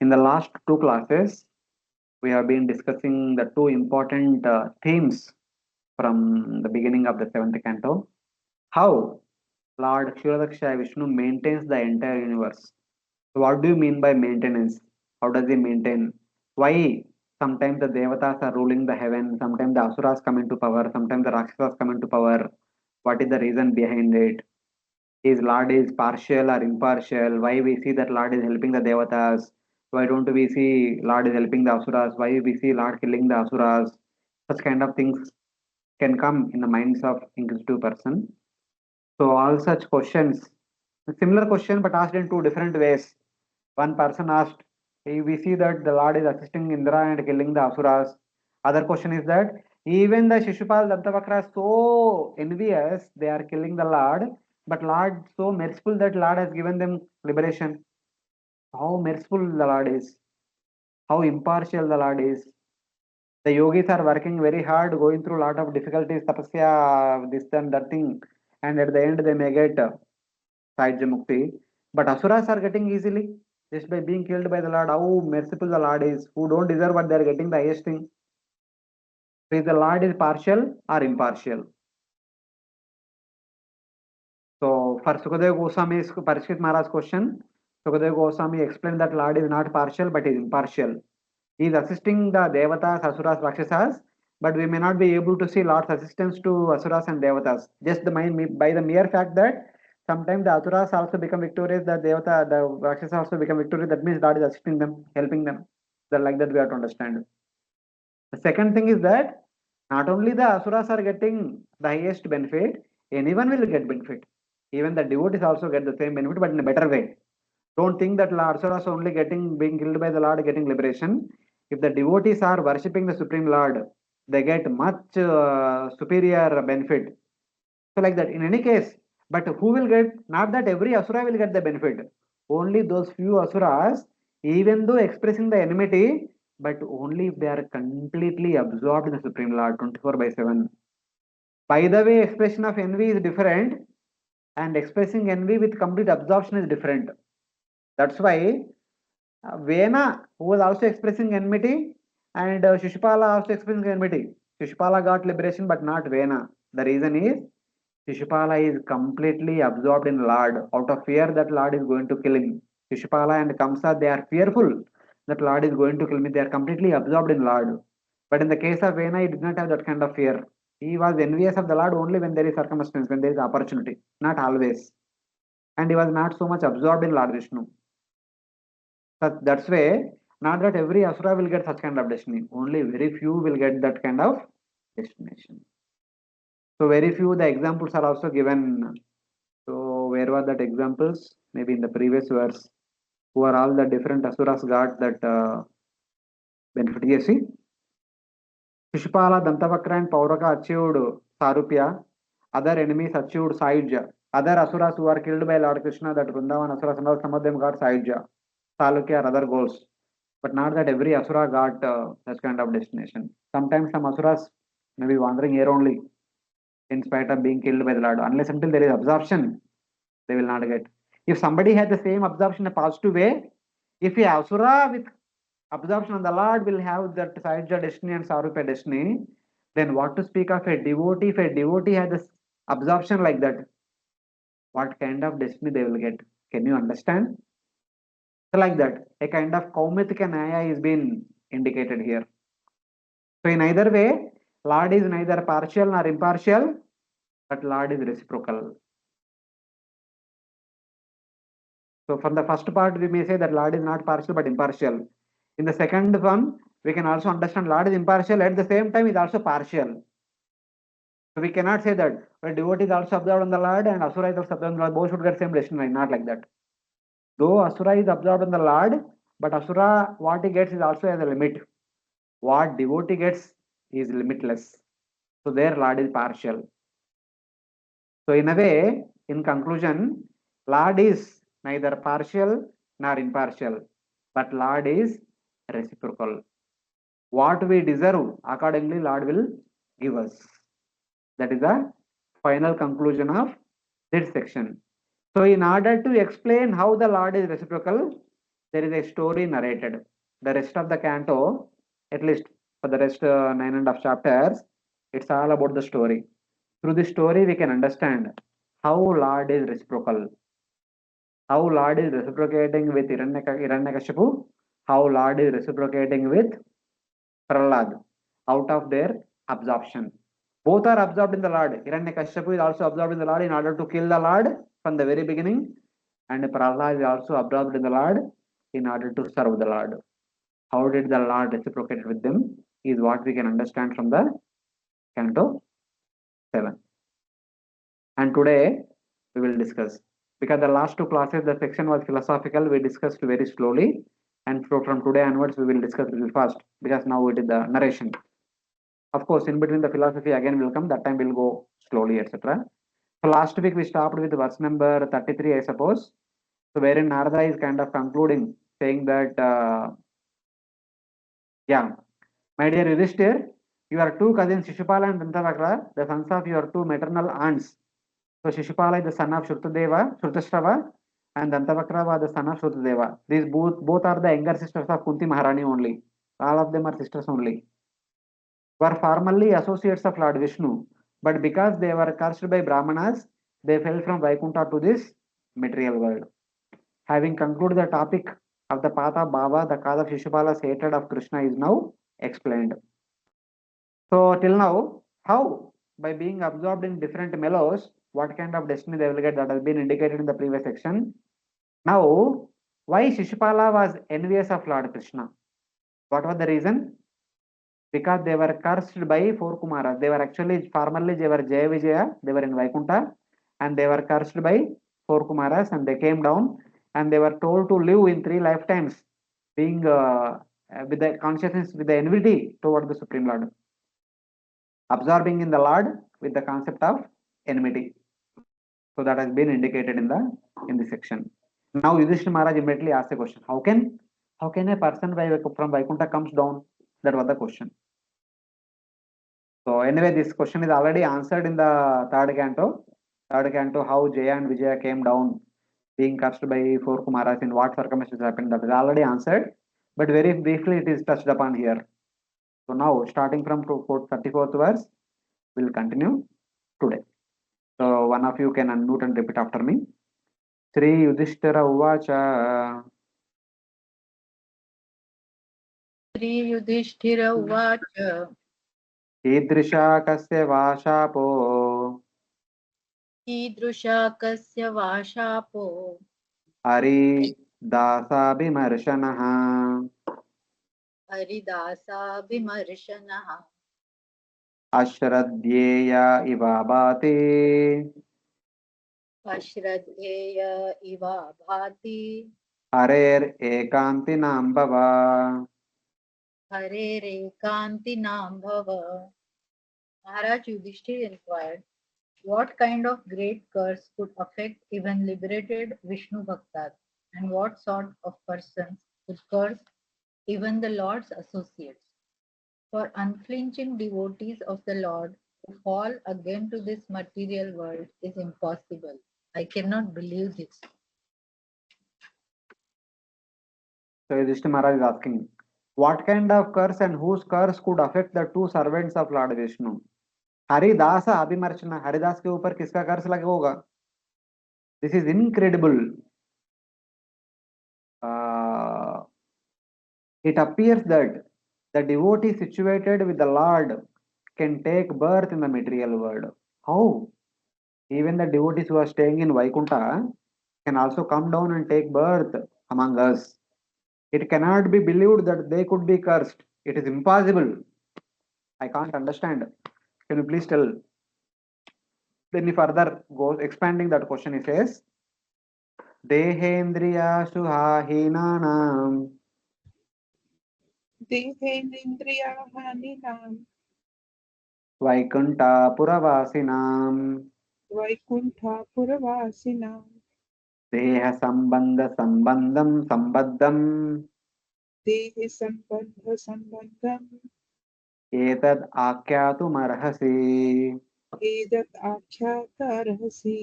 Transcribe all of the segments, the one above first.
In the last two classes, we have been discussing the two important themes from the beginning of the seventh canto. How Lord Kshirodakshaya Vishnu maintains the entire universe. So what do you mean by maintenance? How does he maintain? Why sometimes the devatas are ruling the heaven, sometimes the asuras come into power, sometimes the rakshasas come into power? What is the reason behind it? Is Lord is partial or impartial? Why we see that Lord is helping the devatas? Why don't we see Lord is helping the asuras? Why we see Lord killing the asuras? Such kind of things can come in the minds of inquisitive person. So all such questions, a similar question but asked in two different ways. One person asked, we see that the Lord is assisting Indra and killing the asuras. Other question is that even the Shishupal Dantavakra are so envious, they are killing the Lord, but Lord so merciful that Lord has given them liberation. How merciful the Lord is, how impartial the Lord is. The yogis are working very hard, going through a lot of difficulties, tapasya, this and that thing, and at the end they may get Sahyajya Mukti. But asuras are getting easily just by being killed by the Lord. How merciful the Lord is, who don't deserve what they are getting the highest thing. So is the Lord is partial or impartial? So for Sukadeva Goswami's Parikshit Maharaj's question, Sukadeva Goswami explained that Lord is not partial but is impartial. He is assisting the Devatas, Asuras, Rakshasas, but we may not be able to see Lord's assistance to Asuras and Devatas. Just by the mere fact that sometimes the Asuras also become victorious, the Rakshasas also become victorious, that means Lord is assisting them, helping them. So like that we have to understand. The second thing is that not only the Asuras are getting the highest benefit, anyone will get benefit. Even the devotees also get the same benefit, but in a better way. Don't think that Asuras only being killed by the Lord getting liberation. If the devotees are worshipping the Supreme Lord, they get much superior benefit. So like that, in any case, but who will get? Not that every Asura will get the benefit. Only those few Asuras, even though expressing the enmity, but only if they are completely absorbed in the Supreme Lord 24/7. By the way, expression of envy is different, and expressing envy with complete absorption is different. That's why Vena, who was also expressing enmity, and Shishupala also expressing enmity. Shishupala got liberation, but not Vena. The reason is Shishupala is completely absorbed in Lord out of fear that Lord is going to kill him. Shishupala and Kamsa, they are fearful that Lord is going to kill me. They are completely absorbed in Lord. But in the case of Vena, he did not have that kind of fear. He was envious of the Lord only when there is circumstance, when there is opportunity, not always. And he was not so much absorbed in Lord Vishnu. That's why not that every asura will get such kind of destiny. Only very few will get that kind of destination. So very few the examples are also given. So where were that examples? Maybe in the previous verse. Who are all the different asuras got that benefit? Yes, see. Shishupala, Dantavakra and Pauraka achieved Sarupya. Other enemies achieved Sahyajya. Other asuras who are killed by Lord Krishna, that Vrindavan asuras and all, some of them got Sahyajya, Salukya or other goals. But not that every asura got such kind of destination. Sometimes some asuras may be wandering here only in spite of being killed by the Lord. Unless until there is absorption, they will not get. If somebody has the same absorption in a positive way, if a asura with absorption on the Lord will have that Sahyajya destiny and Sarupya destiny, then what to speak of a devotee? If a devotee has this absorption like that, what kind of destiny they will get? Can you understand? So like that, a kind of Kaumithika Nyaya is being indicated here. So in either way, Lord is neither partial nor impartial, but Lord is reciprocal. So from the first part, we may say that Lord is not partial but impartial. In the second one, we can also understand Lord is impartial, at the same time is also partial. So we cannot say that a devotee is also absorbed on the Lord and Asura is also absorbed on the Lord, both should get same destiny, not like that. Though Asura is absorbed on the Lord, but Asura, what he gets is also as a limit. What devotee gets is limitless. So there Lord is partial. So in a way, in conclusion, Lord is neither partial nor impartial, but Lord is reciprocal. What we deserve, accordingly Lord will give us. That is the final conclusion of this section. So in order to explain how the Lord is reciprocal, there is a story narrated. The rest of the canto, at least for the rest 9.5 chapters, it's all about the story. Through the story, we can understand how Lord is reciprocal, how Lord is reciprocating with Hiranyakashipu, how Lord is reciprocating with Prahlad out of their absorption. Both are absorbed in the Lord. Hiranyakashipu is also absorbed in the Lord in order to kill the Lord from the very beginning, and Prahlad is also absorbed in the Lord in order to serve the Lord. How did the Lord reciprocate with them is what we can understand from the Canto 7. And today we will discuss. Because the last two classes, the section was philosophical, we discussed very slowly. And from today onwards, we will discuss little fast because now it is the narration. Of course, in between the philosophy again will come, that time we'll go slowly, etc. So last week we stopped with verse number 33, I suppose. So wherein Narada is kind of concluding, saying that, yeah, my dear Yudhishthir, your two cousins Shishupala and Dantavakra, the sons of your two maternal aunts. So Shishupala is the son of Shrutadeva, Shrutashrava, and Dantavakra was the son of Shrutadeva. These both are the younger sisters of Kunti Maharani only. All of them are sisters only. Were formerly associates of Lord Vishnu, but because they were cursed by Brahmanas, they fell from Vaikuntha to this material world. Having concluded the topic of the Pata Bhava, the cause of Shishupala's hatred of Krishna is now explained. So till now, how? By being absorbed in different mellows, what kind of destiny they will get, that has been indicated in the previous section. Now, why Shishupala was envious of Lord Krishna? What was the reason? Because they were cursed by four Kumaras. They were actually, formerly they were Jaya-Vijaya, they were in Vaikuntha, and they were cursed by four Kumaras, and they came down, and they were told to live in 3 lifetimes, being with the consciousness, with the enmity toward the Supreme Lord, absorbing in the Lord with the concept of enmity. So that has been indicated in the section. Now Yudhishthira Maharaj immediately asked a question: How can a person from Vaikuntha comes down? That was the question. So anyway, this question is already answered in the third canto. Third canto, how Jaya and Vijaya came down, being cursed by four Kumaras, in what circumstances happened. That is already answered, but very briefly it is touched upon here. So now, starting from 34th verse, we'll continue today. So one of you can unmute and repeat after me. Sri Yudhishthira Uvacha. Sri Yudhishthira Uvacha. Idrisha kasya vashapo. Idrisha kasya vashapo. Hari dasabhimarshanaha. Haridasa Vimarshanaha. Ashradhyeya iva bhati. Ashradheya iva bhati. Harer ekanti nambhava. Harere kanti nambhava. Maharaj Yudhishthir inquired, what kind of great curse could affect even liberated Vishnu Bhaktas, and what sort of persons could curse even the Lord's associates? For unflinching devotees of the Lord to fall again to this material world is impossible. I cannot believe this. So Yudhishthira Maharaj is asking, what kind of curse and whose curse could affect the two servants of Lord Vishnu? Haridas अभिमर्शना, Haridas के ऊपर किसका कर्ज लगा होगा? This is incredible. It appears that the devotee situated with the Lord can take birth in the material world. How? Even the devotees who are staying in Vaikuntha can also come down and take birth among us. It cannot be believed that they could be cursed. It is impossible. I can't understand. Can you please tell? Then he further goes expanding that question. He says, देहेन्द्रियासु हाहीनानां देहेन्द्रियाहानिनां वैकुण्ठापुरवासिनां वैकुण्ठपुरवासिनां देहसम्बन्धं देहसम्बन्धसम्बन्धम् एतद् आख्यातुमर्हसि. एतत् आख्यातमर्हसि.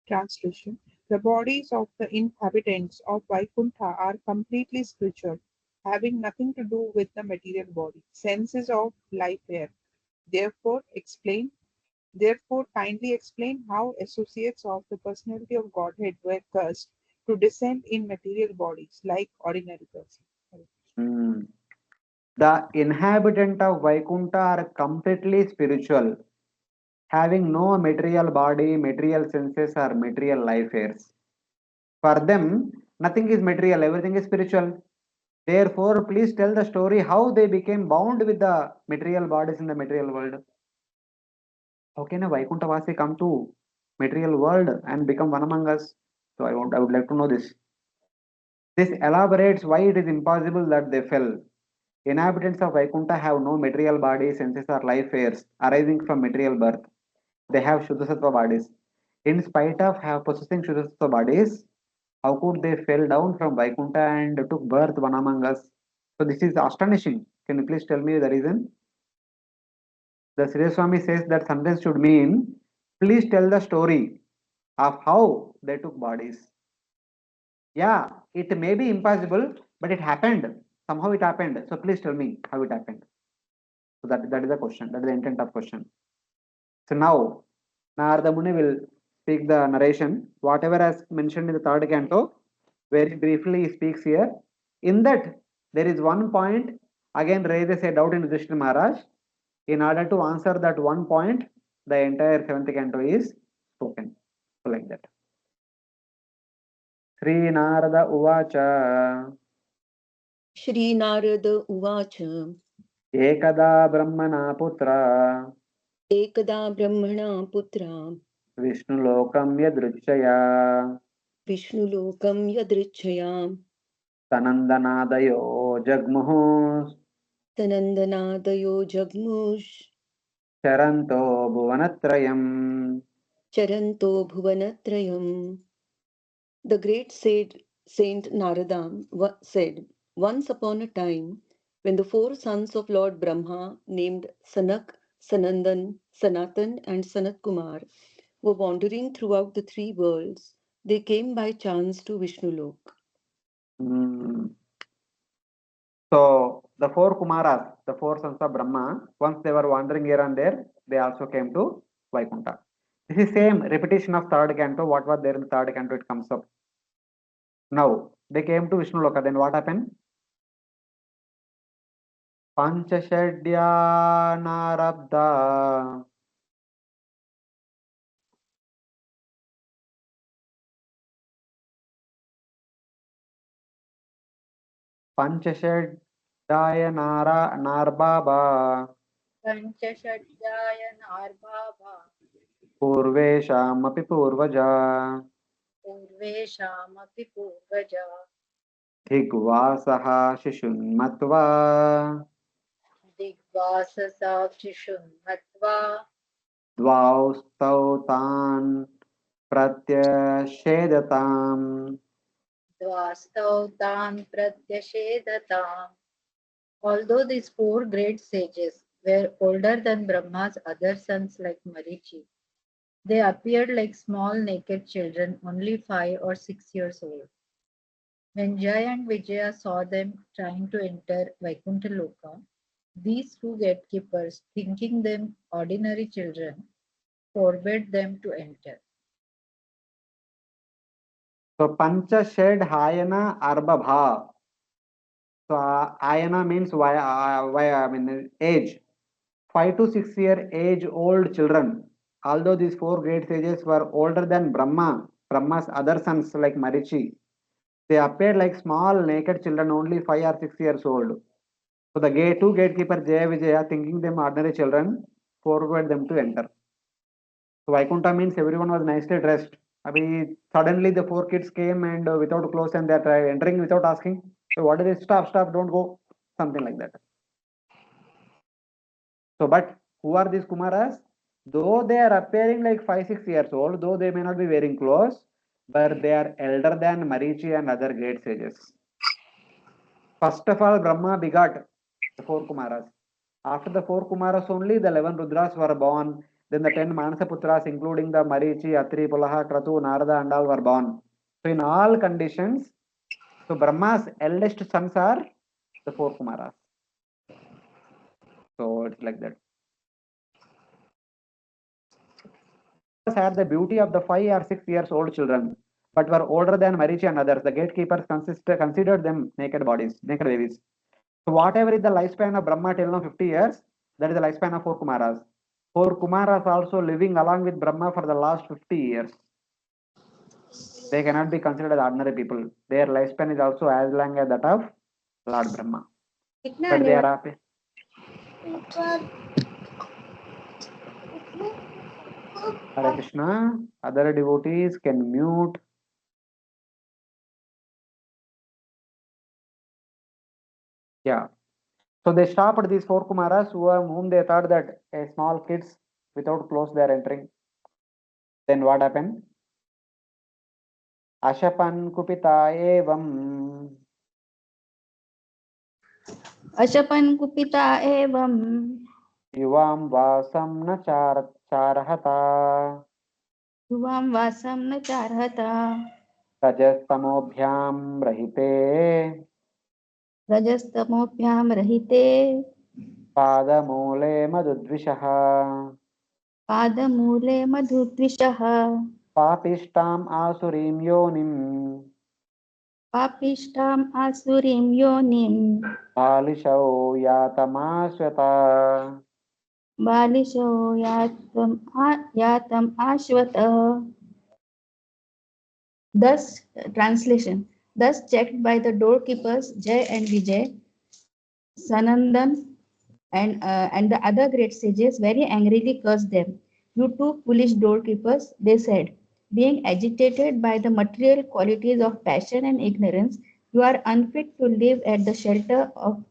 Translation: The bodies of the inhabitants of Vaikuntha are completely spiritual, having nothing to do with the material body. Senses of life here. Therefore, explain. Therefore, kindly explain how associates of the personality of Godhead were cursed to descend in material bodies like ordinary persons. Hmm. The inhabitant of Vaikuntha are completely spiritual, having no material body, material senses, or material life airs. For them, nothing is material, everything is spiritual. Therefore, please tell the story how they became bound with the material bodies in the material world. How can a Vaikuntha Vasi come to material world and become one among us? So I would like to know this. This elaborates why it is impossible that they fell. Inhabitants of Vaikuntha have no material body, senses, or life airs arising from material birth. They have Shuddhasattva bodies. In spite of have possessing Shuddhasattva bodies, how could they fell down from Vaikuntha and took birth one among us? So this is astonishing. Can you please tell me the reason? The Sri Swami says that sentence should mean, please tell the story of how they took bodies. Yeah, it may be impossible, but it happened. Somehow it happened. So please tell me how it happened. So that is the question. That is the intent of question. So now Narada Muni will speak the narration. Whatever as mentioned in the third canto, very briefly he speaks here. In that, there is one point, again raises a doubt in Yudhishthira Maharaj. In order to answer that one point, the entire seventh canto is spoken. So like that. Sri Narada Uvacha श्रीनारद उवाच Ekada Brahmana Putra एकदा ब्रह्मणा पुत्रा Vishnulokam Yadruchaya विष्णुलोकं यदृच्छया Sanandanadayo Jagmuhu सनन्दनादयो जग्मुष Charanto Bhuvanatrayam. चरन्तो भुवनत्रयम्. The great Saint Narada said, once upon a time, when the four sons of Lord Brahma, named Sanak, Sanandan, Sanatan, and Sanat Kumar, were wandering throughout the three worlds, they came by chance to Vishnulok. Hmm. So the four Kumaras, the four sons of Brahma, once they were wandering here and there, they also came to Vaikuntha. This is same repetition of third canto. What was there in the third canto? It comes up. Now they came to Vishnu Loka. Then what happened? Panchashadya Narabda Panchashadya Narbaba Panchashadjaya Purveshamapi Purvaja पूर्वेषामपि पूर्वजा Dhigvasaha Shishunmatva दिग्वाससाक्षिषुन्मत्वा द्वाउस्तौ तान् प्रत्यषेधताम्. द्वास्तौ तान् प्रत्यषेधताम्. Although these four great sages were older than Brahma's other sons like Marichi, they appeared like small naked children, only 5 or 6 years old. When Jaya and Vijaya saw them trying to enter Vaikuntha Loka, these two gatekeepers, thinking them ordinary children, forbade them to enter. So Pancha shed Hayana Arbabha. So Ayana means I mean age. 5 to 6 year age old children. Although these four great sages were older than Brahma's other sons like Marichi, they appeared like small naked children, only 5 or 6 years old. So the two gatekeeper Jaya Vijaya, thinking them ordinary children, forbade them to enter. So Vaikuntha means everyone was nicely dressed. Suddenly the four kids came and without clothes and they're entering without asking. So what is it? Stop, don't go. Something like that. So, but who are these Kumaras? Though they are appearing like 5, 6 years old, though they may not be wearing clothes, but they are elder than Marichi and other great sages. First of all, Brahma begot the four Kumaras. After the four Kumaras only, the 11 Rudras were born then the 10 Manasaputras, including the Marichi, Atri, Pulaha, Kratu, Narada, and all were born. So in all conditions, so Brahma's eldest sons are the 4 Kumaras. So it's like that. Had the beauty of the 5 or 6 years old children, but were older than Marichi and others. The gatekeepers considered them naked bodies, naked babies. So whatever is the lifespan of Brahma till now 50 years, that is the lifespan of 4 Kumaras. 4 Kumaras also living along with Brahma for the last 50 years. They cannot be considered as ordinary people. Their lifespan is also as long as that of Lord Brahma. But they are happy. Hare Krishna. Other devotees can mute. Yeah. So they stopped these 4 Kumaras whom they thought that a small kids without clothes they are entering. Then what happened? Ashapan kupita evam अशपन् कुपिता एवम् युवाम vasam na charhata युवां वासं न चार्हता rajastamobhyam rahite रजस्तमोभ्यां रहिते padamule madudvishah पादमूले मधुद्विषः पापिष्टाम आसुरीं योनिं पापिष्ठाम् आसुरीं योनिं बालिशौ यातमाश्वता. बालिशो यातम् आश्वतः. Thus, translation. Thus checked by the doorkeepers Jay and Vijay, Sanandan and the other great sages very angrily cursed them. You two foolish doorkeepers, they said, being agitated by the material qualities of passion and ignorance, you are unfit to live at the shelter of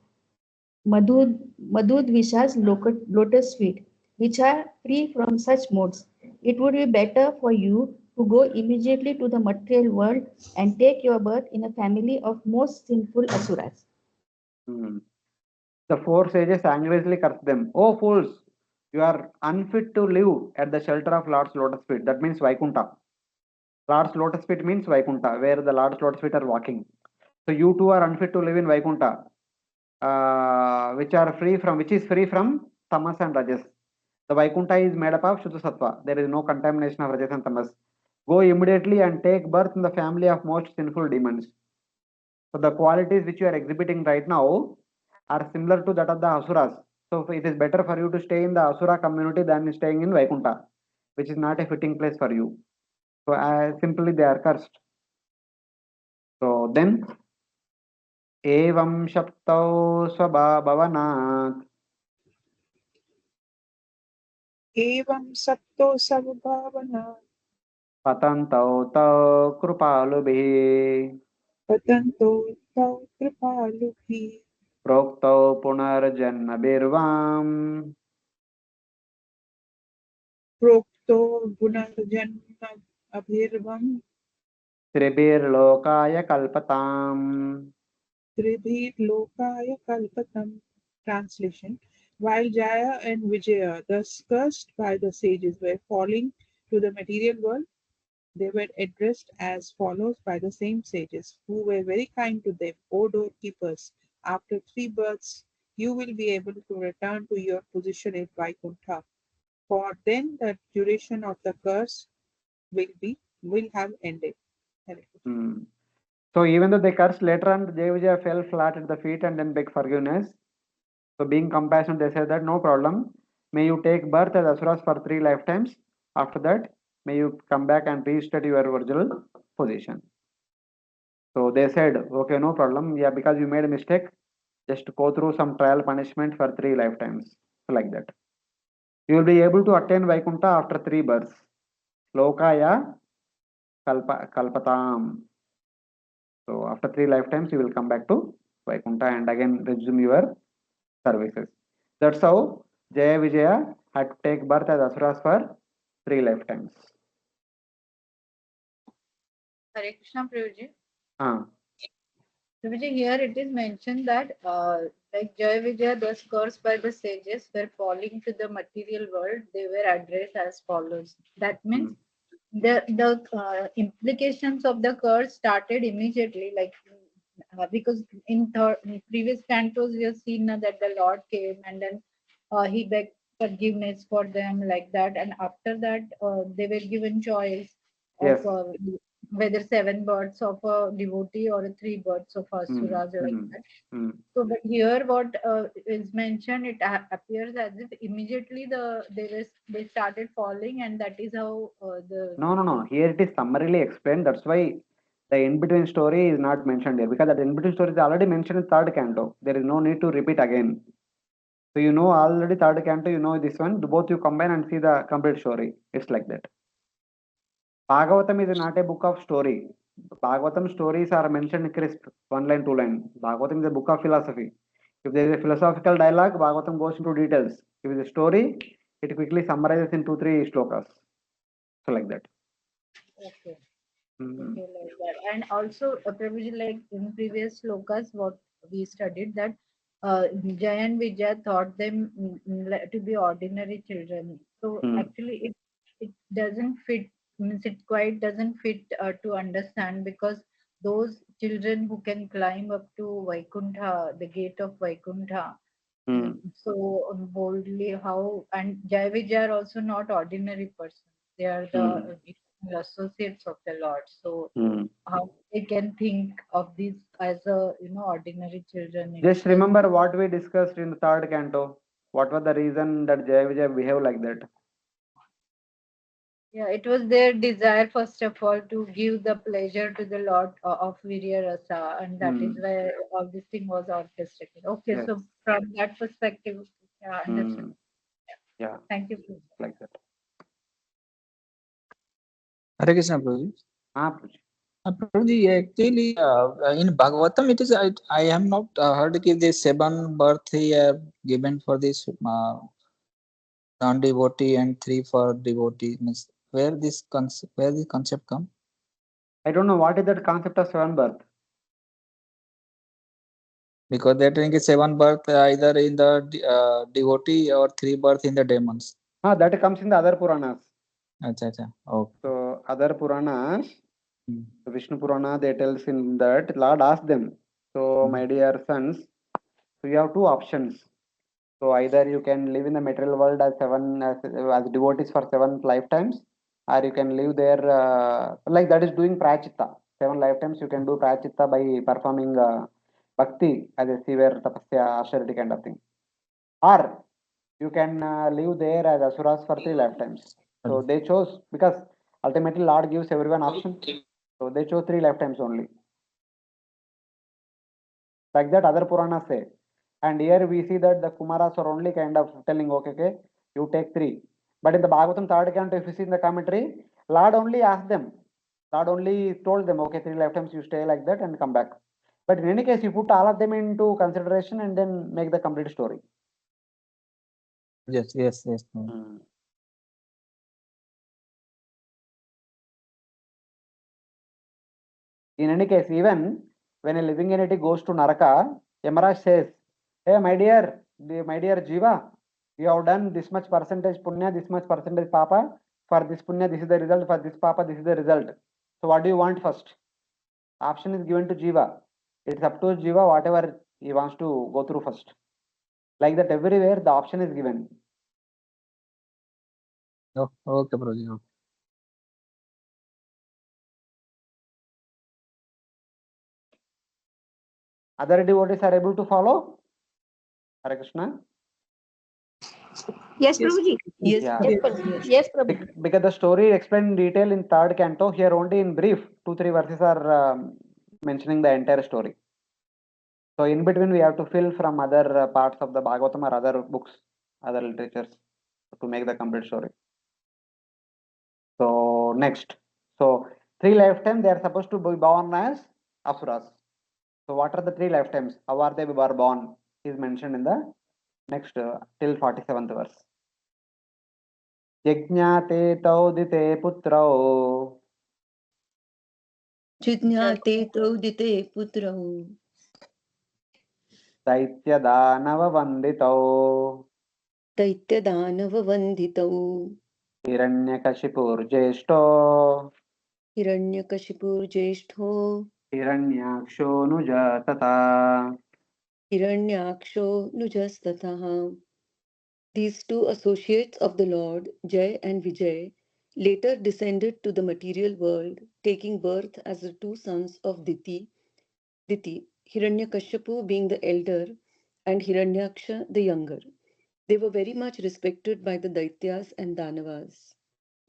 Madhudvisha's lotus feet, which are free from such modes. It would be better for you to go immediately to the material world and take your birth in a family of most sinful asuras. The 4 sages angrily cursed them. Oh fools, you are unfit to live at the shelter of Lord's lotus feet. That means Vaikunta. Lord's lotus feet means Vaikunta, where the Lord's lotus feet are walking. So you two are unfit to live in Vaikunta, which is free from tamas and rajas. The Vaikunta is made up of Shuddha Sattva. There is no contamination of rajas and tamas. Go immediately and take birth in the family of most sinful demons. So the qualities which you are exhibiting right now are similar to that of the Asuras. So it is better for you to stay in the Asura community than staying in Vaikunta, which is not a fitting place for you. So simply they are cursed. So then, evam shaptau swabhavanat एवं सप्तो स्वभावना patantau tau krupalubhi पतन्तो तौ कृपालुभिः proktau punarjanmabirvam प्रोक्तो पुनर्जन्म अभिर्वं tribirlokaya kalpatam. त्रिभिर्लोकाय कल्पतम्. Translation. While Jaya and Vijaya, thus cursed by the sages, were falling to the material world, they were addressed as follows by the same sages, who were very kind to them. O doorkeepers, after 3 births, you will be able to return to your position in Vaikuntha, for then the duration of the curse will have ended. So even though they cursed later on, Jaya-Vijaya fell flat at the feet and then begged forgiveness. So being compassionate, they said that no problem. May you take birth as Asuras for 3 lifetimes. After that, may you come back and restate your original position. So they said, okay, no problem. Yeah, because you made a mistake, just go through some trial punishment for 3 lifetimes. So like that. You will be able to attain Vaikuntha after 3 births. Lokaya kalpatam. So after 3 lifetimes, you will come back to Vaikuntha and again resume your services. That's how Jaya Vijaya had to take birth as Asuras for 3 lifetimes. Hare Krishna, Prabhuji. Ah. Prabhuji, here it is mentioned that like Jaya-Vijaya, thus cursed by the sages, were falling to the material world. They were addressed as follows. That means the implications of the curse started immediately, like because in previous cantos we have seen that the Lord came and then he begged forgiveness for them like that, and after that they were given choice of Yes. whether 7 births of a devotee or 3 births of asuras like that. So, but here what is mentioned, it appears as if immediately they started falling, and that is how No. Here it is summarily explained. That's why the in-between story is not mentioned here, because that in-between story is already mentioned in third canto. There is no need to repeat again. So you know already third canto, you know this one. Both you combine and see the complete story. It's like that. Bhagavatam is not a book of story. Bhagavatam stories are mentioned crisp, 1 line, 2 line. Bhagavatam is a book of philosophy. If there is a philosophical dialogue, Bhagavatam goes into details. If it is a story, it quickly summarizes in 2-3 shlokas. So like that. okay. Mhm. Okay, like that. And also, Prabhuji, like in previous slokas, what we studied that Jaya and Vijaya thought them to be ordinary children. So actually, it doesn't fit. Means it quite doesn't fit to understand, because those children who can climb up to Vaikuntha, the gate of Vaikuntha, so boldly, how, and Jaya Vijaya are also not ordinary persons. They are the associates of the Lord. So how they can think of these as a ordinary children? Just remember what we discussed in the third canto. What was the reason that Jaya-Vijaya behave like that? Yeah, it was their desire first of all to give the pleasure to the Lord of Virya Rasa, and that is why all this thing was orchestrated. Okay, Yes. so from that perspective, yeah, understood. Yeah, Thank you. like that. Hare Krishna, Prabhuji. Prabhuji. Prabhuji, actually, in Bhagavatam, it is I have not heard that the 7 birth here given for this non-devotee and 3 for devotee. Means where this concept come? I don't know what is that concept of 7 birth. Because they're doing a 7 birth either in the devotee or 3 birth in the demons. That comes in the other Puranas. Acha. Okay. So other Puranas, Vishnu Purana, they tells in that Lord asked them, so my dear sons, so you have 2 options. So either you can live in the material world as devotees for 7 lifetimes, or you can live there like that is doing prachitta. 7 lifetimes you can do prachitta by performing bhakti as a severe tapasya, austerity kind of thing. Or you can live there as asuras for 3 lifetimes. So they chose, because ultimately Lord gives everyone option. So they chose 3 lifetimes only. Like that other Puranas say. And here we see that the Kumaras are only kind of telling, okay, you take 3. But in the Bhagavatam third canto, if you see in the commentary, Lord only asked them. Lord only told them, okay, 3 lifetimes you stay like that and come back. But in any case, you put all of them into consideration and then make the complete story. Yes. In any case, even when a living entity goes to Naraka, Yamaraj says, hey, my dear Jiva, you have done this much percentage punya, this much percentage papa. For this punya, this is the result. For this papa, this is the result. So what do you want first? Option is given to Jiva. It's up to Jiva, whatever he wants to go through first. Like that, everywhere the option is given. Oh, okay, Prabhuji. Okay. Other devotees are able to follow? Hare Krishna? Yes, Prabhuji. Yes, Yeah. Yes, Prabhuji. Because the story explained in detail in third canto, here only in brief, 2-3 verses are mentioning the entire story. So in between we have to fill from other parts of the Bhagavatam or other books, other literatures to make the complete story. So next, so 3 lifetimes they are supposed to be born as asuras. So what are the 3 lifetimes? How are they were born? Is mentioned in the next till 47th verse. Yajñate taudite putrau Chidnyate taudite putrau दैत्यदानववन्दितौ दैत्यदानववन्दितौ हिरण्यकशिपुर्ज्येष्ठो हिरण्यकशिपुर्ज्येष्ठो हिरण्याक्षोऽनुज तथा हिरण्याक्षो नुजस्ततः. These two associates of the Lord, Jay and Vijay, later descended to the material world, taking birth as the two sons of Diti, Hiranyakashipu being the elder and Hiranyaksha the younger. They were very much respected by the Daityas and Danavas,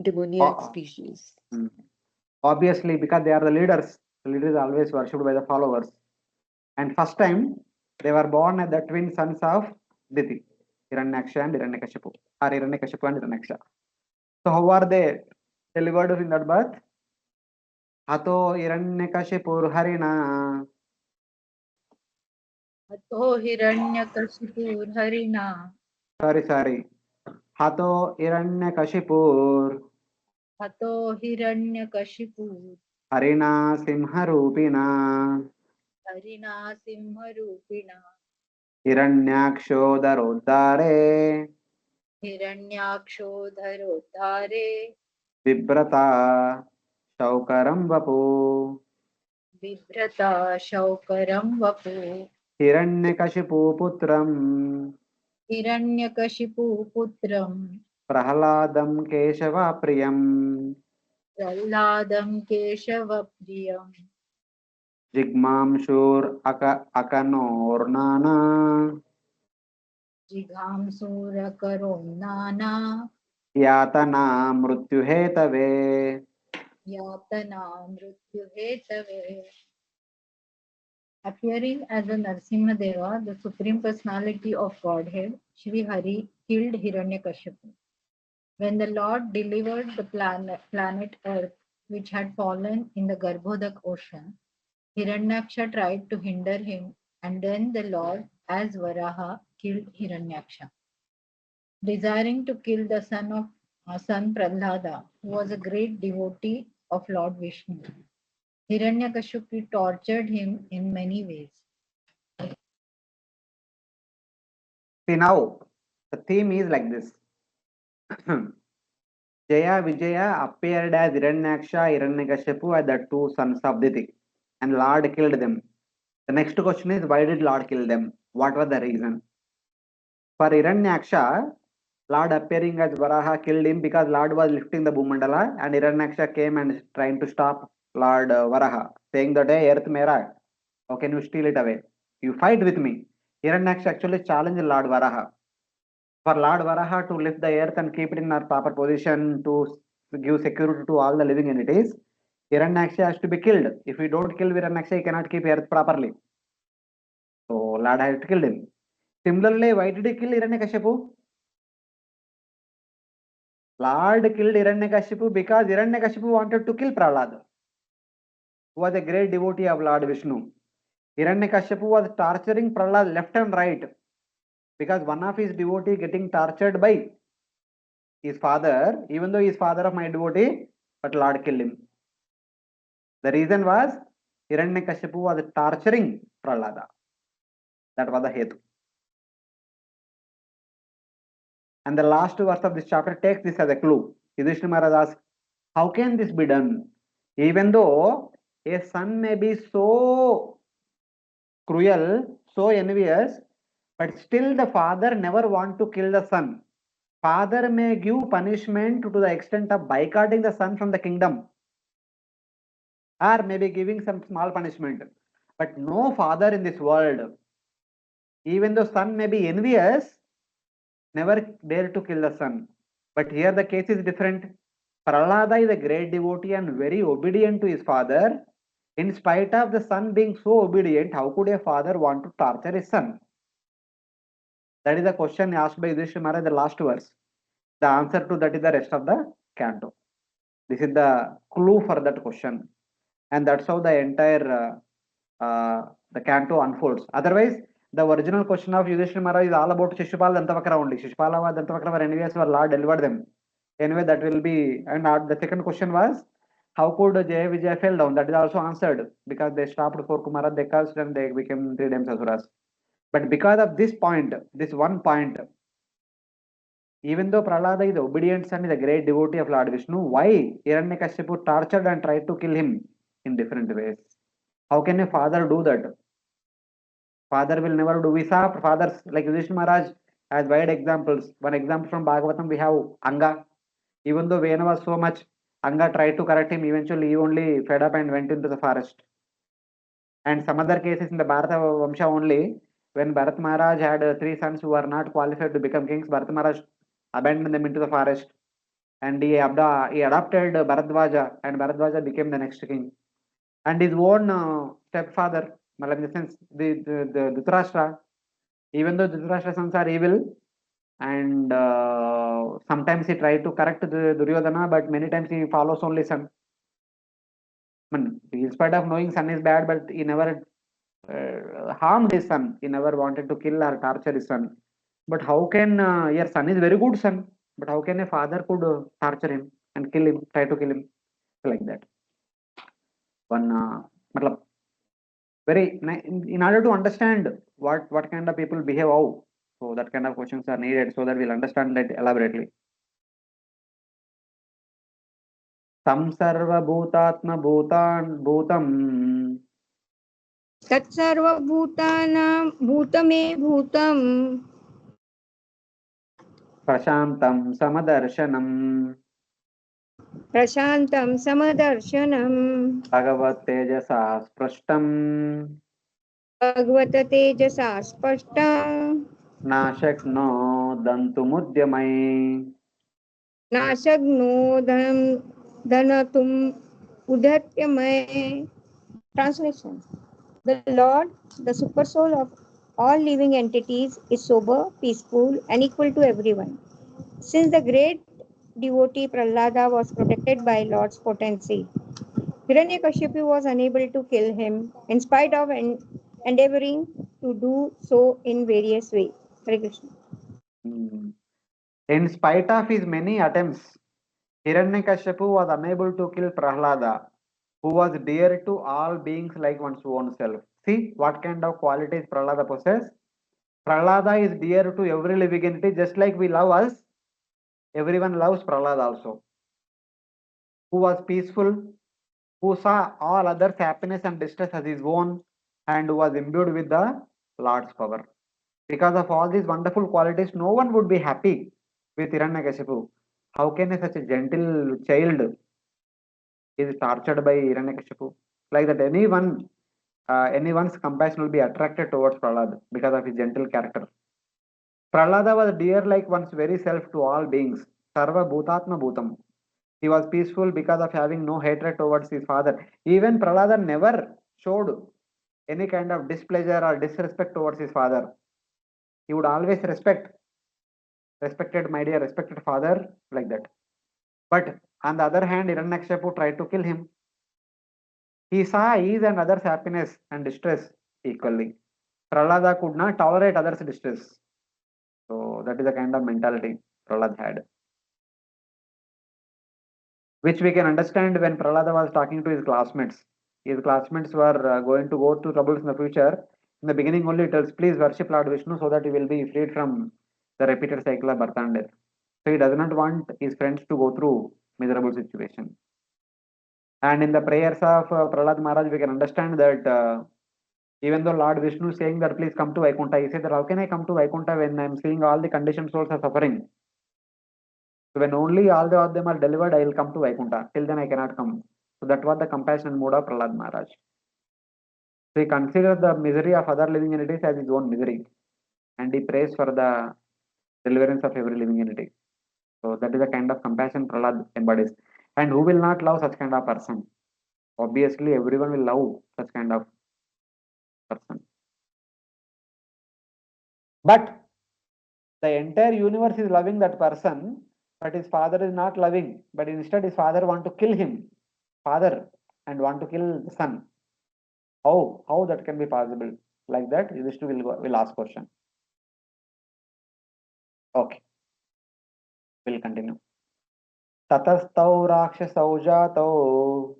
demoniac species. Obviously, because they are the leaders. The leader is always worshipped by the followers. And first time they were born as the twin sons of Diti, Hiranyaksha and Hiranyakashipu, or Hiranyakashipu and Hiranyaksha. So how are they delivered in that birth? Hato Hiranyakashipur Harina. अतो हिरण्यकशिपुर्हरिणा Sorry. Hato Hiranyakashipur हतो हिरण्यकशिपुर् Harina Simharupina हरिणा सिंहरूपिणा Hiranyakshodarodare हिरण्याक्षोधरोद्धारे Vibrata Shaukaram Vapu बिभ्रता शौकरं Vapu Hiranyakashipu Putram हिरण्यकशिपुपुत्रं Prahaladam Keshava Priyam प्रह्लादं केशवप्रियं Jigmamshur Akanornana जिघांसूरकरों नाना Yatana Mrutyuhetave. यातना मृत्युहेतवे. Appearing as a Narsimhadeva, the Supreme Personality of Godhead, Shri Hari killed Hiranyakashipu. When the Lord delivered the planet Earth, which had fallen in the Garbhodak ocean, Hiranyaksha tried to hinder him, and then the Lord, as Varaha, killed Hiranyaksha. Desiring to kill the son Prahlada, who was a great devotee of Lord Vishnu, Hiranyakashipu tortured him in many ways. See now, the theme is like this. Jaya-Vijaya appeared as Hiranyaksha, Hiranyakashipu as the two sons of Diti, and Lord killed them. The next question is, why did Lord kill them? What was the reason? For Hiranyaksha, Lord appearing as Varaha killed him because Lord was lifting the Bhumandala, and Hiranyaksha came and trying to stop Lord Varaha, saying that, hey, earth mera, how can you steal it away? You fight with me. Hiranyaksha actually challenged Lord Varaha. For Lord Varaha to lift the earth and keep it in our proper position to give security to all the living entities, Hiranyaksha has to be killed. If we don't kill Hiranyaksha, he cannot keep earth properly. So Lord has to kill him. Similarly, why did he kill Hiranyakashipu? Lord killed Hiranyakashipu because Hiranyakashipu wanted to kill Prahlad, who was a great devotee of Lord Vishnu. Hiranyakashipu was torturing Prahlad left and right because one of his devotee getting tortured by his father, even though he is father of my devotee, but Lord killed him. The reason was Hiranyakashipu was torturing Prahlada. That was the hetu. And the last verse of this chapter takes this as a clue. Yudhishthira Maharaj asks, how can this be done? Even though a son may be so cruel, so envious, but still the father never want to kill the son. Father may give punishment to the extent of boycotting the son from the kingdom, or maybe giving some small punishment. But no father in this world, even though son may be envious, never dare to kill the son. But here the case is different. Prahlada is a great devotee and very obedient to his father. In spite of the son being so obedient, how could a father want to torture his son? That is the question asked by Yudhishthira Maharaj in the last verse. The answer to that is the rest of the canto. This is the clue for that question. And that's how the entire the canto unfolds. Otherwise, the original question of Yudhishthira Maharaj is all about Shishupal Dantavakra only. Shishupala was Dantavakra were enemies, were Lord delivered them. Anyway, that will be, and the second question was, how could Jaya-Vijaya fell down? That is also answered because they stopped for Kumara, they cursed and they became 3 times Asuras. But because of this point, this one point, even though Prahlada is the obedient son, is a great devotee of Lord Vishnu, why Hiranyakashipu tortured and tried to kill him in different ways? How can a father do that? Father will never do. We saw fathers like Yudhishthira Maharaj as wide examples. One example from Bhagavatam, we have Anga. Even though Vena was so much, Anga tried to correct him. Eventually, he only fed up and went into the forest. And some other cases in the Bharata Vamsha only, when Bharat Maharaj had three sons who were not qualified to become kings, Bharat Maharaj abandoned them into the forest. And he adopted Bharadwaja, and Bharadwaja became the next king. And his own stepfather, in the sense, the Dhritarashtra, even though Dhritarashtra's sons are evil, and sometimes he tried to correct the Duryodhana, but many times he follows only son. In spite of knowing son is bad, but he never harmed his son. He never wanted to kill or torture his son. But how can your son is very good son? But how can a father could torture him and kill him, try to kill him like that? One, matlab, in order to understand what kind of people behave how, so that kind of questions are needed so that we'll understand that elaborately. Tam sarva bhutatma bhutam तत्सर्वभूतानां भूतमे भूतं prashantam samadarsanam प्रशान्तं समदर्शनम् bhagavat tejasa sprashtam भगवत तेजसा स्पष्टं na shakno dantumudhyamai. नाशग्नोदनं धनतुम् उदत्यमय. Translation. The Lord, the super soul of all living entities, is sober, peaceful, and equal to everyone. Since the great devotee Prahlada was protected by Lord's potency, Hiranyakashipu was unable to kill him in spite of endeavoring to do so in various ways. Hare Krishna. In spite of his many attempts, Hiranyakashipu was unable to kill Prahlada, who was dear to all beings like one's own self. See what kind of qualities Prahlada possesses. Prahlada is dear to every living entity, just like we love us. Everyone loves Prahlada also, who was peaceful, who saw all others' happiness and distress as his own, and who was imbued with the Lord's power. Because of all these wonderful qualities, no one would be happy with Hiranyakashipu. How can such a gentle child is tortured by Hiranyakashipu? Like that, anyone's compassion will be attracted towards Prahlad because of his gentle character. Prahlada was dear like one's very self to all beings. Sarva bhutatma bhutam. He was peaceful because of having no hatred towards his father. Even Prahlada never showed any kind of displeasure or disrespect towards his father. He would always respected my dear, respected father, like that. But on the other hand, Hiranyakashipu tried to kill him. He saw his and others' happiness and distress equally. Prahlada could not tolerate others' distress. So that is the kind of mentality Prahlad had, which we can understand when Prahlada was talking to his classmates. His classmates were going to go to troubles in the future. In the beginning only, he tells, please worship Lord Vishnu so that you will be freed from the repeated cycle of birth and death. So he does not want his friends to go through miserable situation. And in the prayers of Prahlad Maharaj, we can understand that even though Lord Vishnu is saying that please come to Vaikuntha, he said that how can I come to Vaikuntha when I am seeing all the conditioned souls are suffering? So when only all of them are delivered, I will come to Vaikuntha. Till then I cannot come. So that was the compassion mood of Prahlad Maharaj. So he considers the misery of other living entities as his own misery. And he prays for the deliverance of every living entity. So that is the kind of compassion Prahlad embodies. And who will not love such kind of person? Obviously, everyone will love such kind of person. But the entire universe is loving that person, but his father is not loving. But instead, his father want to kill him, father, and want to kill the son. How that can be possible? Like that, Yudhishthira will ask question. Okay, we'll continue. Tatastau rakshasau jatau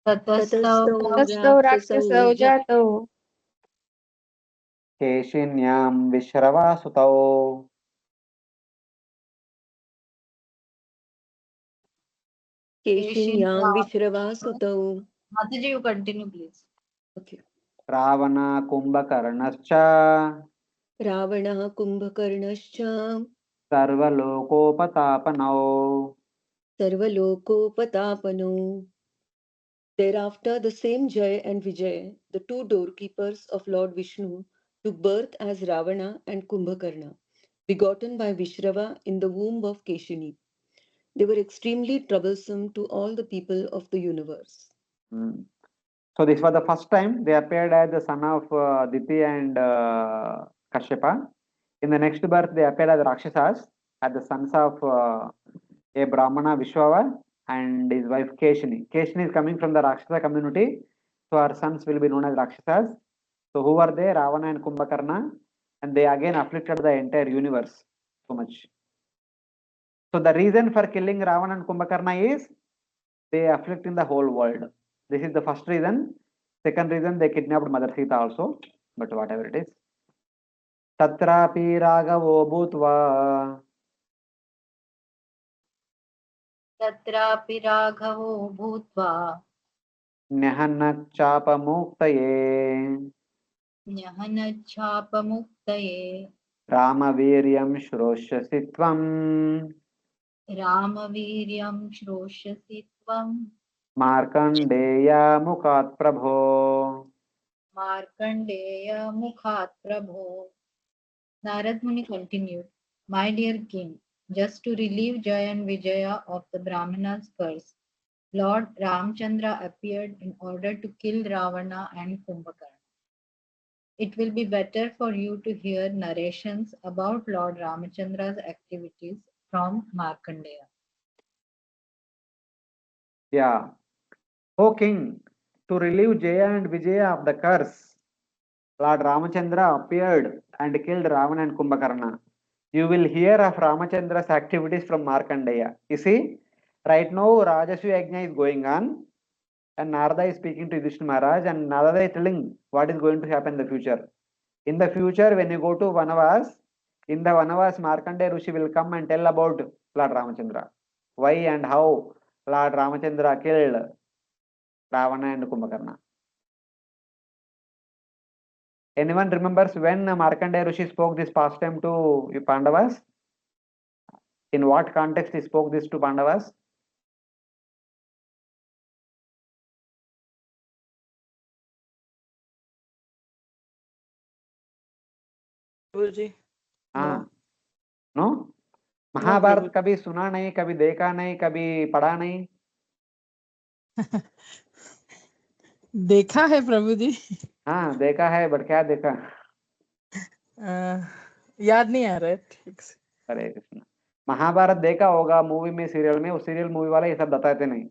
Tatastau ततस्तौ राक्षसौ जातौ केशिन्यां विश्रवासुतौ केशिन्यां विश्रवासुतौ. Mataji, you continue, please. Okay. Ravan कुम्भकर्णश्च रावणः कुम्भकर्णश्च सर्वलोकोपतापनौ सर्वलोकोपतापनो. Thereafter, the same Jaya and Vijay, the two doorkeepers of Lord Vishnu, took birth as Ravana and Kumbhakarna, begotten by Vishrava in the womb of Keshini. They were extremely troublesome to all the people of the universe. Hmm. So this was the first time they appeared as the son of Diti and Kashyapa. In the next birth, they appeared as Rakshasas, as the sons of a Brahmana Vishwava and his wife Keshini. Keshini is coming from the Rakshasa community, so her sons will be known as Rakshasas. So who were they? Ravana and Kumbhakarna, and they again afflicted the entire universe so much. So the reason for killing Ravana and Kumbhakarna is they afflicting the whole world. This is the first reason. Second reason, they kidnapped Mother Sita also, but whatever it is. Tatrapi Ragavo Bhutva Tatrapi Raghavo Bhutva Nyahanna Chapamuktaye Nyahanachapamuktaye Ramaviryam Shroshasi Tvam Ramaviryam Shroshasi Tvam Markandeya Mukat Prabho. Markandeya Mukhat Prabho. Narad Muni continued, My dear king, just to relieve Jaya and Vijaya of the Brahmana's curse, Lord Ramchandra appeared in order to kill Ravana and Kumbhakarna. It will be better for you to hear narrations about Lord Ramachandra's activities from Markandeya. Yeah. O king, to relieve Jaya and Vijaya of the curse, Lord Ramachandra appeared and killed Ravana and Kumbhakarna. You will hear of Ramachandra's activities from Markandeya. You see, right now Rajasvi Yajna is going on, and Narada is speaking to Yudhishthira Maharaj, and Narada is telling what is going to happen in the future. In the future, when you go to Vanavas, in the Vanavas, Markandeya Rishi will come and tell about Lord Ramachandra. Why and how Lord Ramachandra killed Ravana and Kumbhakarna. Anyone remembers when Markandeya Rishi spoke this pastime to Pandavas? In what context he spoke this to Pandavas? Prabhuji. हाँ, no? No, Mahabharat Prabhuji. कभी सुना नहीं, कभी देखा नहीं, कभी पढ़ा नहीं. देखा है प्रभु जी. हाँ, देखा है, बट क्या देखा? याद नहीं आ रहा है ठीक से. हरे कृष्ण. महाभारत देखा होगा मूवी में, सीरियल में. वो सीरियल मूवी वाले ये सब बताते नहीं.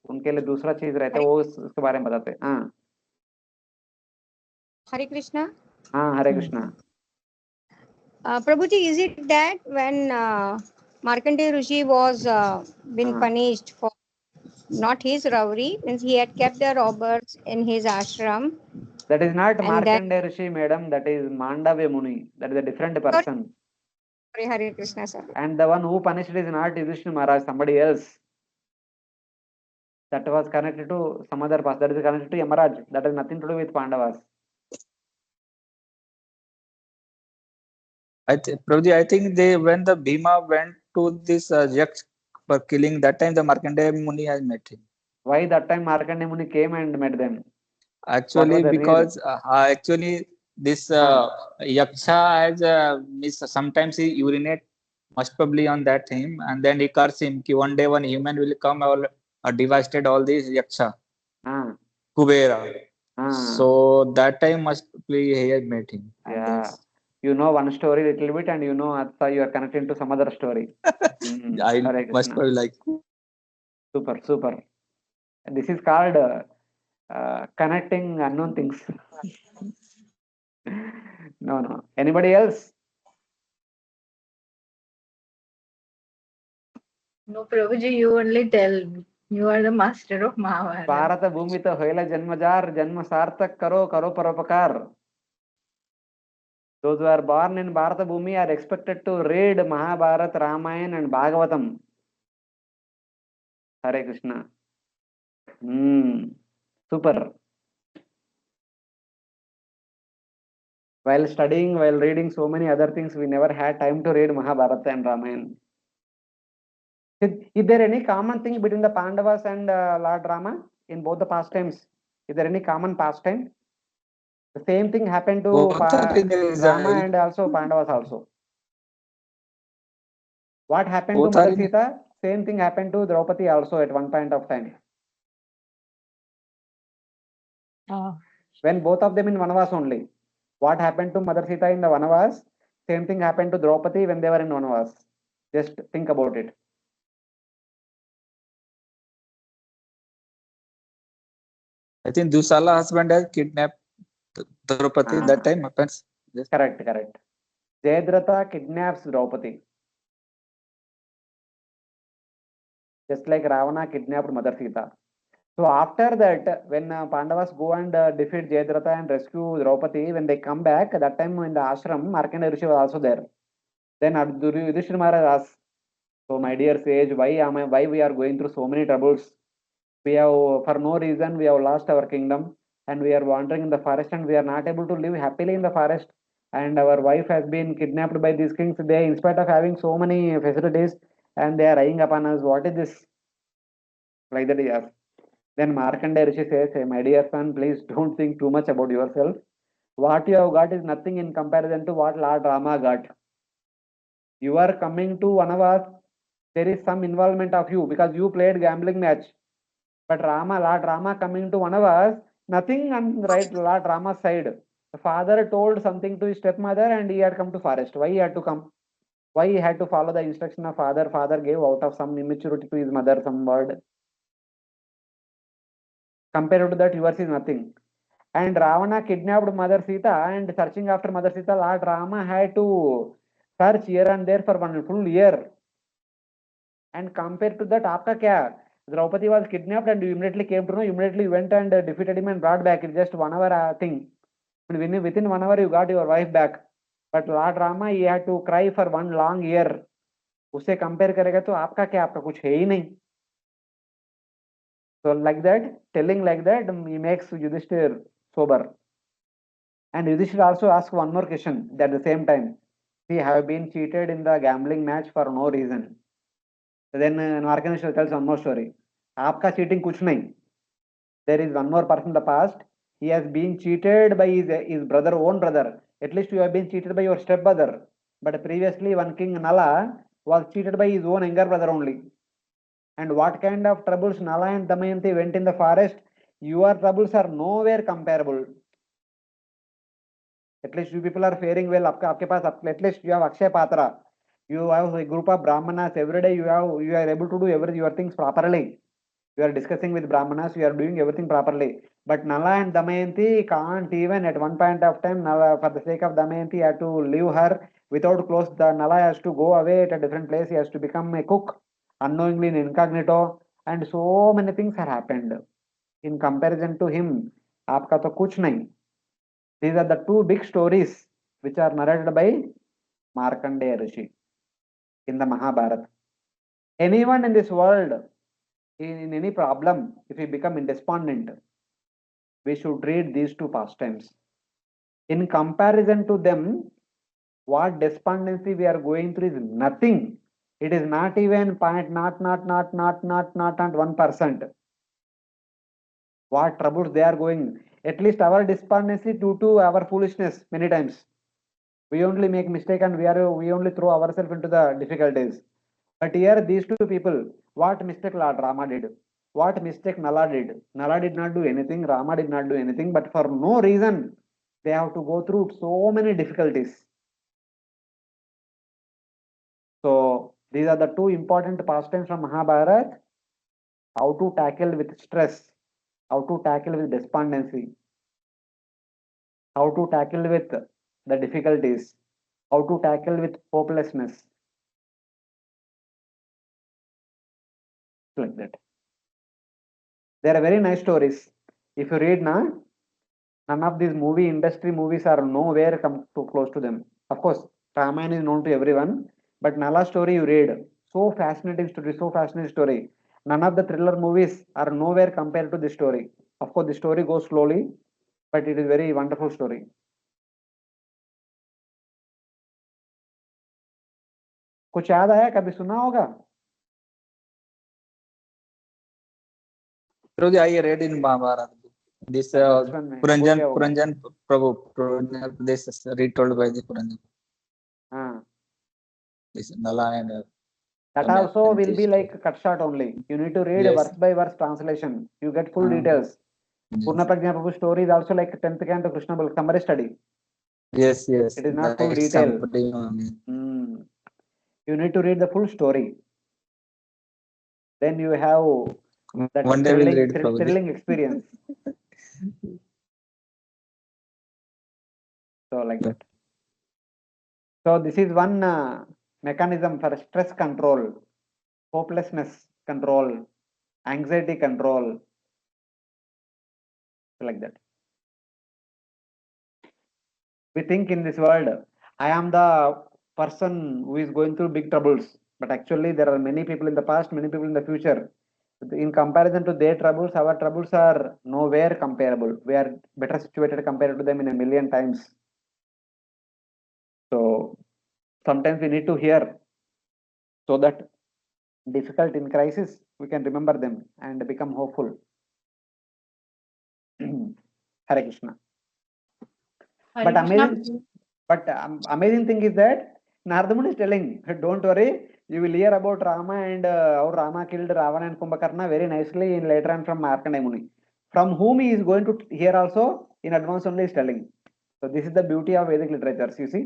उनके लिए दूसरा चीज रहता है, वो उसके बारे में बताते. हाँ Hare Krishna. हाँ, हरे Krishna. Prabhuji, is it that when Markandeya Rishi was been punished for not his robbery, means he had kept the robbers in his ashram? That is not And then, Markandeya Rishi, madam. That is Mandavya Muni. That is a different person. sorry, Hare Krishna, sir. And the one who punished is not Yudhishthira Maharaj, somebody else. That was connected to some other person. That is connected to Yamaraj. That has nothing to do with Pandavas. Prabhuji, I think they when the Bhima went to this Yaksh for killing, that time the Markandeya Muni has met him. Why that time Markandeya Muni came and met them? Actually, the because actually this Yaksha has sometimes he urinate most probably on that him, and then he curse him ki one day one human will come or devastate all these Yaksha, Kubera. So that time must be he had met him. Yeah. You know one story little bit, and you know Atha, you are connecting to some other story. I Hare must Krishna. probably like. Super, super. This is called connecting unknown things. No, no. Anybody else? No, Prabhuji, you only tell. You are the master of Mahabharata. Bharat भूमि तो होइला जन्मजार जन्म सार्थक करो करो परोपकार. Those who are born in Bharata Bhumi are expected to read Mahabharata, Ramayana and Bhagavatam. Hare Krishna. Super. While studying, while reading so many other things, we never had time to read Mahabharata and Ramayana. Is there any common thing between the Pandavas and Lord Rama in both the pastimes? Is there any common pastime? The same thing happened to Both are in the Rama and also Pandavas also. What happened to both are Mother in Sita? Same thing happened to Draupadi also at one point of time. When both of them in Vanavas only. What happened to Mother Sita in the Vanavas? Same thing happened to Draupadi when they were in Vanavas. Just think about it. I think Dusala husband has kidnapped Draupadi. That time happens. Yes. Correct. Jayadratha kidnaps Draupadi. Just like Ravana kidnapped Mother Sita. So after that, when Pandavas go and defeat Jayadratha and rescue Draupadi, when they come back, that time in the ashram, Markandeya Rishi was also there. Then Yudhishthira Maharaj asks, so my dear sage, why we are going through so many troubles? We have, for no reason, we have lost our kingdom and we are wandering in the forest and we are not able to live happily in the forest. And our wife has been kidnapped by these kings. They, in spite of having so many facilities, and they are eyeing upon us. What is this? Like that he asks. Then Markandeya Rishi says, hey, my dear son, please don't think too much about yourself. What you have got is nothing in comparison to what Lord Rama got. You are coming to Vanavas, there is some involvement of you because you played gambling match. But Lord Rama coming to Vanavas, nothing on right Lord Rama's side. The father told something to his stepmother and he had come to forest. Why he had to come? Why he had to follow the instruction of father? Father gave out of some immaturity to his mother some word. Compared to that, yours is nothing. And Ravana kidnapped Mother Sita and searching after Mother Sita, Lord Rama had to search here and there for one full year. And compared to that, aapka kya? Draupadi was kidnapped and you immediately came to know, immediately went and defeated him and brought back. It's just 1 hour thing. Within 1 hour, you got your wife back. But Lord Rama, he had to cry for 1 long year. उससे compare करेगा तो आपका क्या आपका कुछ है ही नहीं. So like that, telling like that, he makes Yudhishthir sober. And Yudhishthir also asks one more question at the same time. See, I have been cheated in the gambling match for no reason. So then Markandeya tells one more story. आपका cheating कुछ नहीं. There is one more person in the past. He has been cheated by his brother, own brother. At least you have been cheated by your stepbrother. But previously, one king Nala was cheated by his own younger brother only. And what kind of troubles Nala and Damayanti went in the forest? Your troubles are nowhere comparable. At least you people are faring well. आपके पास at least you have Akshay Patra. You have a group of Brahmanas. Every day you are able to do your things properly. You are discussing with Brahmanas. You are doing everything properly. But Nala and Damayanti can't even at one point of time. Nala, for the sake of Damayanti, had to leave her without clothes. The Nala has to go away at a different place. He has to become a cook unknowingly in incognito. And so many things have happened. In comparison to him, आपका तो कुछ नहीं. These are the two big stories which are narrated by Markandeya Rishi in the Mahabharata. Anyone in this world, in any problem, if we become despondent, we should read these two pastimes. In comparison to them, what despondency we are going through is nothing. It is not even point not 1%. What troubles they are going. At least our despondency due to our foolishness many times. We only make mistake and we only throw ourselves into the difficulties. But here these two people, what mistake Lord Rama did? What mistake Nala did? Nala did not do anything, Rama did not do anything, but for no reason they have to go through so many difficulties. So these are the two important pastimes from Mahabharata. How to tackle with stress, how to tackle with despondency, how to tackle with the difficulties, how to tackle with hopelessness. Like that. They are very nice stories. If you read, na, none of these movie industry movies are nowhere come too close to them. Of course, Ramayana is known to everyone, but Nala story you read, so fascinating story, so fascinating story. None of the thriller movies are nowhere compared to this story. Of course, the story goes slowly, but it is very wonderful story. कुछ याद आया? कभी सुना होगा? Prabhuji, I read in Mahabharata. This बचपन में बोल दिया होगा. Puranjan Prabhu, this is retold by the Puranjan. हाँ. This Nala and That Ramya also and will this be story. like cut short only. You need to read Yes. verse by verse translation. You get full details. Purna Prajna Prabhu story is also like 10th canto Krishna Bal summary study. Yes, yes. It is not full Like detail. somebody only. You need to read the full story. Then you have that One day we'll read thrilling experience. So like that. So this is one mechanism for stress control, hopelessness control, anxiety control, like that. We think in this world, I am the person who is going through big troubles, but actually there are many people in the past, many people in the future. In comparison to their troubles, our troubles are nowhere comparable. We are better situated compared to them in a million times. So sometimes we need to hear so that difficult in crisis we can remember them and become hopeful. Hare Krishna. Hare But Krishna. amazing thing is that Naradamun is telling, don't worry, you will hear about Rama and how Rama killed Ravana and Kumbhakarna very nicely in later on from Markandeya Muni. From whom he is going to hear also in advance only is telling. So this is the beauty of Vedic literatures, you see.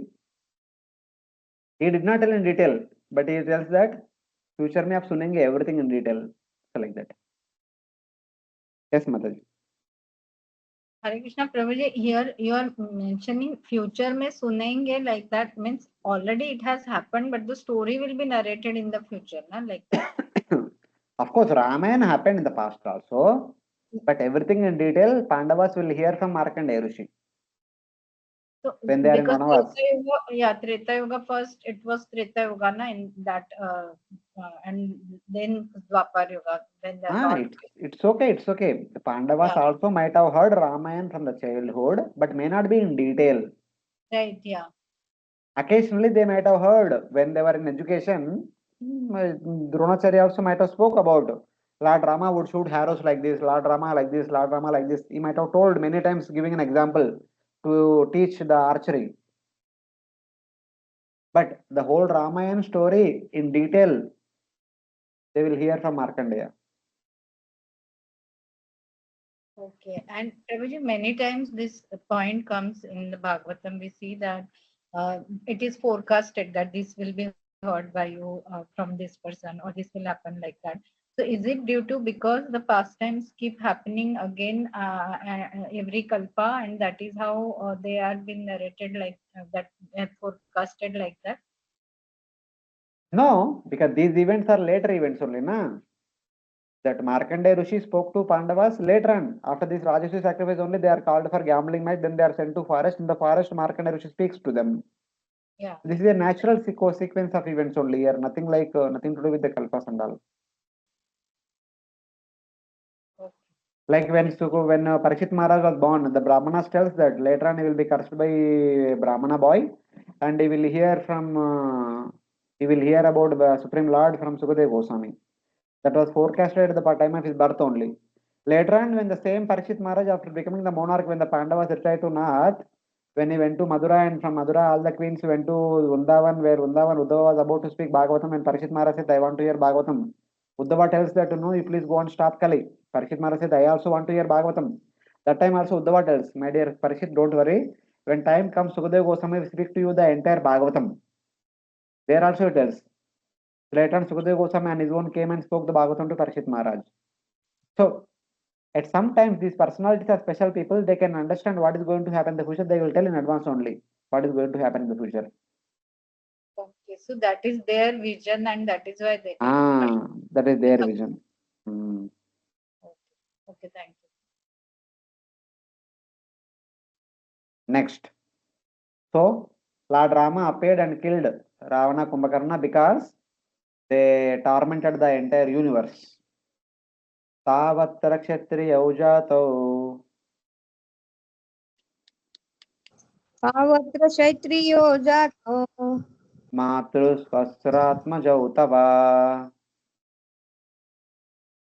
He did not tell in detail, but he tells that future में आप सुनेंगे everything in detail. So like that. Yes, Mataji. Hare Krishna Prabhuji, here you are mentioning future में सुनेंगे, like that means already it has happened, but the story will be narrated in the future, na? Like that. Of course, Ramayana happened in the past also, but everything in detail, Pandavas will hear from Markandeya Rishi. So When they are in because Vanavas. Treta Yuga first, it was Treta Yuga na, in that and then Dwapar Yuga, then the Lord. It's okay, it's okay. The Pandavas also might have heard Ramayana from the childhood, but may not be in detail. Right, yeah. Occasionally they might have heard when they were in education. Dronacharya also might have spoke about Lord Rama would shoot arrows like this, Lord Rama like this, Lord Rama like this. He might have told many times, giving an example to teach the archery. But the whole Ramayana story in detail, they will hear from Markandeya. Okay, and Prabhuji, many times this point comes in the Bhagavatam. We see that it is forecasted that this will be heard by you from this person, or this will happen like that. So, is it due to because the pastimes keep happening again every kalpa, and that is how they are being narrated like that, forecasted like that? No, because these events are later events only, na? That Markandeya Rishi spoke to Pandavas later on. After this Rajasuya sacrifice only, they are called for gambling night, then they are sent to forest. In the forest, Markandeya Rishi speaks to them. Yeah. This is a natural sequence of events only here, nothing like, nothing to do with the kalpas and all. Okay. Like when Parikshit Maharaj was born, the Brahmanas tells that later on he will be cursed by Brahmana boy, and he will hear about the Supreme Lord from Sukadeva Goswami. That was forecasted at the time of his birth only. Later on, when the same Parikshit Maharaj, after becoming the monarch, when the Pandavas retired to North, when he went to Madura, and from Madura all the queens went to Vrindavan, where Uddhava was about to speak Bhagavatam, and Parikshit Maharaj said, I want to hear Bhagavatam. Uddhava tells that, no, you please go and stop Kali. Parikshit Maharaj said, I also want to hear Bhagavatam. That time also Uddhava tells, my dear Parikshit, don't worry. When time comes, Sukadeva Goswami will speak to you the entire Bhagavatam. There also it tells. Later on, Sukadeva Goswami and his own came and spoke the Bhagavatam to Parikshit Maharaj. So, at sometimes these personalities are special people, they can understand what is going to happen in the future. They will tell in advance only what is going to happen in the future. Okay, so that is their vision, and that is why they. That is their vision. Okay, thank you. Next. So Lord Rama appeared and killed Ravana Kumbhakarna because they tormented the entire universe. Tavatra kshatriyau jato पावत्र क्षत्रियो जातो मातृस्वस्रात्मजौ तवा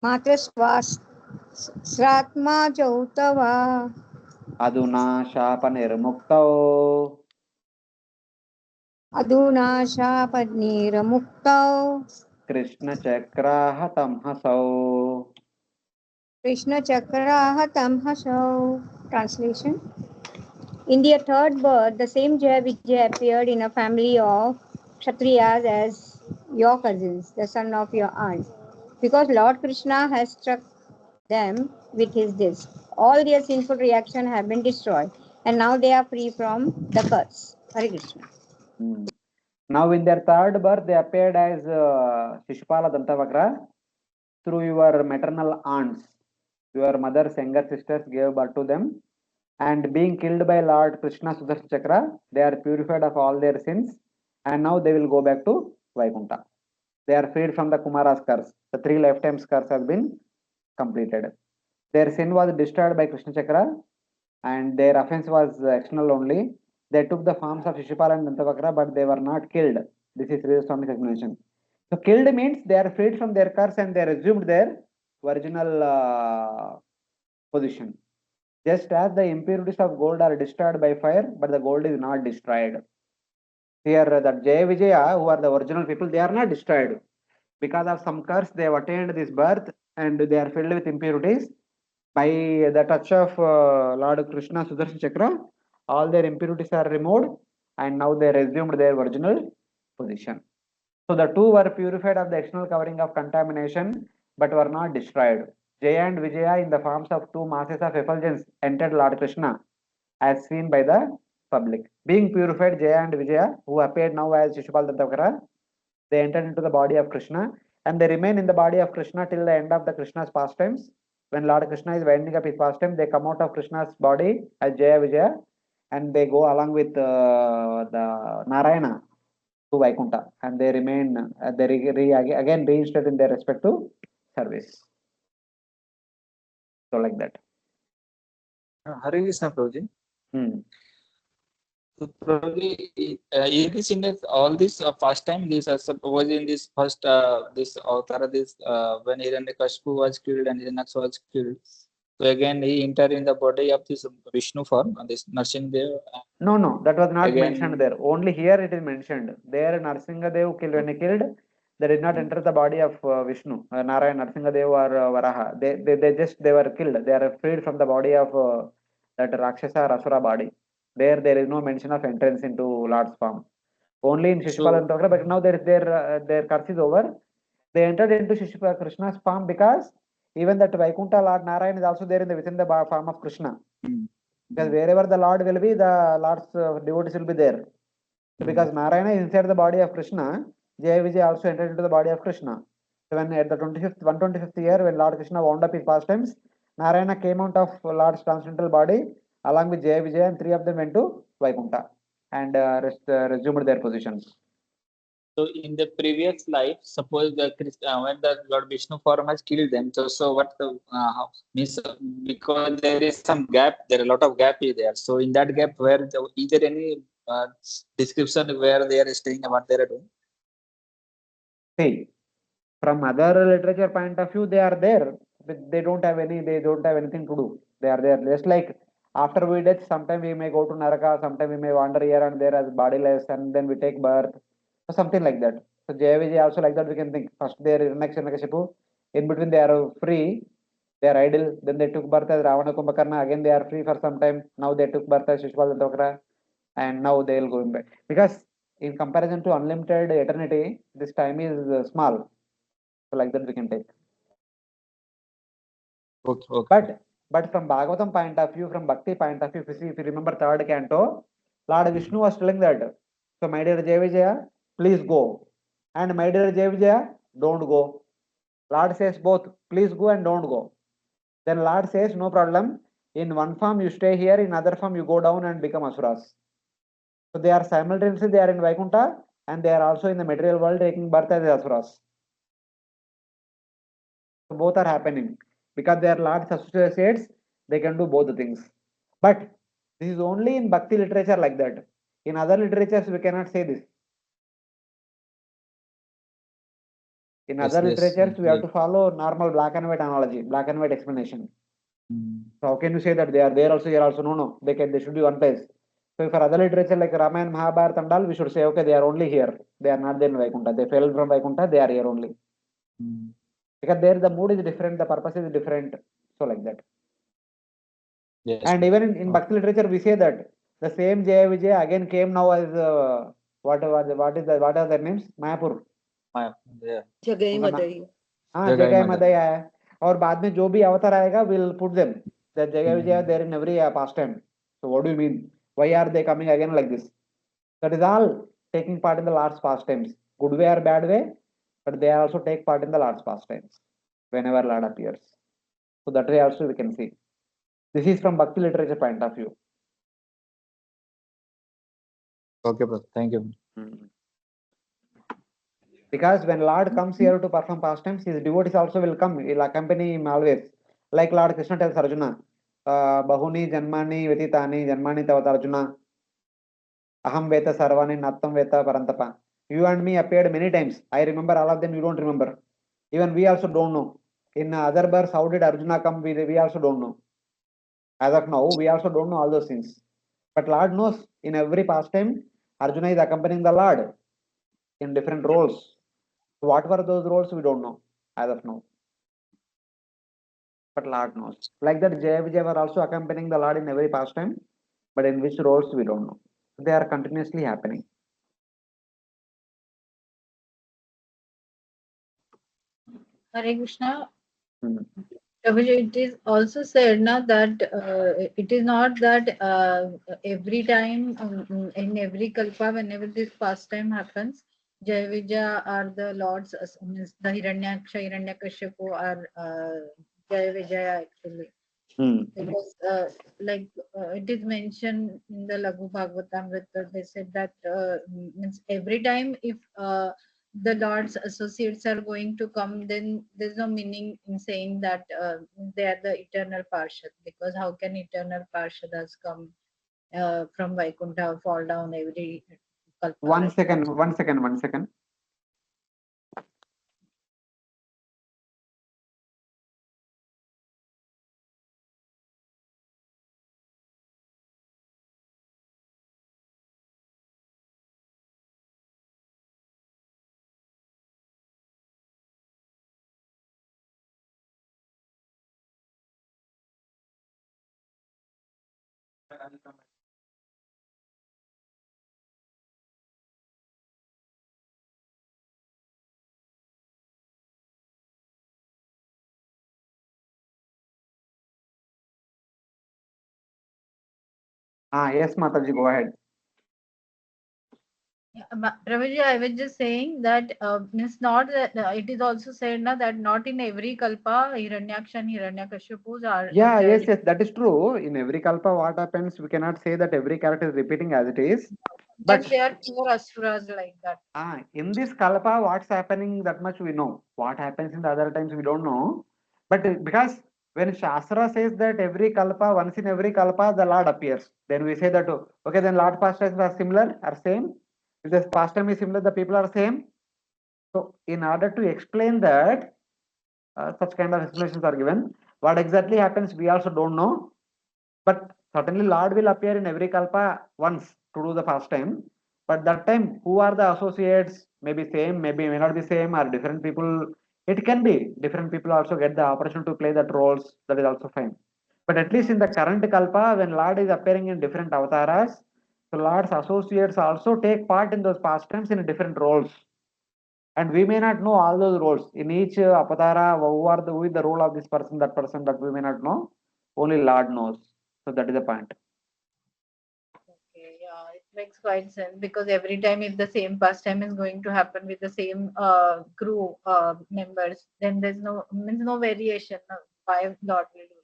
मात्र स्वात्मा जौतवा अधुना शापनिर्मुक्तौ अधुना शापनिर्मुक्तौ कृष्णचक्राहतं हसौ. कृष्ण चक्राहतं हसौ. Translation. In their third birth, the same Jaya-Vijaya appeared in a family of Kshatriyas as your cousins, the son of your aunt. Because Lord Krishna has struck them with his disc, all their sinful reactions have been destroyed, and now they are free from the curse. Hare Krishna. Now in their third birth, they appeared as Shishupala Dantavakra through your maternal aunts. Your mother's younger sisters gave birth to them, and being killed by Lord Krishna Sudarshan Chakra, they are purified of all their sins, and now they will go back to Vaikuntha. They are freed from the Kumara's curse. The 3 lifetimes curse has been completed. Their sin was destroyed by Krishna Chakra, and their offense was external only. They took the forms of Shishupala and Dantavakra, but they were not killed. This is Sri Swami's explanation. So killed means they are freed from their curse and they resumed their original position. Just as the impurities of gold are destroyed by fire, but the gold is not destroyed. Here, that Jaya-Vijaya, who are the original people, they are not destroyed. Because of some curse, they have attained this birth and they are filled with impurities. By the touch of Lord Krishna Sudarshan Chakra, all their impurities are removed and now they resumed their original position. So the two were purified of the external covering of contamination but were not destroyed. Jaya and Vijaya in the forms of two masses of effulgence entered Lord Krishna as seen by the public. Being purified, Jaya and Vijaya, who appeared now as Shishupal Dantavakara, they entered into the body of Krishna and they remain in the body of Krishna till the end of the Krishna's pastimes. When Lord Krishna is winding up his pastime, they come out of Krishna's body as Jaya Vijaya and they go along with the Narayana to Vaikuntha and they remain, again reinstated in their respective service. So like that. Hare Krishna, Prabhuji. So probably it is in this, all this first time this was in this first this avatar this when Hiranyakashipu was killed and Hiranyaksha was killed. So again he entered in the body of this Vishnu form, this Narsingadev. No, that was not Again, mentioned there. Only here it is mentioned. There Narsingadev killed when he killed, they did not enter the body of Vishnu, Narayan, Narsingadev or Varaha. They were killed. They are freed from the body of that Rakshasa or Asura body. There is no mention of entrance into Lord's form. Only in Shishupala and Tokra, but now their curse is over. They entered into Shishupala Krishna's form because even that Vaikuntha Lord Narayan is also there in the within the form of Krishna. Because wherever the Lord will be, the Lord's devotees will be there. So because Narayana is inside the body of Krishna, Jaya Vijay also entered into the body of Krishna. So when at the 125th year, when Lord Krishna wound up his pastimes, Narayana came out of Lord's transcendental body along with Jaya Vijay and 3 of them went to Vaikuntha and resumed their positions. so in the previous life, suppose the when the Lord Vishnu form has killed them, so what the means because there is some gap, there are a lot of gap is there. So in that gap, is there any description where they are staying and what they are doing? See, from other literature point of view, they are there. But they don't have anything to do. They are there. Just like after we death, sometime we may go to Naraka, sometime we may wander here and there as bodiless, and then we take birth, or something like that. So Jaya also like that we can think. First they are Hiranyakashipu, in between they are free, they are idle, then they took birth as Ravana Kumbhakarna, again they are free for some time, now they took birth as Shishupal Dantavakra, and now they will go back. Because in comparison to unlimited eternity, this time is small. So like that we can take. Okay. But from Bhagavatam point of view, from Bhakti point of view, if you remember third canto, Lord Vishnu was telling that. So my dear Jaya Vijaya, please go. And my dear Jaya Vijaya, don't go. Lord says both, please go and don't go. Then Lord says, no problem. In one form you stay here, in other form you go down and become asuras. So they are simultaneously they are in Vaikuntha and they are also in the material world taking birth as asuras. So both are happening because they are Lord's associates. They can do both the things. But this is only in Bhakti literature like that. In other literatures we cannot say this. In Yes, other yes, literatures we have like to follow normal black and white analogy, black and white explanation. mm, So how can you say that they are there also, here also? No, no. They should be one place. So for other literature like Ramayana, Mahabharata and all, we should say, okay, they are only here. They are not there in Vaikuntha. They fell from Vaikuntha, they are here only. mm. Because there the mood is different, the purpose is different. So like that. Yes, And bro. even in Okay. Bhakti literature, we say that the same Jaya-Vijaya again came now as what are their names? Mayapur. Yeah. Jagai उनका नाम Madai. हाँ Jagai जगह Mother. मदय आया और बाद में जो भी अवतार आएगा विल पुट देम दैट जगह Vijay there in every past time so what do you mean why are they coming again like this that is all taking part in the lord's past times good way or bad way but they also take part in the lord's past times whenever lord appears so that way also we can see this is from bhakti literature point of view. Okay, bro. Thank you. Because when Lord comes here to perform pastimes, his devotees also will come, will accompany him always. Like Lord Krishna tells Arjuna, Bahuni Janmani Vetitani Janmani Tavat Arjuna, Aham Veta Sarvani Nattam Veta Parantapa. You and me appeared many times. I remember all of them, you don't remember. Even we also don't know. In other births, how did Arjuna come? We also don't know. As of now, we also don't know all those things. But Lord knows in every pastime, Arjuna is accompanying the Lord in different roles. What were those roles? We don't know as of now. But Lord knows. Like that, Jaya-Vijaya were also accompanying the Lord in every pastime, but in which roles we don't know. They are continuously happening. Hare Krishna. Hmm. Prabhuji, it is also said na, that it is not that every time in every kalpa, whenever this pastime happens, Jaya-Vijaya are the lords, means the Hiranyaksha, Hiranyakashipu are Jaya-Vijaya actually. Hmm. Because like it is mentioned in the Laghu Bhagavatamrita, they said that means every time if the Lord's associates are going to come, then there's no meaning in saying that they are the eternal Parshad, because how can eternal Parshadas come from Vaikuntha, fall down every kalpa? One Like second, 1 second, 1 second. Yes, Mataji, go ahead. Ravaji, I was just saying that means not that it is also said na, that not in every kalpa Hiranyaksha and Hiranyakashipus are Yeah, there. yes, that is true. In every kalpa, what happens, we cannot say that every character is repeating as it is. That But they are pure asuras like that. in this kalpa, what's happening, that much we know. What happens in the other times, we don't know. But because when Shastra says that every kalpa, once in every kalpa, the Lord appears, then we say that, oh, okay, then Lord pastimes are similar, are same. If the pastime is similar, the people are same. So, in order to explain that, such kind of explanations are given. What exactly happens, we also don't know. But certainly, Lord will appear in every kalpa once to do the pastime. But that time, who are the associates? Maybe same, maybe may not be same, or different people. It can be different people also get the opportunity to play that roles. That is also fine. But at least in the current kalpa, when Lord is appearing in different avatars, so Lord's associates also take part in those pastimes in different roles. And we may not know all those roles in each avatara. Who is the role of this person, that we may not know. Only Lord knows. So that is the point. Okay, yeah, it makes quite sense, because every time if the same pastime is going to happen with the same crew members, then there's no variation. No, why Lord will do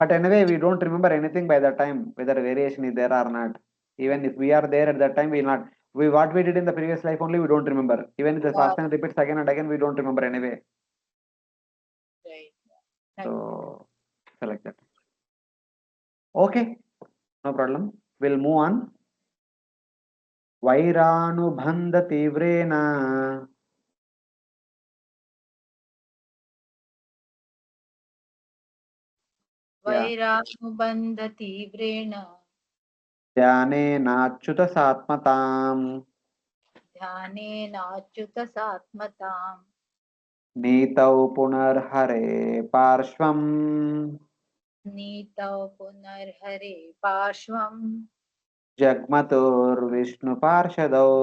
But anyway, we don't remember anything by the time, whether variation is there or not. Even if we are there at that time, we not. We what we did in the previous life only we don't remember. Even if the Yeah. past time repeats again and again, we don't remember anyway. Right. Thank you. So like that. Okay, no problem. We'll move on. Vairānubandha tīvrena. वैरानुबन्ध तीव्रेण ध्यानेनाच्युत सात्मताम् ध्यानेनाच्युत सात्मताम् नीतौ पुनर्हरे पार्श्वम् नीतौ पुनर्हरे पार्श्वम् जग्मतुर्विष्णुपार्षदौ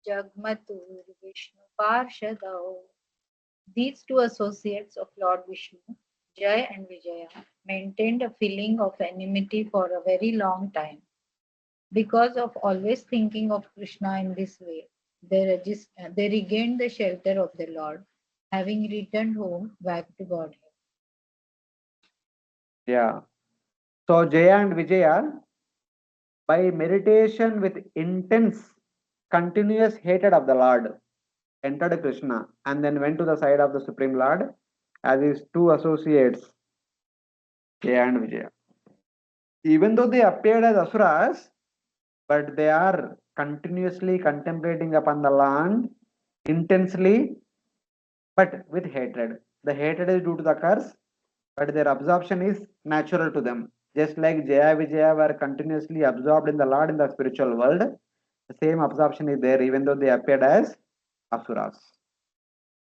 जग्मतुर्विष्णुपार्षदौ. These two associates of Lord Vishnu, Jaya and Vijaya, maintained a feeling of enmity for a very long time. Because of always thinking of Krishna in this way, they regained the shelter of the Lord, having returned home back to Godhead. Yeah. So Jaya and Vijaya, by meditation with intense, continuous hatred of the Lord, entered Krishna and then went to the side of the Supreme Lord as his two associates, Jaya and Vijaya. Even though they appeared as asuras, but they are continuously contemplating upon the land intensely, but with hatred. The hatred is due to the curse, but their absorption is natural to them. Just like Jaya Vijaya were continuously absorbed in the Lord in the spiritual world, the same absorption is there even though they appeared as asuras.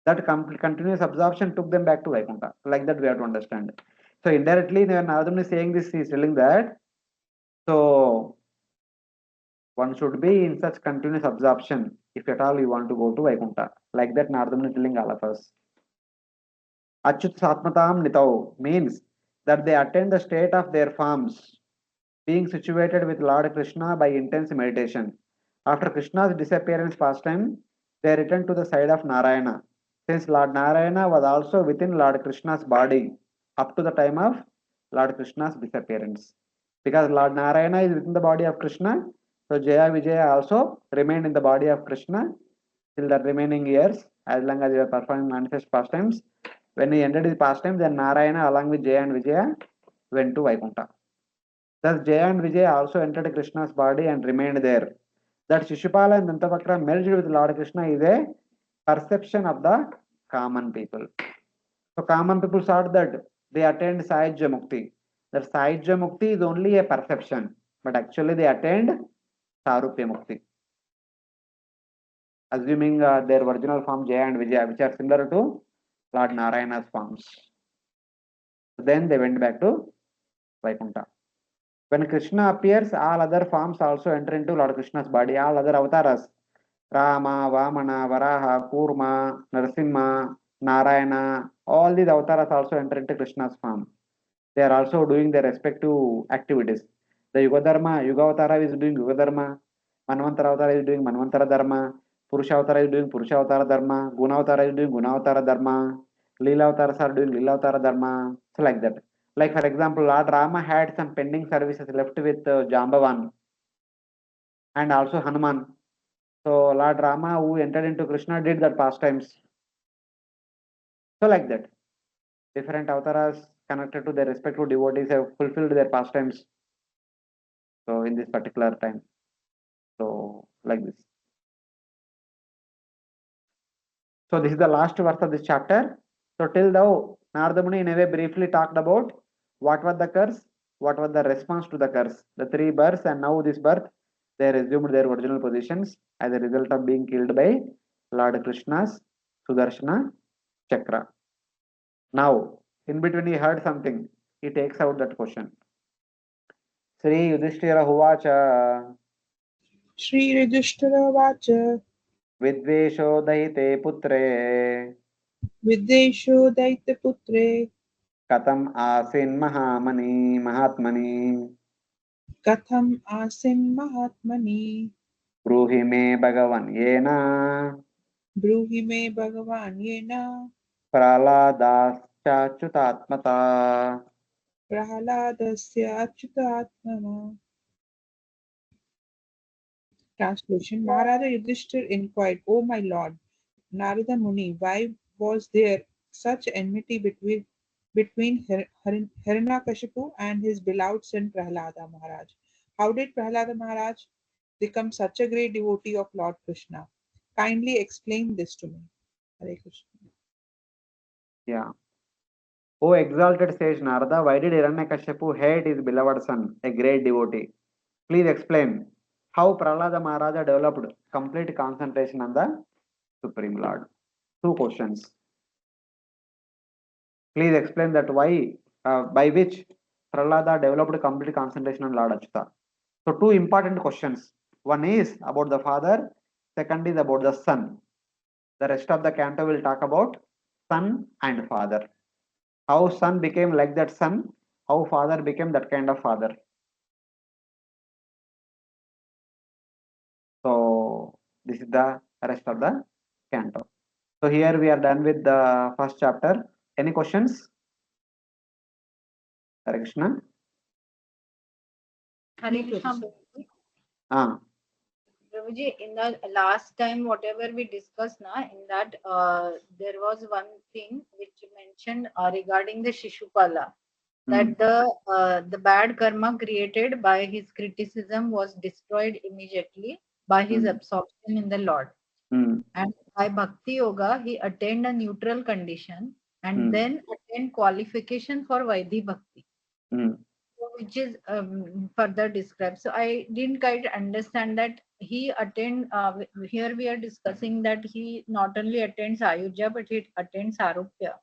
That continuous absorption took them back to Vaikuntha. Like that we have to understand. So indirectly, when Narada is saying this, he is telling that, so one should be in such continuous absorption if at all you want to go to Vaikuntha. Like that Narada is telling all of us. Achyut Satmatam Nitau means that they attain the state of their forms, being situated with Lord Krishna by intense meditation. After Krishna's disappearance pastime, they returned to the side of Narayana. Since Lord Narayana was also within Lord Krishna's body up to the time of Lord Krishna's disappearance. Because Lord Narayana is within the body of Krishna, so Jaya Vijaya also remained in the body of Krishna till the remaining years, as long as they were performing manifest pastimes. When he ended his pastime, then Narayana along with Jaya and Vijaya went to Vaikuntha. Thus Jaya and Vijaya also entered Krishna's body and remained there. That Shishupala and Dantavakra merged with Lord Krishna is a perception of the common people. So common people thought that they attained Sahajya Mukti. That Sahajya Mukti is only a perception, but actually they attained Sarupya Mukti. Assuming their original form Jaya and Vijaya, which are similar to Lord Narayana's forms. Then they went back to Vaikuntha. When Krishna appears, all other forms also enter into Lord Krishna's body, all other avatars. Rama, Vamana, Varaha, Kurma, Narasimha, Narayana, all these avatars also enter into Krishna's form. They are also doing their respective activities. The Yuga Dharma, Yuga Avatara is doing Yuga Dharma, Manvantara Avatara is doing Manvantara Dharma, Purusha Avatara is doing Purusha Avatara Dharma, Guna Avatara is doing Guna Avatara Dharma, Leela Avataras are doing Leela Avatara Dharma. So like that. Like for example, Lord Rama had some pending services left with Jambavan and also Hanuman. So Lord Rama, who entered into Krishna, did that pastimes. So like that, different avatars connected to their respective devotees have fulfilled their pastimes. So in this particular time, so like this. So this is the last verse of this chapter. So till now, Narada Muni in a way briefly talked about what was the curse, what was the response to the curse, the three births, and now this birth, they resumed their original positions as a result of being killed by Lord Krishna's Sudarshana Chakra. Now, in between he heard something. He takes out that question. Sri Yudhishthira Huvacha Shri Yudhishthira Vacha Vidvesho Daite Putre Videsho Daitaputre Katam Asin Mahatmani Katham Asin Mahatmani Bruhi Me Bhagavan Yena Bruhi Me Bhagavan Yena Praladas Chachutatmata. Prahaladasya Achyutatmana. Translation. Maharaja Yudhishthir inquired, O my lord, Narada Muni, why was there such enmity between Hiranyakashipu and his beloved son Prahlada Maharaj? How did Prahlada Maharaj become such a great devotee of Lord Krishna? Kindly explain this to me. Hare Krishna. Yeah. O exalted sage Narada, why did Hiranyakashipu hate his beloved son, a great devotee? Please explain how Prahlada Maharaja developed complete concentration on the Supreme Lord. Two questions. Please explain that why, by which Prahlada developed complete concentration on Lord Achyuta. So, two important questions. One is about the father, second is about the son. The rest of the canto will talk about son and father. How son became like that son, how father became that kind of father. So, this is the rest of the canto. So, here we are done with the first chapter. Any questions? Hare Krishna. Hare Krishna. Ah, Prabhuji, in the last time, whatever we discussed, in that there was one thing which you mentioned regarding the Shishupala, that the bad karma created by his criticism was destroyed immediately by his absorption in the Lord. And by Bhakti Yoga, he attained a neutral condition and then attained qualification for Vaidhi Bhakti. Which is further described. So I didn't quite understand that he attained. Here we are discussing that he not only attains Ayuja but he attains Sarupya.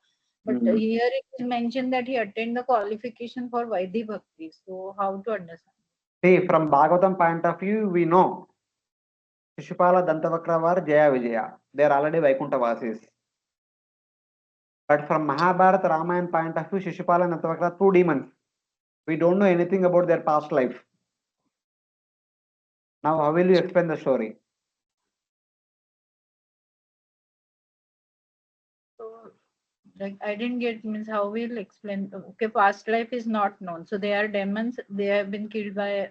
But here it is mentioned that he attained the qualification for Vaidhi Bhakti. So how to understand? see, from Bhagavatam point of view, we know Shishupala, Dantavakra were Jaya-Vijaya. They are already Vaikuntha Vasis. But from Mahabharata, Ramayana point of view, Shishupala and Dantavakra are two demons. We don't know anything about their past life. Now, how will you explain the story? So, like I didn't get, means how we'll explain. Okay, past life is not known. So they are demons. They have been killed by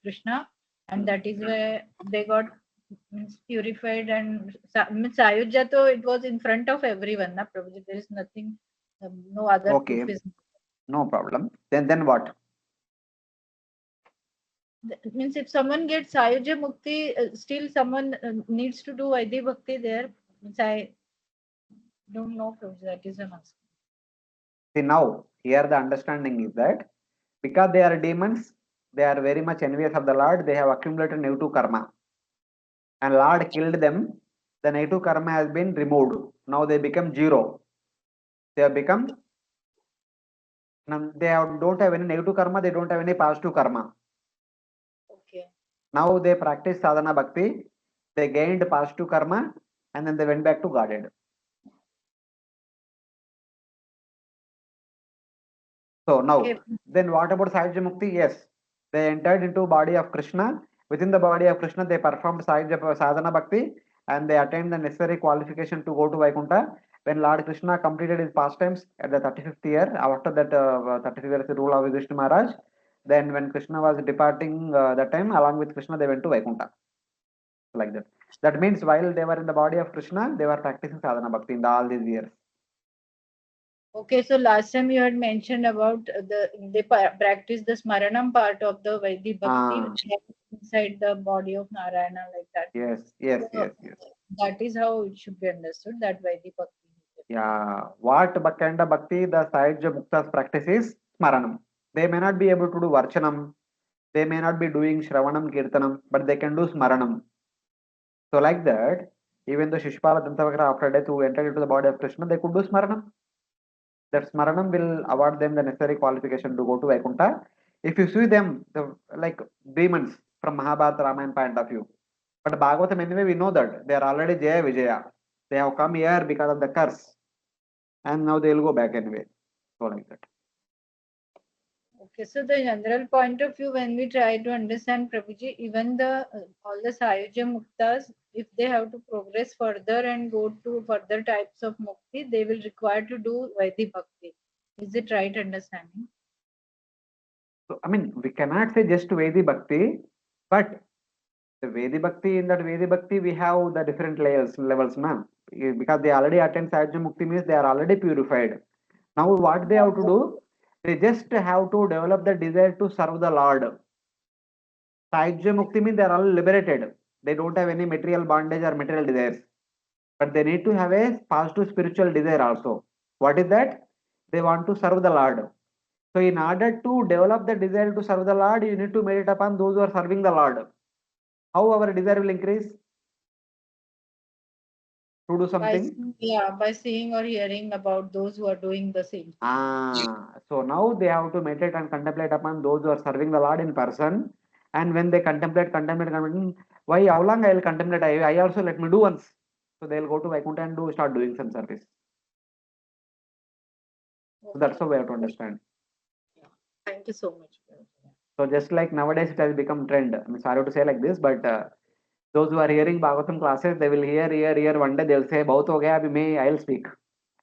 Krishna, and that is why they got means purified and means Ayuja. So it was in front of everyone. Na Prabhuji, there is nothing, no other Okay, proof is. no problem. Then what? That means if someone gets Ayuja Mukti, still someone needs to do Vaidhi Bhakti there. Means I don't know, Prabhuji. That is a must. See, now, here the understanding is that because they are demons, they are very much envious of the Lord, they have accumulated negative karma. And Lord killed them, the negative karma has been removed. Now they become zero. They have become, don't have any negative karma, they don't have any positive karma. Okay. Now they practice sadhana bhakti, they gained positive karma, and then they went back to Godhead. So now, Okay. then what about Sahajya Mukti? Yes, they entered into body of Krishna. Within the body of Krishna, they performed Sahajya sadhana bhakti, and they attained the necessary qualification to go to Vaikuntha. When Lord Krishna completed his pastimes at the 35th year, after that 35 years rule of Vishnu Maharaj, then when Krishna was departing that time, along with Krishna, they went to Vaikuntha. Like that. That means while they were in the body of Krishna, they were practicing sadhana bhakti in all these years. Okay, so last time you had mentioned about they practice the Smaranam part of the Vaidhi Bhakti inside the body of Narayana, like that. Yes. That is how it should be understood, that Vaidhi Bhakti. Yeah, what kind of bhakti the Sahajya Muktas practice is Smaranam. They may not be able to do Varchanam, they may not be doing Shravanam, Kirtanam, but they can do Smaranam. So, like that, even though Shishpala Dantavakra after death who entered into the body of Krishna, they could do Smaranam. That Smaranam will award them the necessary qualification to go to Vaikuntha. If you see them, like demons from Mahabharata Ramayana point of view. But Bhagavatam, anyway, we know that they are already Jaya Vijaya. They have come here because of the curse. And now they will go back anyway. So, like that. Okay, so the general point of view, when we try to understand Prabhuji, even the all the Sayuja Muktas, if they have to progress further and go to further types of Mukti, they will require to do Vaidhi Bhakti. Is it right understanding? So, I mean, we cannot say just Vedi Bhakti, but the Vedi Bhakti, in that Vedi Bhakti, we have the different levels, ma'am. Because they already attend Sajya Mukti means they are already purified. Now, what they have to do? They just have to develop the desire to serve the Lord. Sajya Mukti means they are all liberated. They don't have any material bondage or material desires. But they need to have a positive spiritual desire also. What is that? They want to serve the Lord. So, in order to develop the desire to serve the Lord, you need to meditate upon those who are serving the Lord. How our desire will increase? To do something? By seeing or hearing about those who are doing the same. So now they have to meditate and contemplate upon those who are serving the Lord in person. And when they contemplate, why how long I will contemplate? I also let me do once. So they'll go to Vaikuntha and start doing some service. So that's how we have to understand. Thank you so much. So just like nowadays it has become trend. I'm sorry to say like this, but those who are hearing Bhagavatam classes, they will hear. One day they'll say, "Bahut ho gaya, abhi may I'll speak.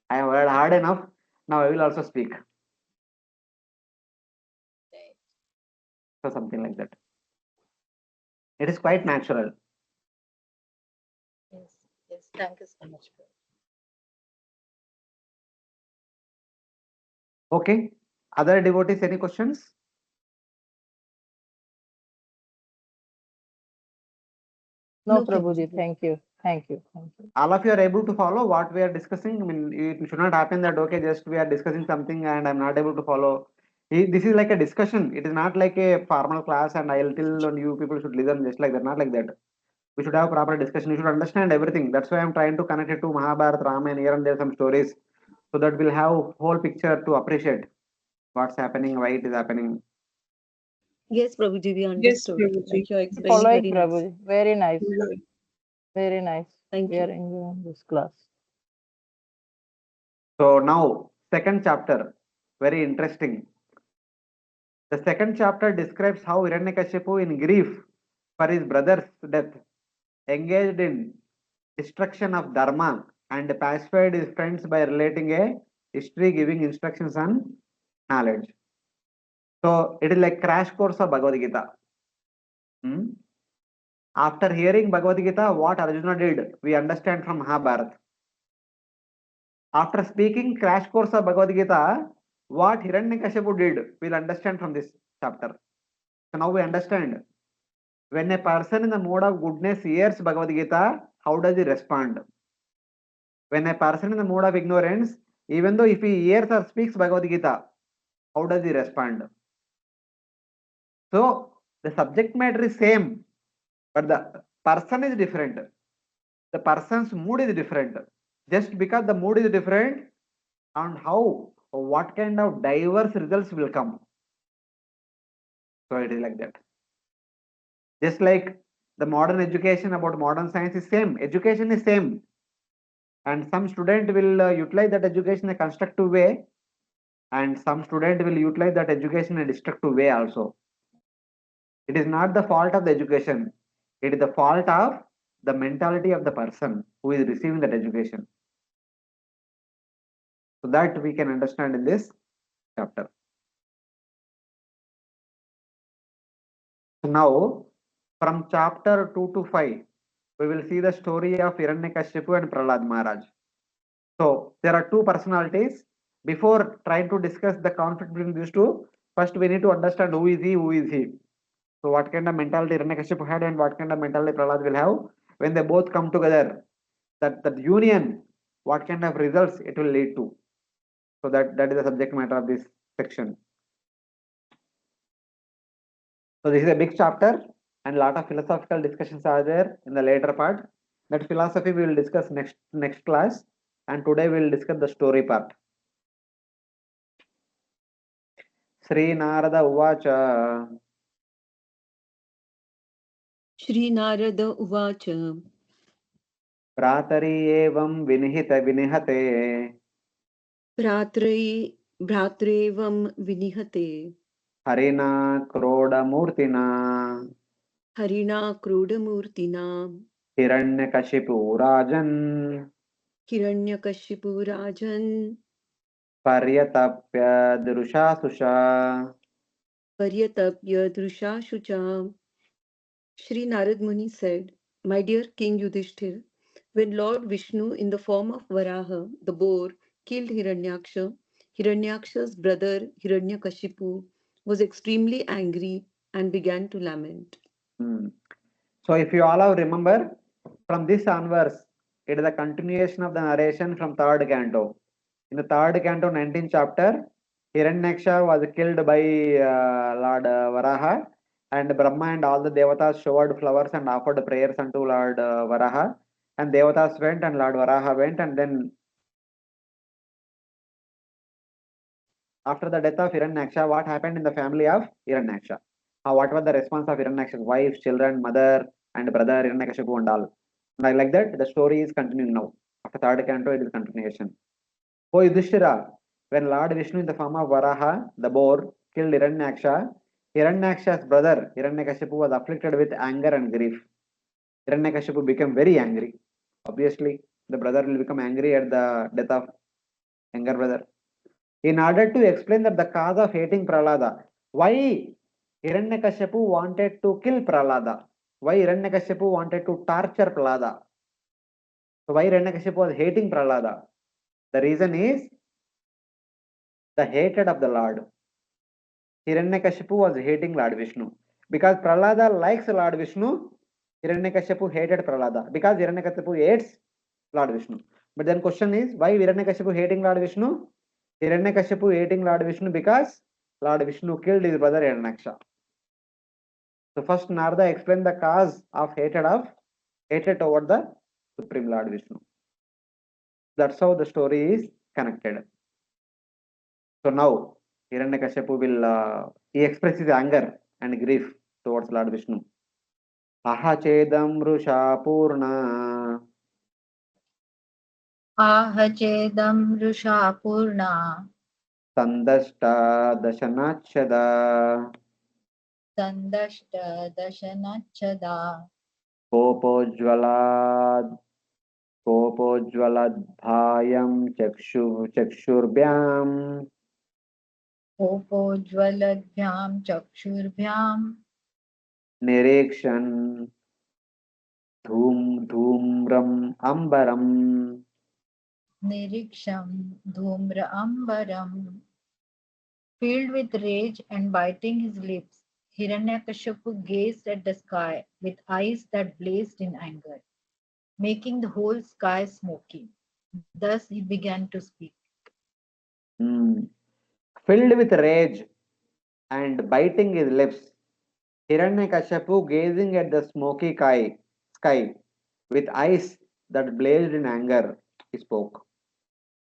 I have heard hard enough. Now I will also speak." So something like that. It is quite natural. Yes. Thank you so much. Okay. Other devotees, any questions? No, Prabhuji, thank you. All of you are able to follow what we are discussing. I mean, it should not happen that okay, just we are discussing something and I'm not able to follow. This is like a discussion. It is not like a formal class and I'll tell on you people should listen just like that. Not like that. We should have proper discussion. You should understand everything. That's why I'm trying to connect it to Mahabharata, Rama, and here and there some stories, so that we'll have whole picture to appreciate what's happening, why it is happening. Yes, Prabhuji, we Yes, understood. Prabhuji. Like you're explaining Following very nice. Prabhuji. Very nice. Very nice. Thank We you. are enjoying this class. So now, second chapter, very interesting. The second chapter describes how Hiranyakashipu, in grief for his brother's death, engaged in destruction of Dharma and pacified his friends by relating a history giving instructions on knowledge. So it is like crash course of Bhagavad Gita. After hearing Bhagavad Gita, what Arjuna did, we understand from Mahabharata. After speaking crash course of Bhagavad Gita, what Hiranyakashipu did, we'll understand from this chapter. So now we understand. When a person in the mode of goodness hears Bhagavad Gita, how does he respond? When a person in the mode of ignorance, even though if he hears or speaks Bhagavad Gita, how does he respond? So the subject matter is same, but the person is different. The person's mood is different. Just because the mood is different, and how, what kind of diverse results will come. So it is like that. Just like the modern education about modern science is same. Education is same. And some student will utilize that education in a constructive way, and some student will utilize that education in a destructive way also. It is not the fault of the education. It is the fault of the mentality of the person who is receiving that education. So that we can understand in this chapter. So now, from chapter 2 to 5, we will see the story of Hiranyakashipu and Prahlad Maharaj. So there are two personalities. Before trying to discuss the conflict between these two, first we need to understand who is he, who is he. So what kind of mentality Hiranyakashipu had and what kind of mentality Prahlad will have when they both come together. That union, what kind of results it will lead to. So that is the subject matter of this section. So this is a big chapter and a lot of philosophical discussions are there in the later part. That philosophy we will discuss next class, and today we will discuss the story part. Sri Narada Uvacha. Shri Narada Uvacha. Pratari evam vinihita vinihate. Bhratrevam vinihate. Harina Krodamurtina. Harina Krodamurtina. Hiranyakashipu Rajan. Hiranyakashipu Rajan. Paryatapya Drushasusha. Paryatapya drusha shucha. Sri Narad Muni said, My dear King Yudhishthir, when Lord Vishnu in the form of Varaha, the boar, killed Hiranyaksha, Hiranyaksha's brother Hiranyakashipu was extremely angry and began to lament. So if you all have remember, from this onwards, it is a continuation of the narration from third canto. In the third canto, 19th chapter, Hiranyaksha was killed by Lord Varaha, and Brahma and all the devatas showered flowers and offered prayers unto Lord Varaha. And devatas went and Lord Varaha went, and then after the death of Hiranyaksha, what happened in the family of Hiranyaksha? What was the response of Hiranyaksha's wife, children, mother, and brother Hiranyakashipu and all? Like that, the story is continuing now. After third canto, it is continuation. O Yudhishthira, when Lord Vishnu in the form of Varaha, the boar, killed Hiranyaksha, Hiranyaksha's brother Hiranyakashipu was afflicted with anger and grief. Hiranyakashipu became very angry. Obviously, the brother will become angry at the death of younger brother. In order to explain that the cause of hating Prahlada, why Hiranyakashipu wanted to kill Prahlada, why Hiranyakashipu wanted to torture Prahlada, so why Hiranyakashipu was hating Prahlada? The reason is the hatred of the Lord. Hiranyakashipu was hating Lord Vishnu. Because Prahlada likes Lord Vishnu, Hiranyakashipu hated Prahlada. Because Hiranyakashipu hates Lord Vishnu. But then question is, why Hiranyakashipu hating Lord Vishnu? Hiranyakashipu hating Lord Vishnu because Lord Vishnu killed his brother Hiranyaksha. So first Narada explained the cause of hatred toward the Supreme Lord Vishnu. That's how the story is connected. So now Hiranyakashipu will he expresses anger and grief towards Lord Vishnu. Ahachedam rusha purna Ahachedam rusha purna sandashta dashanachada sandashta dashanachada kopojvalad kopojvaladbhayam chakshurbyam Upojvaladbhyam chakshurbyam nirekshan dhumram ambaram. niriksham dhumra ambaram. Filled with rage and biting his lips, Hiranyakashipu gazed at the sky with eyes that blazed in anger, making the whole sky smoky. Thus he began to speak. Filled with rage and biting his lips, Hiranyakashipu gazing at the smoky sky with eyes that blazed in anger, he spoke.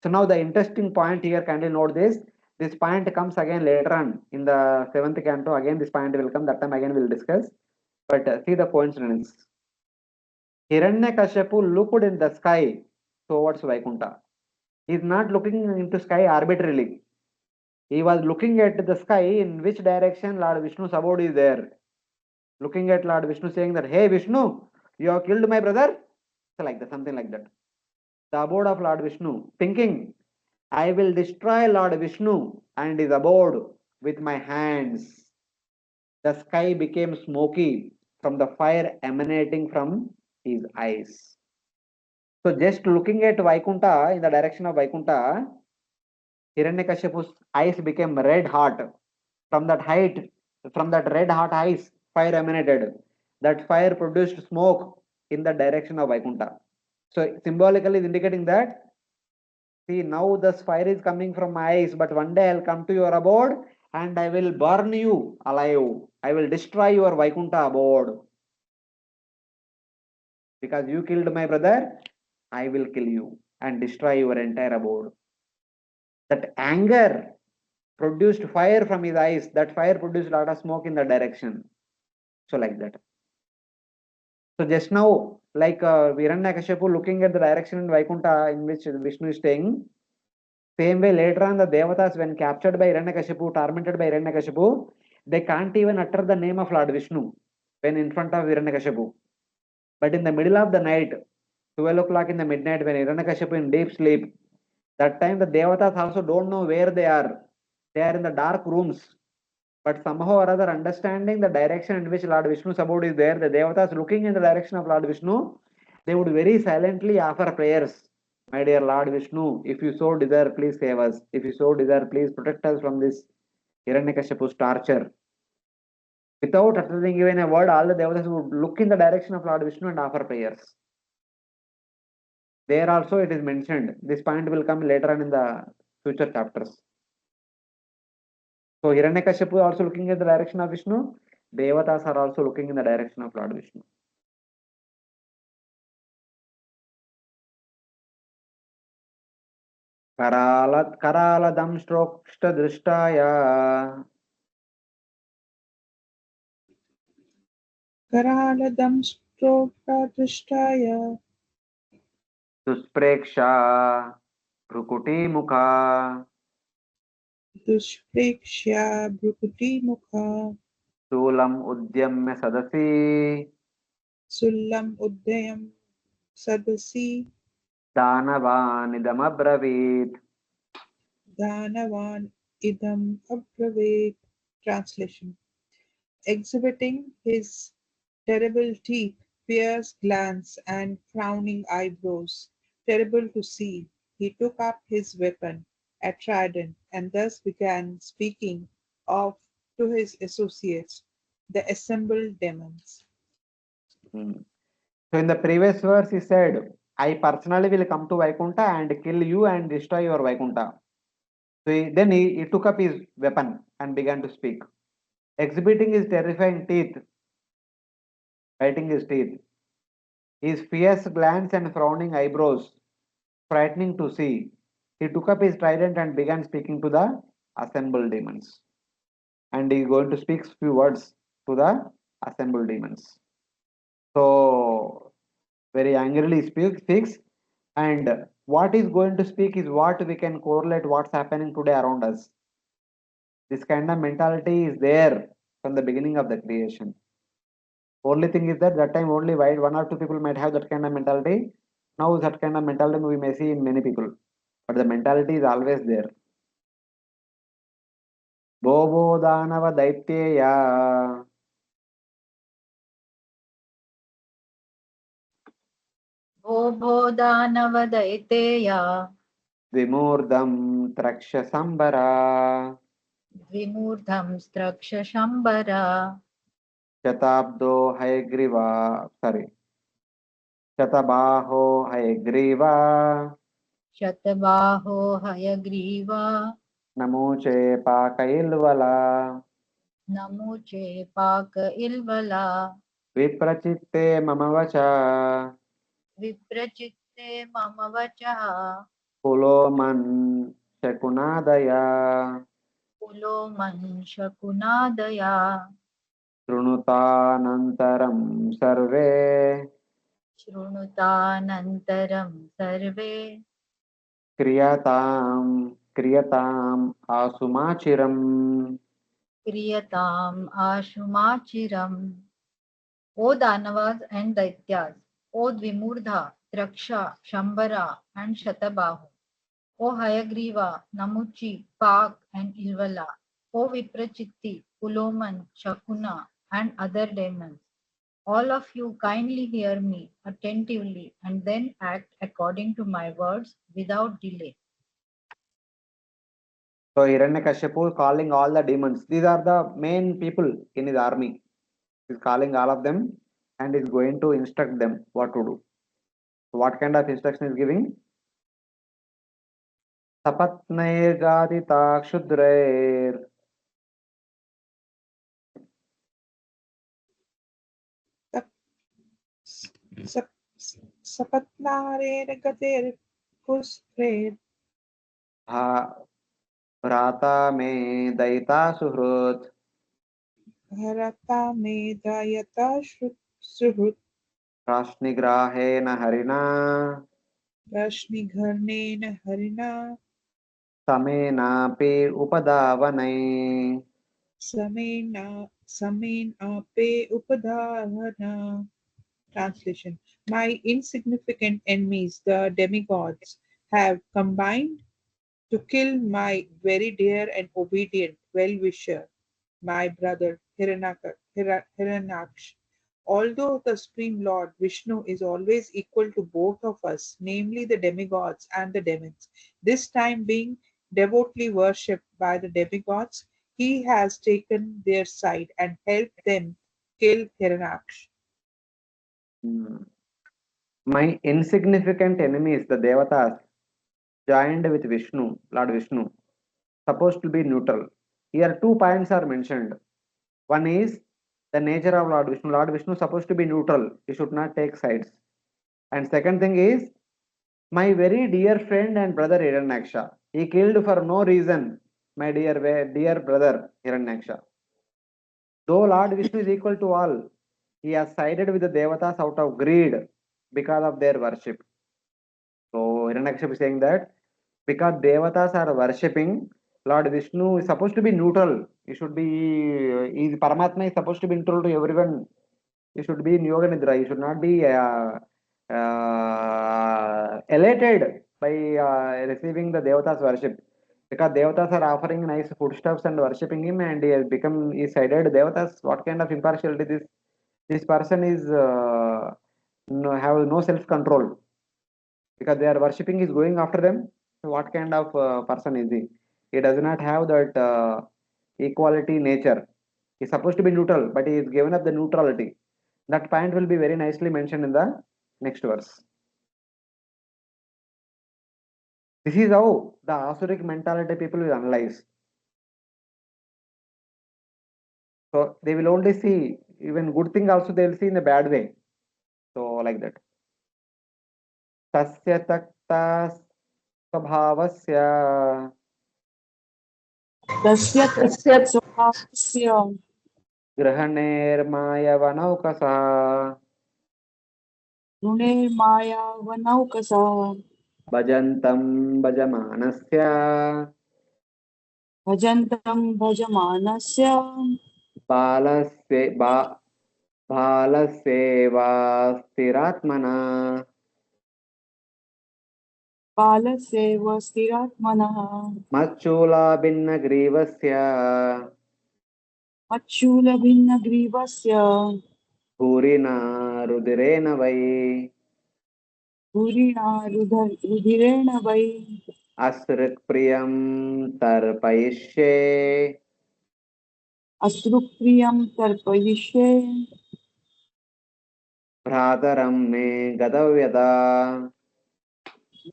So now the interesting point here, kindly note this. This point comes again later on in the 7th canto. Again, this point will come. That time again we'll discuss. But see the coincidence. Hiranyakashipu looked in the sky towards Vaikuntha. He is not looking into sky arbitrarily. He was looking at the sky in which direction Lord Vishnu's abode is there. Looking at Lord Vishnu saying that, hey Vishnu, you have killed my brother. So like that, something like that. The abode of Lord Vishnu. Thinking, I will destroy Lord Vishnu and his abode with my hands. The sky became smoky from the fire emanating from his eyes. So just looking at Vaikuntha, in the direction of Vaikuntha, Hiranyakashipu's eyes became red hot. From that height, from that red hot eyes, fire emanated. That fire produced smoke in the direction of Vaikuntha. So symbolically is indicating that, see, now the fire is coming from my eyes, but one day I'll come to your abode and I will burn you alive. I will destroy your Vaikuntha abode. Because you killed my brother, I will kill you and destroy your entire abode. That anger produced fire from his eyes. That fire produced a lot of smoke in the direction. So like that. So just now, like Hiranyakashipu looking at the direction in Vaikuntha in which Vishnu is staying, same way later on the Devatas when captured by Hiranyakashipu, tormented by Hiranyakashipu, they can't even utter the name of Lord Vishnu when in front of Hiranyakashipu. But in the middle of the night, 12 o'clock in the midnight when Hiranyakashipu in deep sleep, that time the Devatas also don't know where they are. They are in the dark rooms. But somehow or other, understanding the direction in which Lord Vishnu's abode is there, the Devatas looking in the direction of Lord Vishnu, they would very silently offer prayers. My dear Lord Vishnu, if you so desire, please save us. If you so desire, please protect us from this Hiranyakashipu's torture. Without uttering even a word, all the Devatas would look in the direction of Lord Vishnu and offer prayers. There also it is mentioned. This point will come later on in the future chapters. So Hiranyakashipu also looking at the direction of Vishnu. Devatas are also looking in the direction of Lord Vishnu. Karaladam strokshta drishtaya Karaladam Stokadrishtaya duspreksha bhrukuti mukha Dushprekshya Bhrukuti Mukha Sulam udyamya sadasi Sullam Uddayam Sadasi Danavanidam abravit. Dhanavan Idam Abraved. Translation. Exhibiting his terrible teeth, fierce glance, and frowning eyebrows, terrible to see, he took up his weapon, a trident, and thus began speaking of to his associates, the assembled demons. So in the previous verse he said, I personally will come to Vaikuntha and kill you and destroy your Vaikuntha. So then he took up his weapon and began to speak, exhibiting his terrifying teeth, biting his teeth, his fierce glance and frowning eyebrows, frightening to see. He took up his trident and began speaking to the assembled demons. And he is going to speak few words to the assembled demons. So very angrily speaks, and what is going to speak is what we can correlate what's happening today around us. This kind of mentality is there from the beginning of the creation. Only thing is that time only one or two people might have that kind of mentality. Now that kind of mentality we may see in many people, but the mentality is always there. Bobo Danava Daityeya भो दानवदैतेया Vimurdam Traksha Sambara विमूर्धं स्त्रक्षशम्बरा Shatabdo Hayagriva, sorry, Shatabaho Hayagriva शतबाहो Hayagriva Namuche Pakailvala नमुचे पाक इल्वला Viprachitte Mamavacha विप्रचित्ते मम वचः Puloman Shakunadaya कुलो शकुनादया Trunutanantaram Sarve शृणुतानन्तरं survey Kriyatam Asumachiram. क्रियताम् आशुमाचिरम्. O Danavas and Daityas, O Dvimurdha, Traksha, Shambara and Shatabahu, O Hayagriva, Namuchi, Pak and Ilvala, O Viprachitti, Puloman, Shakuna and other demons, all of you kindly hear me attentively and then act according to my words without delay. So Hiranyakashipu is calling all the demons. These are the main people in his army. He is calling all of them and is going to instruct them what to do. So what kind of instruction is giving? Sapatnair gadita kshudrair Sapatnarer Gader Kustre bhrata me daita suhrut Bharata Medayata Suhrut rashnigrahena harina Rashnigarnena Harina samenapi upadavanai. Samen Ape Upadahana. Translation. My insignificant enemies, the demigods, have combined to kill my very dear and obedient well-wisher, my brother Hiranyaksh. Although the Supreme Lord Vishnu is always equal to both of us, namely the demigods and the demons, this time being devotedly worshipped by the demigods, he has taken their side and helped them kill Hiranyaksh. Hmm. My insignificant enemies, the Devatas, joined with Vishnu, Lord Vishnu, supposed to be neutral. Here, two points are mentioned. One is the nature of Lord Vishnu. Lord Vishnu is supposed to be neutral. He should not take sides. And second thing is my very dear friend and brother Hiranyaksha. He killed for no reason my dear brother Hiranyaksha. Though Lord Vishnu is equal to all, he has sided with the Devatas out of greed because of their worship. So Hiranyaksha is saying that because Devatas are worshipping, Lord Vishnu is supposed to be neutral. He should be, is Paramatma is supposed to be neutral to everyone. He should be in Yoga Nidra. He should not be elated by receiving the Devatas worship. Because Devatas are offering nice foodstuffs and worshipping him, and he has become he sided Devatas. What kind of impartiality this person is no, have no self control because they are worshipping is going after them. So what kind of person is he? He does not have that equality nature. He's supposed to be neutral, but he is given up the neutrality. That point will be very nicely mentioned in the next verse. This is how the Asuric mentality people will analyze. So they will only see even good thing also they will see in a bad way. So like that. Tasya takta स्वभावस्य तस्य तस्य स्वभावस्य ग्रहणेर्मायवनौकसा गुणैर्मायावनौकसा भजन्तं भजमानस्य भजन्तं भजमानस्य बालस्य बालस्येवास्तिरात्मना बालस्यैव स्थिरात्मनः मच्चूलाभिन्नग्रीवस्य मच्छूलभिन्नग्रीवस्य भूरिना रुदिरेण वै धुरिणा रुधिरेण वै असृक्प्रियं तर्पयिष्ये अश्रुप्रियं तर्पयिष्ये भ्रातरं मे गतव्यता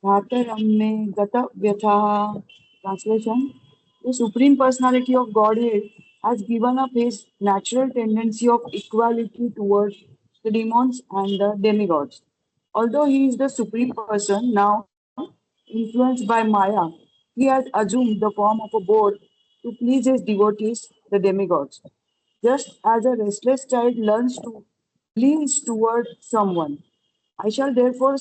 Bhataram me gata vyatha. Translation: the Supreme Personality of Godhead has given up his natural tendency of equality towards the demons and the demigods. Although he is the Supreme Person, now influenced by Maya, he has assumed the form of a boar to please his devotees, the demigods. Just as a restless child learns to lean toward someone, I shall therefore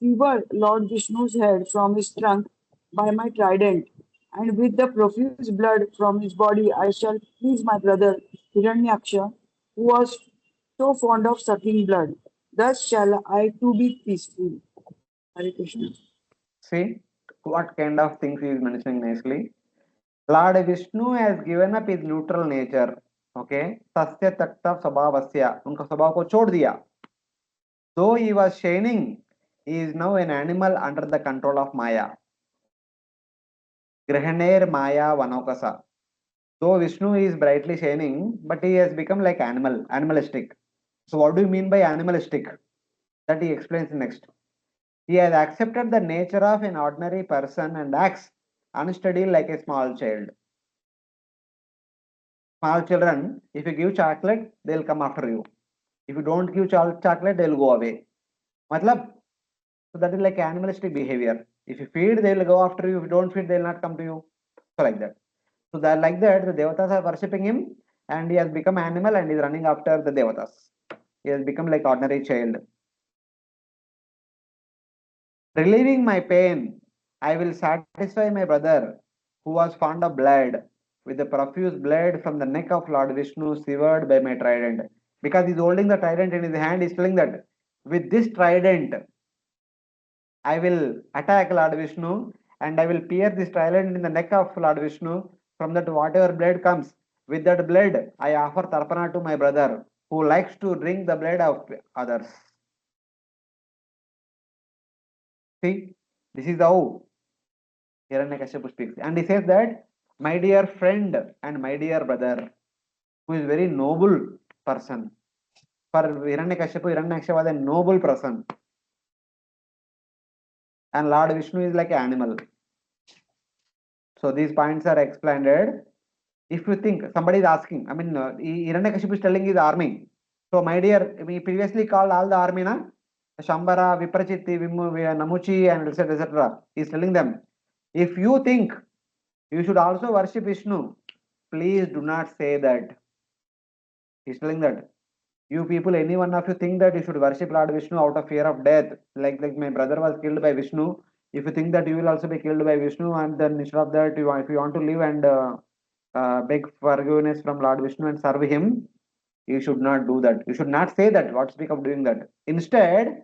sever Lord Vishnu's head from his trunk by my trident, and with the profuse blood from his body I shall please my brother Hiranyaksha, who was so fond of sucking blood. Thus shall I too be peaceful. Hare Krishna. see what kind of things he is mentioning nicely. Lord Vishnu has given up his neutral nature. Okay, tasya takta स्वभावस्य उनका स्वभाव को छोड़ दिया. Though he was shining, he is now an animal under the control of Maya. Grahaner Maya Vanokasa. Though Vishnu is brightly shining, but he has become like animalistic. So what do you mean by animalistic? That he explains next. He has accepted the nature of an ordinary person and acts unsteady like a small child. Small children, if you give chocolate, they'll come after you. If you don't give chocolate, they'll go away. Matlab, so that is like animalistic behavior. If you feed, they'll go after you. If you don't feed, they'll not come to you. So like that. So that like that, the devatas are worshipping him, and he has become animal and is running after the devatas. He has become like ordinary child. Relieving my pain, I will satisfy my brother, who was fond of blood, with the profuse blood from the neck of Lord Vishnu severed by my trident. Because he's holding the trident in his hand, he's telling that with this trident, I will attack Lord Vishnu and I will pierce this trident in the neck of Lord Vishnu. From that, whatever blood comes, With that blood, I offer tarpana to my brother who likes to drink the blood of others. See, this is how Hiranyakashipu speaks. And he says that, my dear friend and my dear brother, who is very noble person. For Hiranyakashipu, Hiranyakashipu was a noble person. And Lord Vishnu is like an animal. So these points are explained. If you think somebody is asking, I mean, Hiranyakashipu is telling his army. So, my dear, we previously called all the army, na? Shambara, Viprachiti, Namuchi, and etc. etc. He is telling them, if you think you should also worship Vishnu, please do not say that. He is telling that. You people, any one of you think that you should worship Lord Vishnu out of fear of death, like my brother was killed by Vishnu. If you think that you will also be killed by Vishnu, and then instead of that, if you want to live and beg forgiveness from Lord Vishnu and serve him, you should not do that. You should not say that. What speak of doing that? Instead,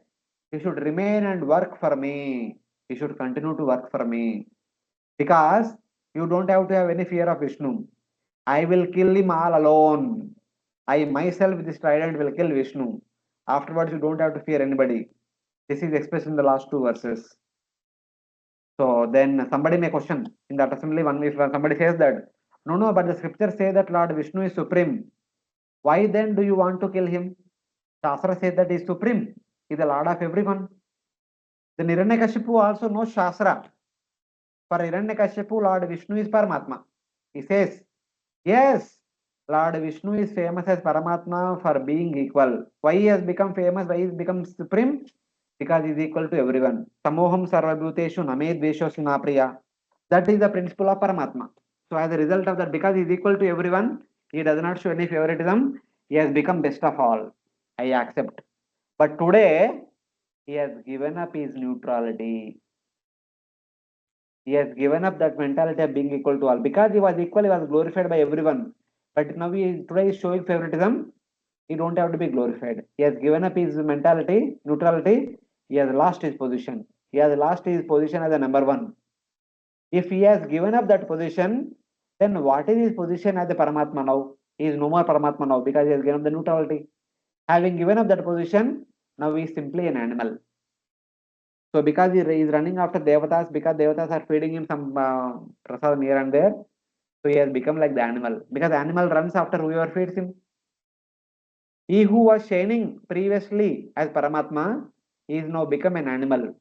you should remain and work for me. You should continue to work for me. Because you don't have to have any fear of Vishnu. I will kill him all alone. I myself with this trident will kill Vishnu. Afterwards, you don't have to fear anybody. This is expressed in the last two verses. So then somebody may question in that assembly one, if somebody says that, no, but the scriptures say that Lord Vishnu is supreme. Why then do you want to kill him? Shastra says that he is supreme. He is the Lord of everyone. The Hiranyakashipu also knows Shastra. For Hiranyakashipu, Lord Vishnu is Paramatma. He says, yes, Lord Vishnu is famous as Paramatma for being equal. Why he has become famous? Why he has become supreme? Because he is equal to everyone. Samoham sarvabhuteshu name dveshoshu napriya. That is the principle of Paramatma. So as a result of that, because he is equal to everyone, he does not show any favoritism. He has become best of all. I accept. But today, he has given up his neutrality. He has given up that mentality of being equal to all. Because he was equal, he was glorified by everyone. But now today is showing favoritism. He don't have to be glorified. He has given up his mentality, neutrality. He has lost his position. He has lost his position as a number one. If he has given up that position, then what is his position as a Paramatma now? He is no more Paramatma now because he has given up the neutrality. Having given up that position, now he is simply an animal. So because he is running after devatas, because devatas are feeding him some prasad here and there, so he has become like the animal. Because the animal runs after whoever feeds him. He who was shining previously as Paramatma, he is now become an animal.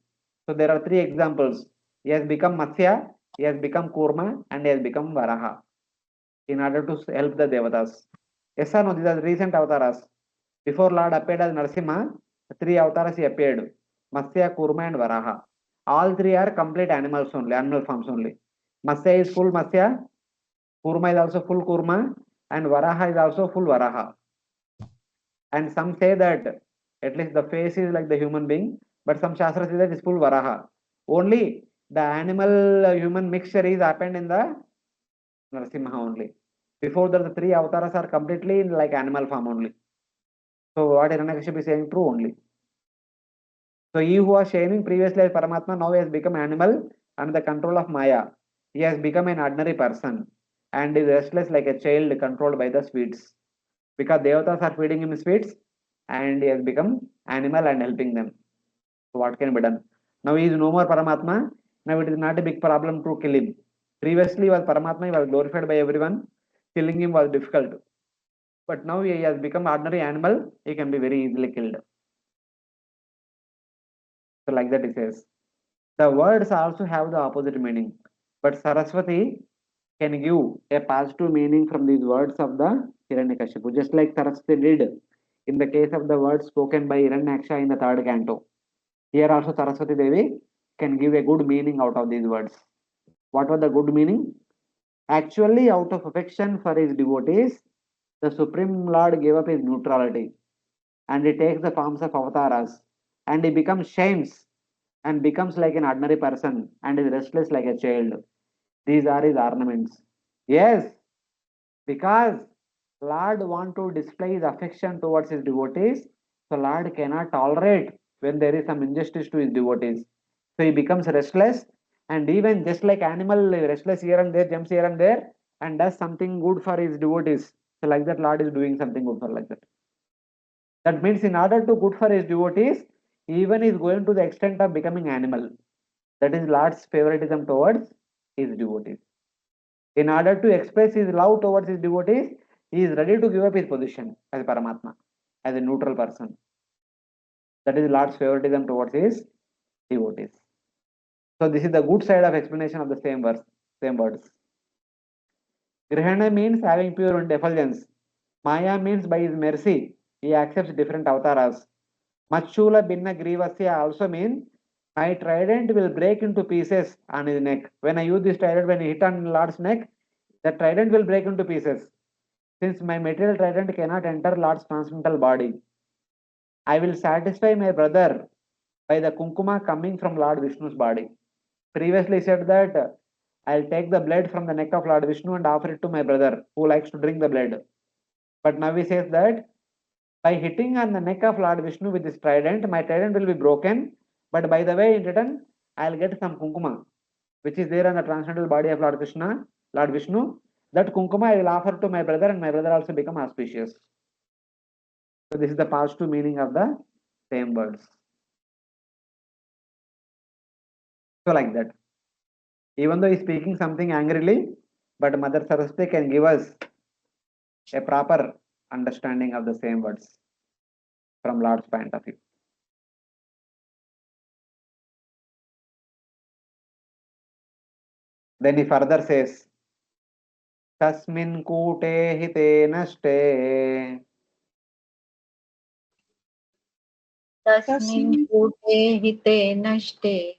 So there are three examples. He has become Matsya, he has become Kurma, and he has become Varaha in order to help the devatas. Yes or no? These are recent avatars. Before Lord appeared as Narasimha, three avatars he appeared: Matsya, Kurma, and Varaha. All three are complete animals only, animal forms only. Matsya is full Matsya, Kurma is also full Kurma, and Varaha is also full Varaha. And some say that at least the face is like the human being, but some Shastra says that it's full Varaha. Only the animal human mixture is happened in the Narasimha only. Before that, the three avatars are completely in like animal form only. So what Hiranyakashipu is saying true only. So he who was shining previously as Paramatma now has become animal under the control of Maya. He has become an ordinary person and is restless like a child controlled by the sweets. Because devatas are feeding him sweets and he has become animal and helping them. So what can be done? Now he is no more Paramatma. Now it is not a big problem to kill him. Previously he was Paramatma, he was glorified by everyone. Killing him was difficult. But now he has become ordinary animal, he can be very easily killed. So like that he says. The words also have the opposite meaning. But Saraswati can give a positive meaning from these words of the Hiranyakashipu, just like Saraswati did in the case of the words spoken by Hiranyaksha in the third canto. Here also Saraswati Devi can give a good meaning out of these words. What was the good meaning? Actually, out of affection for his devotees, the Supreme Lord gave up his neutrality and he takes the forms of avatars and he becomes shames and becomes like an ordinary person and is restless like a child. These are his ornaments. Yes, because Lord want to display his affection towards his devotees, so Lord cannot tolerate when there is some injustice to his devotees. So he becomes restless, and even just like animal restless here and there, jumps here and there, and does something good for his devotees. So like that, Lord is doing something good for like that. That means in order to good for his devotees, even is going to the extent of becoming animal. That is Lord's favoritism towards his devotees. In order to express his love towards his devotees, he is ready to give up his position as Paramatma, as a neutral person. That is Lord's favoritism towards his devotees. So this is the good side of explanation of the same verse, same words. Grihana means having pure effulgence. Maya means by his mercy, he accepts different avatars. Machula Binna Grivasya also means my trident will break into pieces on his neck. When I use this trident, when I hit on Lord's neck, the trident will break into pieces. Since my material trident cannot enter Lord's transcendental body, I will satisfy my brother by the kunkuma coming from Lord Vishnu's body. Previously said that I'll take the blood from the neck of Lord Vishnu and offer it to my brother who likes to drink the blood. But now he says that by hitting on the neck of Lord Vishnu with this trident, my trident will be broken. But by the way, in return, I'll get some kunkuma, which is there on the transcendental body of Lord Krishna, Lord Vishnu. That kunkuma I will offer to my brother, and my brother also become auspicious. So this is the positive meaning of the same words. So like that. Even though he's speaking something angrily, but Mother Saraswati can give us a proper understanding of the same words from Lord's point of view. Then he further says, Tasmin kute hite nashte Tasmin kute hite nashte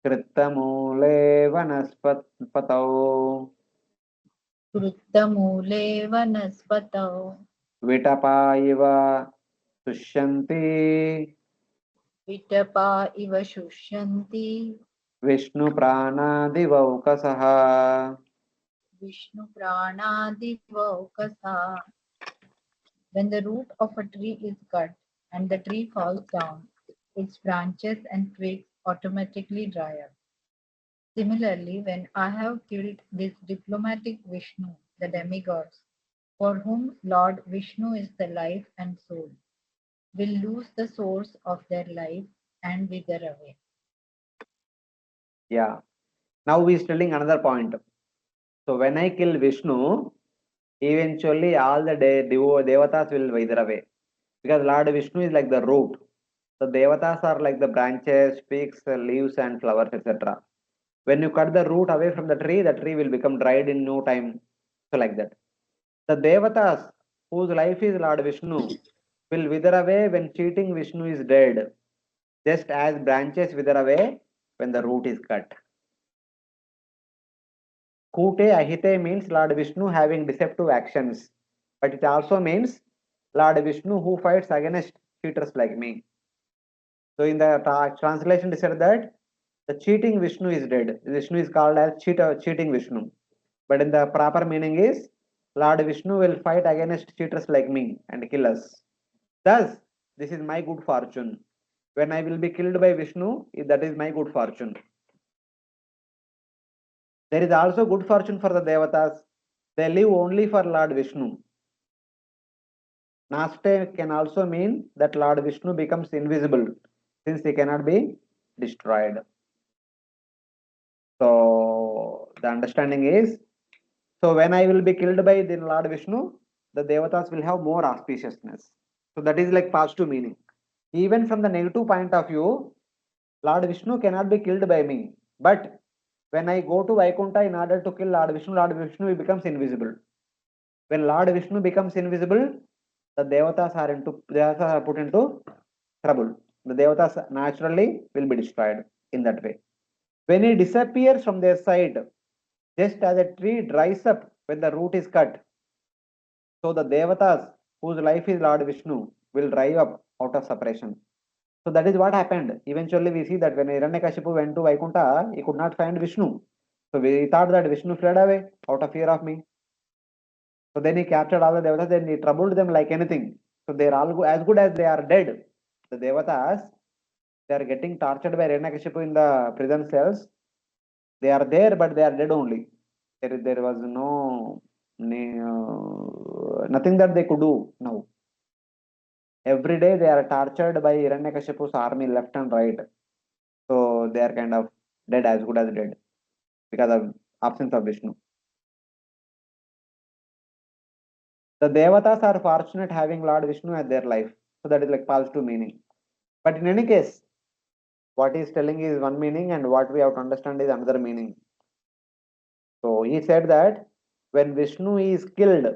Krittamule vanaspatau kruttamule vanaspatau Vitapaiva Sushyanti vitapa iva shushyanti Vishnu Pranadivaukasah. Vishnu pranadivaukasa. When the root of a tree is cut and the tree falls down, its branches and twigs automatically dry up. Similarly, when I have killed this diplomatic Vishnu, the demigods, for whom Lord Vishnu is the life and soul, will lose the source of their life and wither away. Yeah. Now he is telling another point. So when I kill Vishnu, eventually all the devatas will wither away. Because Lord Vishnu is like the root. The devatas are like the branches, twigs, leaves and flowers, etc. When you cut the root away from the tree will become dried in no time. So like that. The devatas whose life is Lord Vishnu will wither away when cheating Vishnu is dead. Just as branches wither away when the root is cut. Kute ahite means Lord Vishnu having deceptive actions. But it also means Lord Vishnu who fights against cheaters like me. So in the translation it said that the cheating Vishnu is dead. Vishnu is called as cheating Vishnu. But in the proper meaning is Lord Vishnu will fight against cheaters like me and kill us. Thus, this is my good fortune. When I will be killed by Vishnu, that is my good fortune. There is also good fortune for the Devatas. They live only for Lord Vishnu. Naste can also mean that Lord Vishnu becomes invisible since he cannot be destroyed. So the understanding is, so when I will be killed by the Lord Vishnu, the Devatas will have more auspiciousness. So that is like positive meaning. Even from the negative point of view, Lord Vishnu cannot be killed by me. But when I go to Vaikuntha in order to kill Lord Vishnu becomes invisible. When Lord Vishnu becomes invisible, the Devatas are put into trouble. The Devatas naturally will be destroyed in that way. When he disappears from their side, just as a tree dries up when the root is cut, so the Devatas, whose life is Lord Vishnu, will dry up out of separation. So that is what happened. Eventually, we see that when Hiranyakashipu went to Vaikuntha, he could not find Vishnu. So we thought that Vishnu fled away out of fear of me. So then he captured all the Devatas, then he troubled them like anything. So they are all as good as they are dead. The Devatas, they are getting tortured by Hiranyakashipu in the prison cells. They are there, but they are dead only. There was nothing that they could do now. Every day they are tortured by Hiranyakashipu's army left and right. So they are kind of dead, as good as dead, because of absence of Vishnu. The Devatas are fortunate having Lord Vishnu as their life. So that is like positive meaning. But in any case, what he is telling is one meaning and what we have to understand is another meaning. So he said that when Vishnu is killed,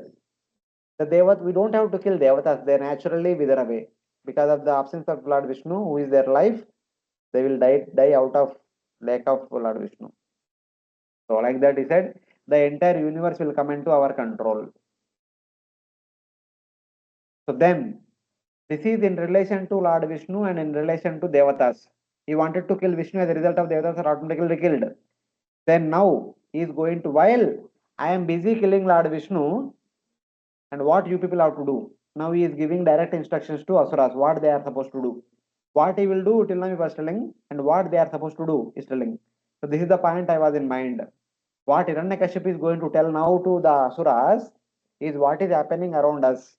the Devat, we don't have to kill Devatas, they naturally wither away. Because of the absence of Lord Vishnu, who is their life, they will die out of lack of Lord Vishnu. So like that he said, the entire universe will come into our control. So then, this is in relation to Lord Vishnu and in relation to Devatas. He wanted to kill Vishnu, as a result of Devatas are automatically killed. Then now he is going to, while I am busy killing Lord Vishnu, and what you people have to do. Now he is giving direct instructions to Asuras, what they are supposed to do. What he will do till now he was telling, and what they are supposed to do is telling. So this is the point I was in mind. What Hiranyakashipu is going to tell now to the Asuras is what is happening around us.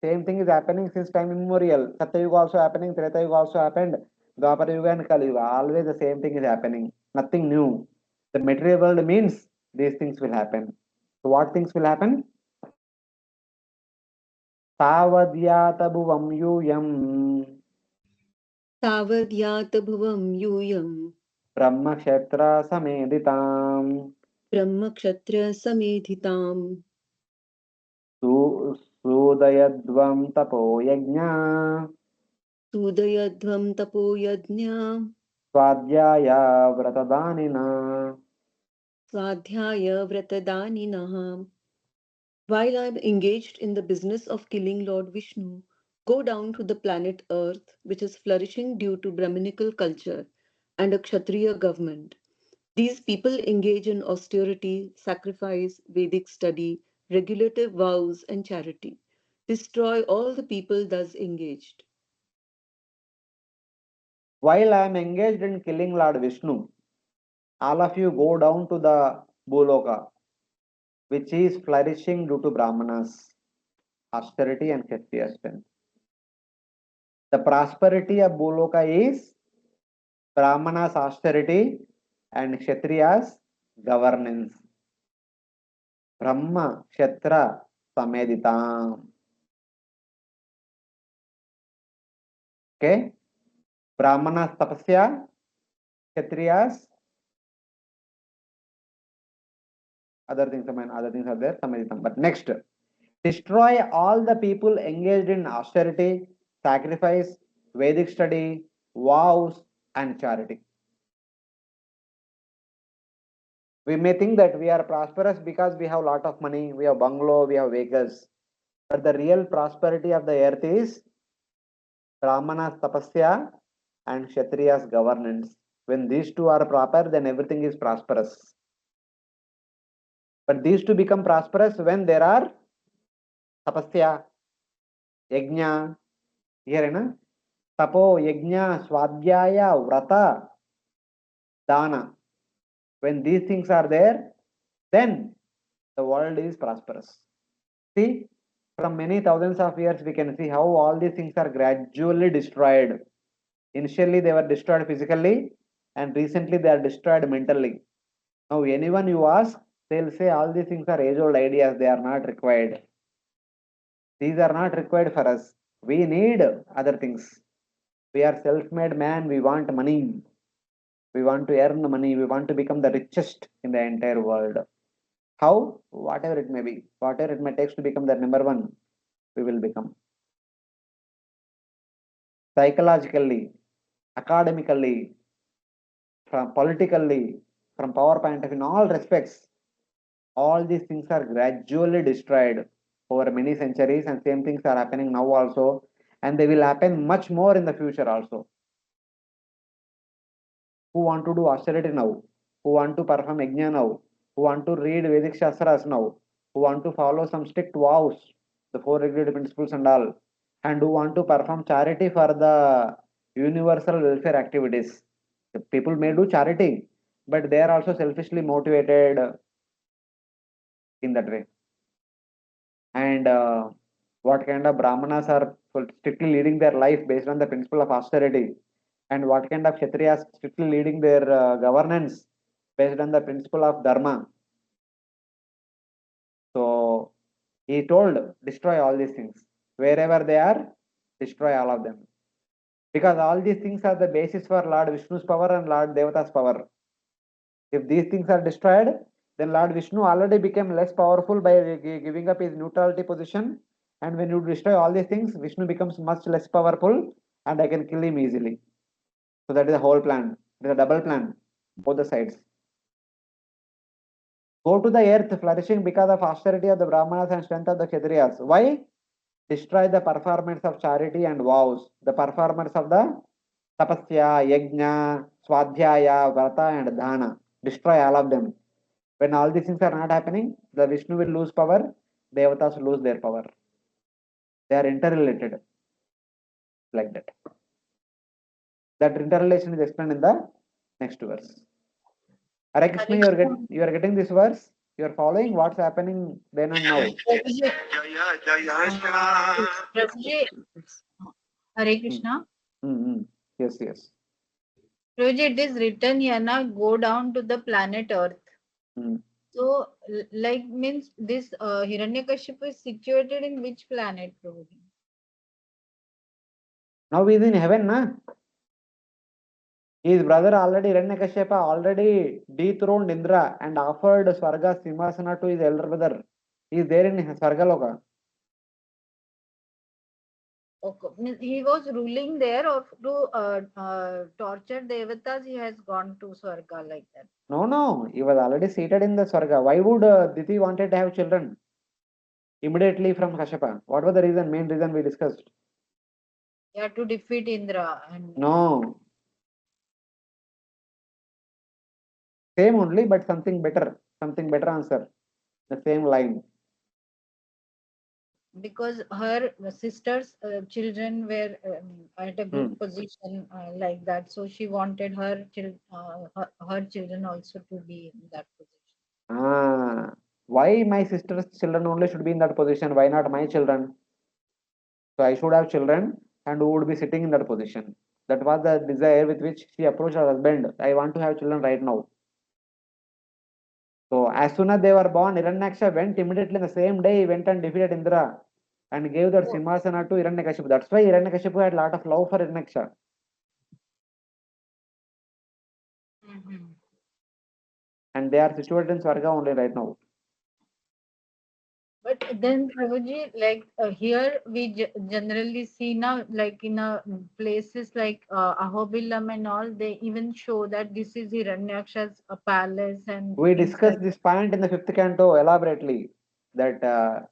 Same thing is happening since time immemorial. Satyayuga also happening, Treta Yuga also happened, Dwapara Yuga and Kali Yuga. Always the same thing is happening. Nothing new. The material world means these things will happen. So what things will happen? तावद्यातभुवं यूयम् तावद्यातभुवं यूयं ब्रह्मक्षेत्रसमेधिताम् ब्रह्मक्षत्रसमेधिताम् सूदयध्वं तपो यज्ञा सूदयध्वं तपो यज्ञा स्वाध्याय व्रतदानिना. स्वाध्याय व्रतदानिनः. While I am engaged in the business of killing Lord Vishnu, go down to the planet Earth, which is flourishing due to Brahminical culture and a Kshatriya government. These people engage in austerity, sacrifice, Vedic study, regulative vows, and charity. Destroy all the people thus engaged. While I am engaged in killing Lord Vishnu, all of you go down to the Bhuloka, which is flourishing due to Brahmanas, austerity and Kshatriya strength. The prosperity of Bhuloka is Brahmanas austerity and Kshatriyas governance. Brahma Kshetra Sameditam. Okay? Brahmanas tapasya, Kshatriyas, other things are there, Sameditam. But next, destroy all the people engaged in austerity, sacrifice, Vedic study, vows, and charity. We may think that we are prosperous because we have a lot of money, we have bungalow, we have vehicles. But the real prosperity of the earth is Brahmanas tapasya and Kshatriyas governance. When these two are proper, then everything is prosperous. But these two become prosperous when there are tapasya, yajna, here na? Tapo, yajna, swadhyaya, vrata, dana. When these things are there, then the world is prosperous. See, from many thousands of years, we can see how all these things are gradually destroyed. Initially, they were destroyed physically, and recently, they are destroyed mentally. Now, anyone you ask, they'll say all these things are age old ideas, they are not required. These are not required for us. We need other things. We are self made man, we want money. We want to earn money, we want to become the richest in the entire world. How? Whatever it may be, whatever it may take to become the number one, we will become. Psychologically, academically, from politically, from power point of view, in all respects, all these things are gradually destroyed over many centuries, and same things are happening now also, and they will happen much more in the future also. Who want to do austerity now, who want to perform yajna now, who want to read Vedic Shastras now, who want to follow some strict vows, the four regulative principles and all, and who want to perform charity for the universal welfare activities. The people may do charity, but they are also selfishly motivated. in that way. And what kind of brahmanas are strictly leading their life based on the principle of austerity, and what kind of kshatriyas strictly leading their governance based on the principle of dharma. So he told, destroy all these things. Wherever they are, destroy all of them. Because all these things are the basis for Lord Vishnu's power and Lord Devata's power. If these things are destroyed, then Lord Vishnu already became less powerful by giving up his neutrality position. And when you destroy all these things, Vishnu becomes much less powerful and I can kill him easily. So that is the whole plan. It is a double plan, both the sides. Go to the earth flourishing because of austerity of the Brahmanas and strength of the Kshatriyas. Why? Destroy the performance of charity and vows, the performance of the tapasya, yajna, swadhyaya, vrata and dhana. Destroy all of them. When all these things are not happening, the Vishnu will lose power, Devatas will lose their power. They are interrelated like that. That interrelation is explained in the next verse. Hare Krishna, you are getting this verse? You are following what's happening then and now. Prabhuji, Hare Krishna. Yes, yes. Prabhuji, it is written here now, go down to the planet Earth. So, like, means this Hiranyakashipu is situated in which planet, Prabhuji? Now he is in heaven, na? His brother already, Hiranyakashipu already dethroned Indra and offered Swarga Simhasana to his elder brother. He is there in Swargaloka. Okay. Means he was ruling there, or to torture devatas, he has gone to Swarga like that. No, he was already seated in the Swarga. Why would Diti wanted to have children immediately from Kashyapa? What was the reason? Main reason we discussed. Yeah, to defeat Indra. And No. Same only, but something better answer. The same line. because her sister's children were at a good position like that, so she wanted her children also to be in that position. Why my sister's children only should be in that position? Why not my children? So I should have children and who would be sitting in that position. That was the desire with which she approached her husband. I want to have children right now. So as soon as they were born, Hiranyaksha went immediately the same day, he went and defeated Indra and gave that Simhasana to Hiranyakashipu. That's why Hiranyakashipu had a lot of love for Hiranyaksha. And they are situated in Swarga only right now. But then, Prabhuji, like here we generally see now, like in places like Ahobilam and all, they even show that this is Hiranyaksha's palace. And We discussed this point in the 5th canto elaborately, that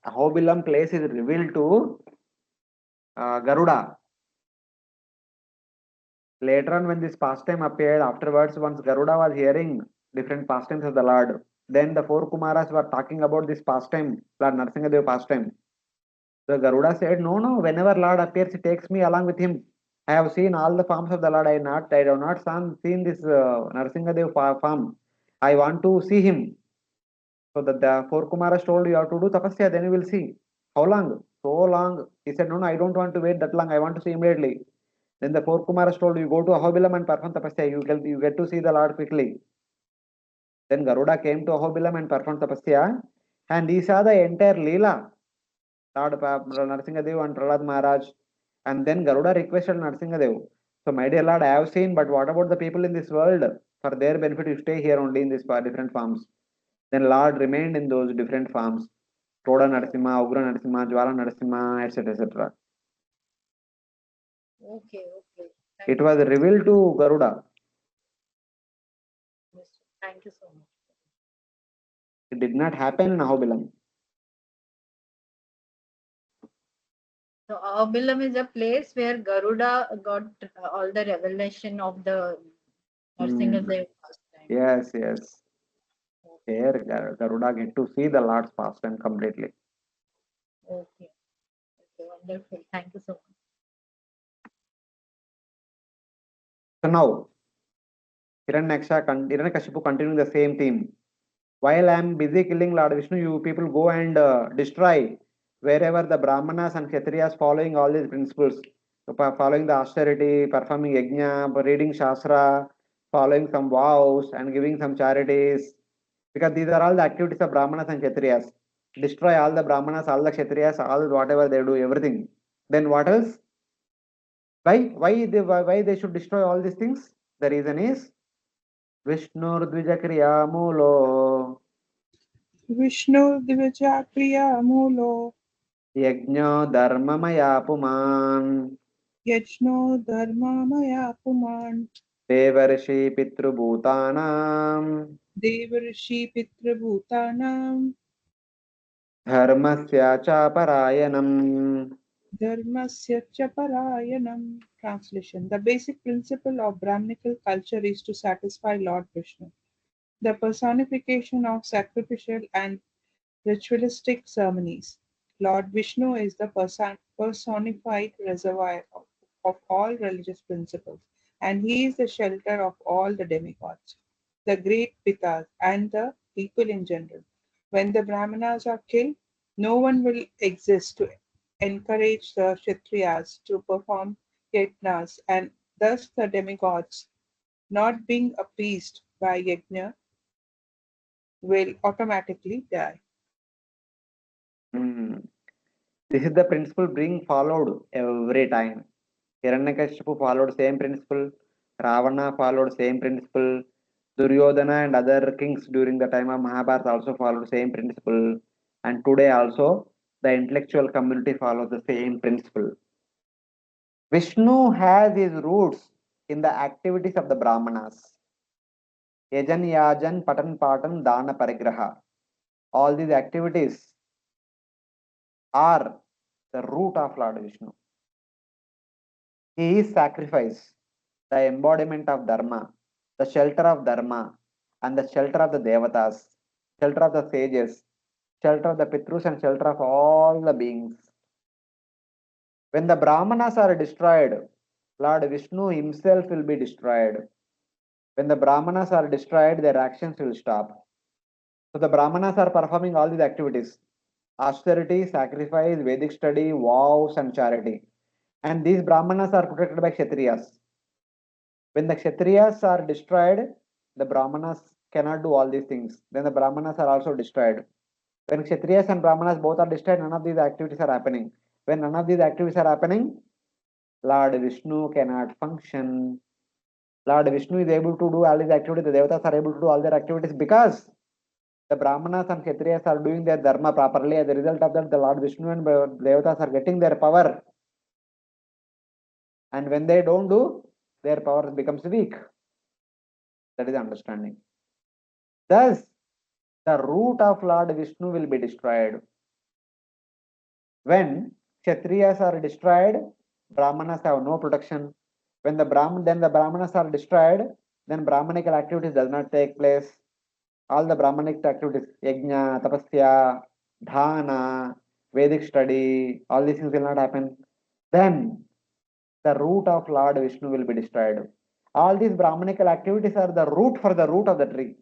Ahobilam place is revealed to Garuda. Later on, when this pastime appeared, afterwards, once Garuda was hearing different pastimes of the Lord, then the 4 Kumaras were talking about this pastime, Lord Narsingadev pastime. So Garuda said, no, whenever Lord appears, he takes me along with him. I have seen all the forms of the Lord. I have not seen this Narsingadev form. I want to see him. So the 4 Kumaras told, you have to do tapasya, then you will see. How long? So long. He said, no, I don't want to wait that long. I want to see immediately. Then the 4 Kumaras told, you go to Ahobilam and perform tapasya. You get to see the Lord quickly. Then Garuda came to Ahobilam and performed tapasya. And he saw the entire Leela. Lord Narsingadev and Prahlad Maharaj. And then Garuda requested Narsingadev. So my dear Lord, I have seen, but what about the people in this world? For their benefit, you stay here only in these different forms. Then Lord remained in those different forms. Toda Narasimha, Ugra Narasimha, Jwala Narasimha, etc. etc. Okay. It was revealed to Garuda. Thank you so much. It did not happen in Ahobilam. So Ahobilam is a place where Garuda got all the revelation of the Narsingadev pastime. Yes. There Garuda get to see the Lord's pastime completely. Okay, wonderful. Thank you so much. So now, Hiranyakashipu continuing the same theme. While I am busy killing Lord Vishnu, you people go and destroy wherever the Brahmanas and Kshatriyas following all these principles, following the austerity, performing yajna, reading Shastra, following some vows and giving some charities. Because these are all the activities of Brahmanas and Kshatriyas. Destroy all the Brahmanas, all the Kshatriyas, all whatever they do, everything. Then what else? Why they should destroy all these things? The reason is Vishnu Dvijakriya Mulo Vishnu Divajakriya Mulo Yajna Dharmamaya Puman Yajno Dharma Maya Puman Devarshi Pitrubhutanam Devarshi Pitrabhutanam Dharmasya Chaparayanam. Dharmasya Chaparayanam. Translation. The basic principle of Brahminical culture is to satisfy Lord Vishnu, the personification of sacrificial and ritualistic ceremonies. Lord Vishnu is the personified reservoir of all religious principles, and he is the shelter of all the demigods, the great Pitas, and the people in general. When the Brahmanas are killed, no one will exist to encourage the Kshatriyas to perform yajnas, and thus the demigods, not being appeased by yajna, will automatically die. Hmm. This is the principle being followed every time. Hiranyakashipu followed same principle. Ravana followed same principle. Duryodhana and other kings during the time of Mahabharata also followed same principle. And today also the intellectual community follows the same principle. Vishnu has his roots in the activities of the Brahmanas. Yajan Yajan Patan Patan Dana Parigraha. All these activities are the root of Lord Vishnu. He is sacrifice, the embodiment of Dharma, the shelter of Dharma, and the shelter of the Devatas, shelter of the sages, shelter of the Pitrus, and shelter of all the beings. When the Brahmanas are destroyed, Lord Vishnu himself will be destroyed. When the Brahmanas are destroyed, their actions will stop. So the Brahmanas are performing all these activities: austerity, sacrifice, Vedic study, vows, and charity. And these Brahmanas are protected by Kshatriyas. When the Kshatriyas are destroyed, the Brahmanas cannot do all these things. Then the Brahmanas are also destroyed. When Kshatriyas and Brahmanas both are destroyed, none of these activities are happening. When none of these activities are happening, Lord Vishnu cannot function. Lord Vishnu is able to do all these activities. The Devatas are able to do all their activities because the Brahmanas and Kshatriyas are doing their dharma properly. As a result of that, the Lord Vishnu and Devatas are getting their power. And when they don't do, their power becomes weak. That is understanding. Thus, the root of Lord Vishnu will be destroyed. When Kshatriyas are destroyed, Brahmanas have no protection. When then the Brahmanas are destroyed, then Brahmanical activities does not take place. All the Brahmanic activities, yajna, tapasya, dhana, Vedic study, all these things will not happen. Then the root of Lord Vishnu will be destroyed. All these Brahmanical activities are the root for the root of the tree.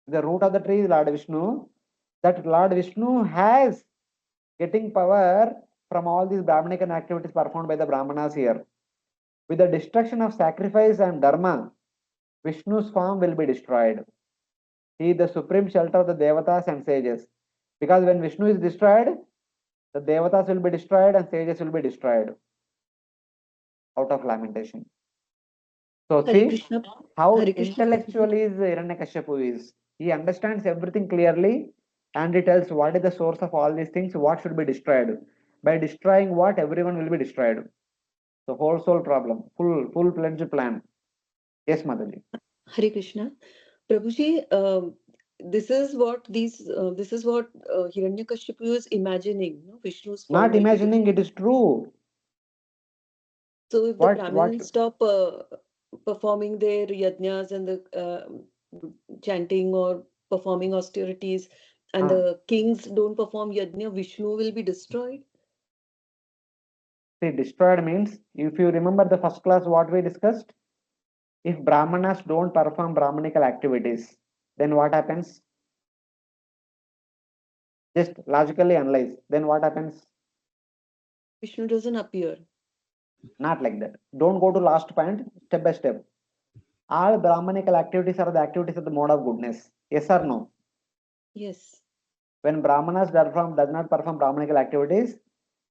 The root of the tree is Lord Vishnu. That Lord Vishnu has getting power from all these Brahmanical activities performed by the Brahmanas here. With the destruction of sacrifice and dharma, Vishnu's form will be destroyed. He is the supreme shelter of the Devatas and sages. Because when Vishnu is destroyed, the Devatas will be destroyed and sages will be destroyed. Out of lamentation. So Hare see Krishna. how Hare Krishna intellectual Prabhuji. is Hiranyakashipu is. He understands everything clearly and he tells what is the source of all these things, what should be destroyed. By destroying what, everyone will be destroyed. The whole soul problem, full-fledged plan. Yes, Mataji. Hare Krishna. Prabhuji, this is what Hiranyakashipu is imagining, no? Vishnu's form Not will be imagining, destroyed. it is true. So if the What? Brahmins stop performing their yajnas and the chanting or performing austerities, and Ah, the kings don't perform yajna, Vishnu will be destroyed. see, destroyed means, if you remember the first class what we discussed, if Brahmanas don't perform Brahmanical activities, then what happens? Just logically analyze. Then what happens? Vishnu doesn't appear. Not like that. Don't go to last point, step by step. All Brahmanical activities are the activities of the mode of goodness. Yes or no? Yes. When Brahmanas does not perform Brahmanical activities,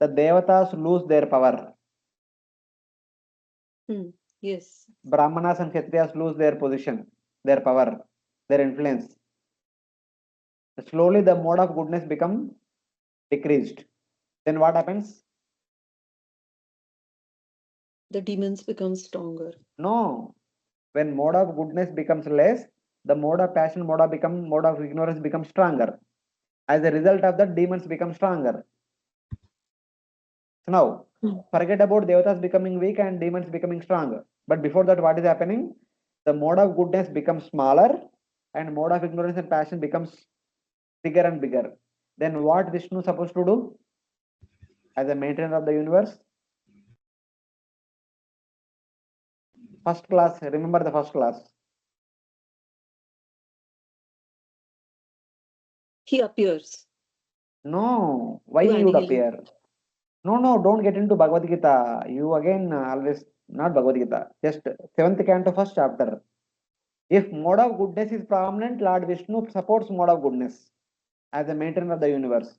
the Devatas lose their power. Yes. Brahmanas and Kshatriyas lose their position, their power, their influence. Slowly the mode of goodness become decreased. Then what happens? The demons become stronger. No. When mode of goodness becomes less, the mode of passion, mode of ignorance becomes stronger. As a result of that, demons become stronger. So now, forget about devatas becoming weak and demons becoming strong. But before that, what is happening? The mode of goodness becomes smaller and mode of ignorance and passion becomes bigger and bigger. Then what Vishnu is supposed to do as a maintainer of the universe? First class, remember the first class. He appears No, why to he would annihilate. appear? No, don't get into Bhagavad Gita. You again always, not Bhagavad Gita, just 7th canto, first chapter. If mode of goodness is prominent, Lord Vishnu supports mode of goodness as a maintainer of the universe.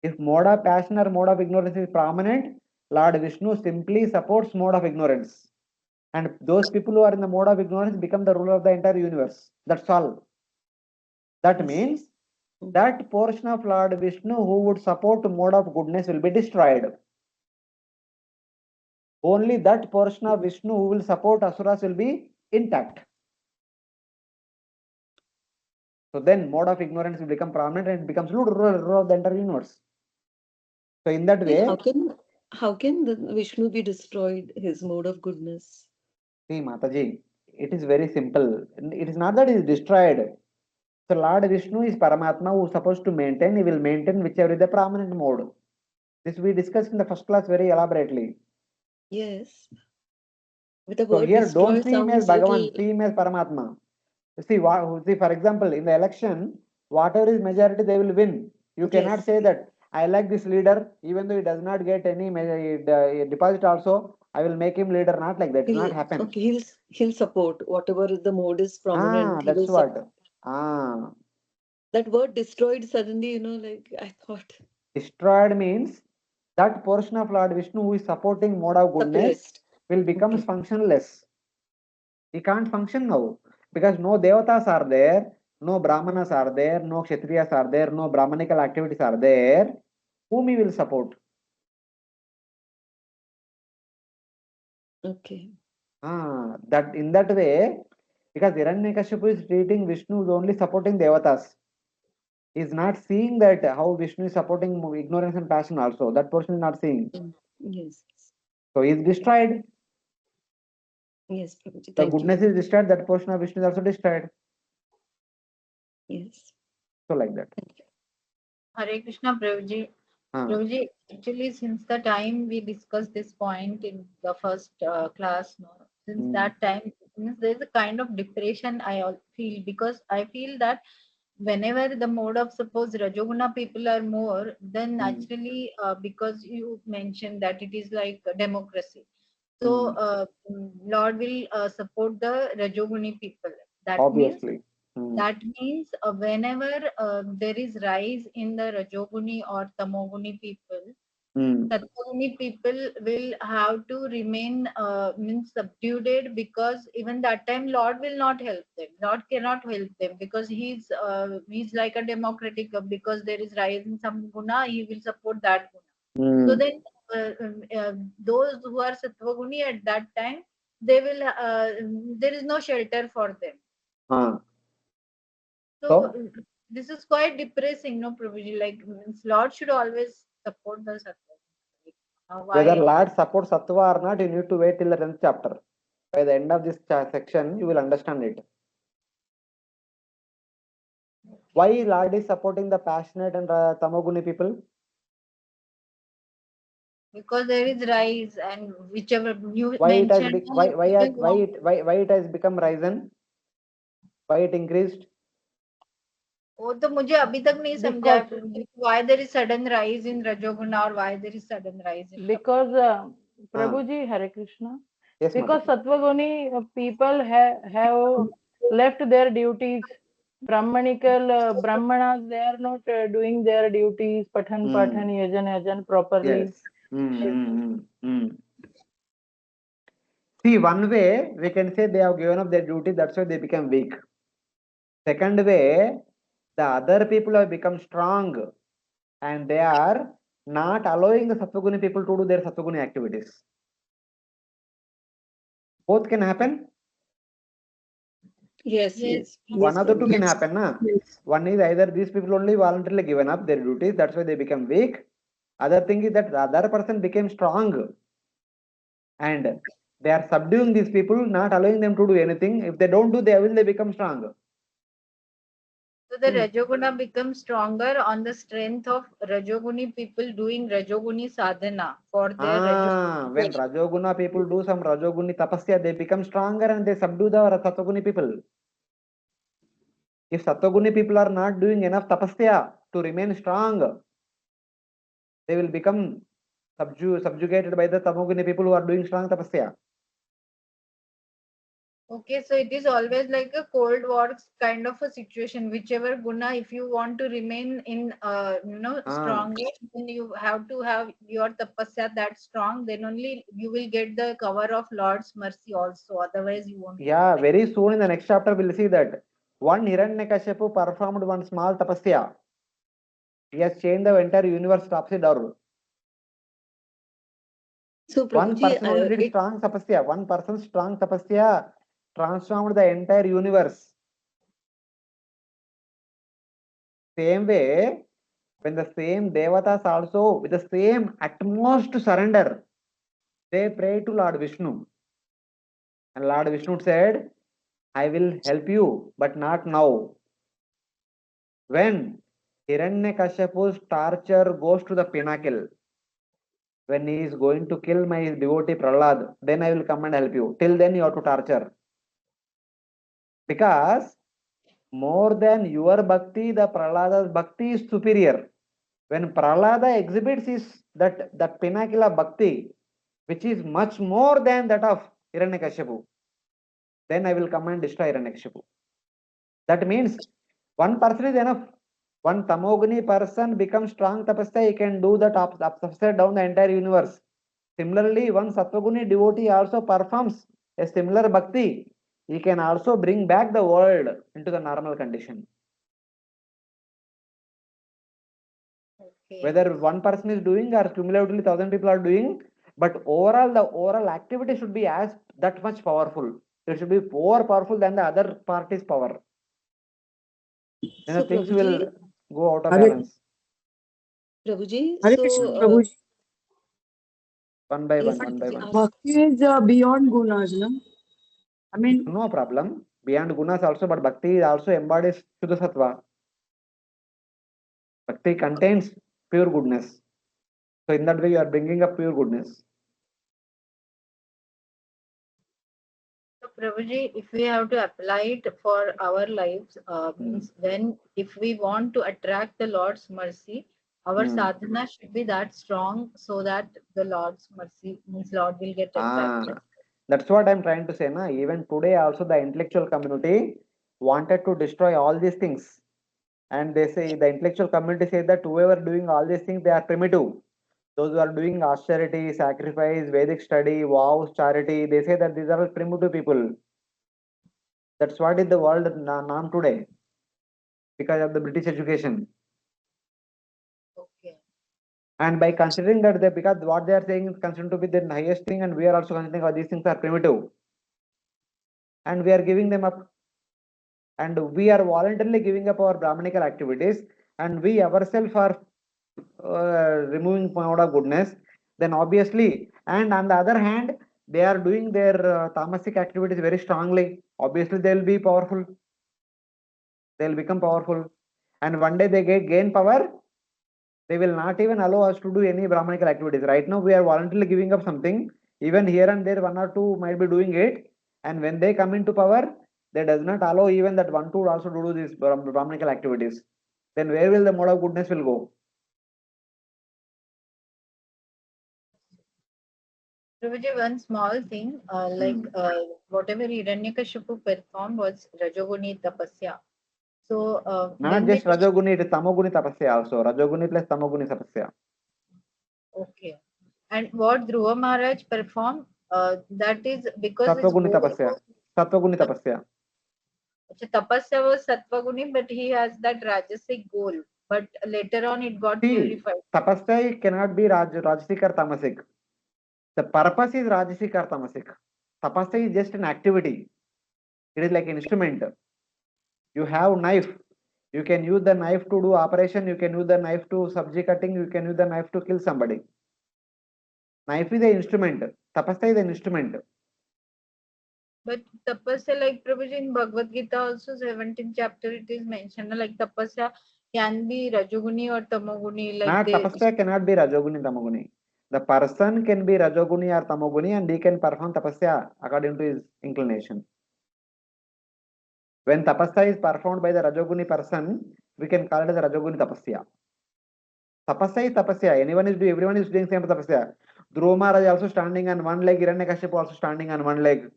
If mode of passion or mode of ignorance is prominent, Lord Vishnu simply supports mode of ignorance. And those people who are in the mode of ignorance become the ruler of the entire universe. That's all. That Yes. means that portion of Lord Vishnu who would support mode of goodness will be destroyed. Only that portion of Vishnu who will support asuras will be intact. So then mode of ignorance will become prominent and it becomes ruler of the entire universe. So in that way, How can the Vishnu be destroyed, his mode of goodness? see Mataji, it is very simple. It is not that it is destroyed. So Lord Vishnu is Paramatma who is supposed to maintain, he will maintain whichever is the prominent mode. This we discussed in the first class very elaborately. Yes. With the So word here destroy don't see him as sounds little. Bhagavan, see him as Paramatma. See, for example, in the election, whatever is majority, they will win. You cannot Yes. say that I like this leader, even though he does not get any deposit also, I will make him leader. Not like that. It will not happen. Okay, he'll support whatever the mode is prominent. He That's will what. support. That word destroyed suddenly, like I thought. Destroyed means that portion of Lord Vishnu who is supporting mode of goodness Suppressed. will become Okay. functionless. He can't function now because no devatas are there, no brahmanas are there, no kshatriyas are there, no brahmanical activities are there. Whom he will support? Okay. That in that way, because Hiranyakashipu is treating Vishnu is only supporting devatas. He is not seeing that how Vishnu is supporting ignorance and passion also. That person is not seeing. Yes. So he is destroyed. Yes, Prabhuji. The Thank you. goodness is destroyed, that portion of Vishnu is also destroyed. Yes. So like that. Hare Krishna, Prabhuji. Prabhuji, actually, since the time we discussed this point in the first class, no, since that time, means there is a kind of depression feel, because I feel that whenever the mode of suppose Rajoguna people are more, then naturally, because you mentioned that it is like a democracy. So, Lord will support the Rajoguni people. Obviously. That means whenever there is rise in the Rajoguni or Tamoguni people, Sattoguni people will have to remain means subdued, because even that time Lord will not help them. Lord cannot help them because he's like a democratic, because there is rise in some guna, he will support that guna. So then those who are Sattvaguni at that time, they will there is no shelter for them. So this is quite depressing, no, Prabhuji? Like, means Lord should always support the Sattva. Whether Why? Lord supports Sattva or not, you need to wait till the 10th chapter. By the end of this section, you will understand it. Why Lord is supporting the passionate and Tamoguni people? Because there is rise, and whichever you Why it has mentioned, why it has become risen? Why it increased? वो तो मुझे अभी तक नहीं समझा है प्रभुजी, why there is sudden rise in rajoguna or why there is sudden rise in Because Prabhuji, Hare Krishna. Yes, Because Mataji. Sattvaguni people have left their duties. Brahmanical Brahmanas, they are not doing their duties, Pathan, Pathan, Yajan properly. Yes. See, one way we can say they have given up their duty, that's why they become weak. Second way, the other people have become strong and they are not allowing the Sattva-guni people to do their Sattva-guni activities. Both can happen. Yes, Yes. yes. One of the two can Yes. happen. Na? One is either these people only voluntarily given up their duties, that's why they become weak. Other thing is that the other person became strong and they are subduing these people, not allowing them to do anything. If they don't do, they become strong. So the Rajoguna becomes stronger on the strength of Rajoguni people doing Rajoguni sadhana for their Rajoguni. When Rajoguna people do some Rajoguni tapasya, they become stronger and they subdue the Sattva-guni people. If Sattva-guni people are not doing enough tapasya to remain strong, they will become subjugated by the Tamoguni people who are doing strong tapasya. Okay, so it is always like a cold war kind of a situation. Whichever guna, if you want to remain in, stronger, then you have to have your tapasya that strong. Then only you will get the cover of Lord's mercy also. Otherwise, you won't. Yeah, very soon in the next chapter we'll see that one Hiranyakashipu performed one small tapasya. He has changed the entire universe topsy down. So, One Prabhuji, person only did strong tapasya. One person's strong tapasya transformed the entire universe. Same way, when the same devatas also with the same utmost surrender, they pray to Lord Vishnu. And Lord Vishnu said, I will help you, but not now. When Hiranyakashipu's torture goes to the pinnacle, when he is going to kill my devotee Prahlad, then I will come and help you. Till then you have to torture. Because more than your bhakti, the Prahlada's bhakti is superior. When Prahlada exhibits his that pinnacle of bhakti, which is much more than that of Hiranyakashipu, then I will come and destroy Hiranyakashipu. That means one person is enough. One Tamoguni person becomes strong tapasya, he can do the upside down the entire universe. Similarly, one Sattva-guni devotee also performs a similar bhakti. He can also bring back the world into the normal condition. Okay. Whether one person is doing or cumulatively 1,000 people are doing, but overall the overall activity should be as that much powerful. It should be more powerful than the other party's power. Then so the things Prabhuji, will go out of Hare balance. Prabhuji, Hare Krishna, so Prabhuji. One by yes, one, one by Prabhuji, one. Bhakti is beyond gunas, no? I mean, No problem. Beyond gunas also, but bhakti also embodies Shuddha Sattva. Bhakti contains pure goodness. So in that way, you are bringing up pure goodness. So Prabhuji, if we have to apply it for our lives, means when if we want to attract the Lord's mercy, our sadhana should be that strong so that the Lord's mercy means Lord will get attracted. That's what I'm trying to say. Na? Even today, also the intellectual community wanted to destroy all these things. And they say the intellectual community say that whoever doing all these things, they are primitive. Those who are doing austerity, sacrifice, Vedic study, vows, charity, they say that these are all primitive people. That's what is the world norm today because of the British education. Okay. And by considering that they because what they are saying is considered to be the highest thing, and we are also considering all these things are primitive, and we are giving them up, and we are voluntarily giving up our Brahmanical activities, and we ourselves are removing mode of goodness. Then obviously, and on the other hand, they are doing their tamasic activities very strongly. Obviously, they will be powerful. They will become powerful, and one day they gain power. They will not even allow us to do any Brahmanical activities. Right now, we are voluntarily giving up something. Even here and there, one or two might be doing it. And when they come into power, they does not allow even that one to also do these brahmanical activities. Then where will the mode of goodness will go? Prabhuji, one small thing, whatever Hiranyakashipu performed was Rajoguni Tapasya. So Not when we just Rajoguni, it is Tamoguni Tapasya also. Rajoguni plus Tamoguni Tapasya. okay, and what Dhruva Maharaj performed, that is because his Satvaguni goal Tapasya. Satvaguni Tapasya. Tapasya was Sattvaguni, but he has that Rajasic goal. But later on, it got See, purified. Tapasya cannot be Rajasic or Tamasic. The purpose is Rajasic or Tamasic. Tapasya is just an activity. It is like an instrument. You have knife. You can use the knife to do operation. You can use the knife to subject cutting. You can use the knife to kill somebody. Knife is an instrument. Tapasya is an instrument. But Tapasya, like Prabhuji in Bhagavad Gita, also 17th chapter, it is mentioned like Tapasya can be Rajoguni or Tamoguni. Like Not they, Tapasya cannot be Rajoguni Tamoguni. The person can be Rajoguni or Tamoguni and he can perform Tapasya according to his inclination. When Tapasya is performed by the Rajoguni person, we can call it as Rajoguni Tapasya. Tapasya is Tapasya. Everyone is doing same Tapasya. Dhruva Maharaj also standing on one leg, Hiranyakashipu also standing on one leg.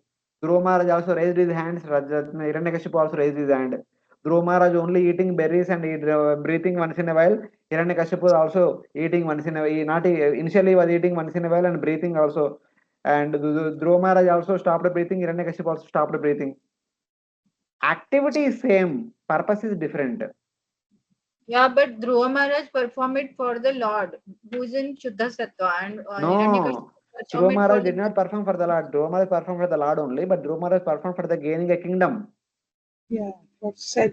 Dhruva Maharaj also raised his hands, Hiranyakashipu also raised his hand. Dhruva Maharaj only eating berries and breathing once in a while. Hiranyakashipu also eating once in a while. Not initially was eating once in a while and breathing also. And Dhruva Maharaj also stopped breathing. Hiranyakashipu also stopped breathing. Activity is same, purpose is different. yeah, but Dhruva Maharaj performed it for the Lord, who is in Shuddha Sattva, and Hiranyakashipu No, performed Dhruva it for Maharaj the did not perform for the Lord. Dhruva Maharaj performed for the Lord only, but Dhruva Maharaj performed for the gaining a kingdom. Yeah, for self.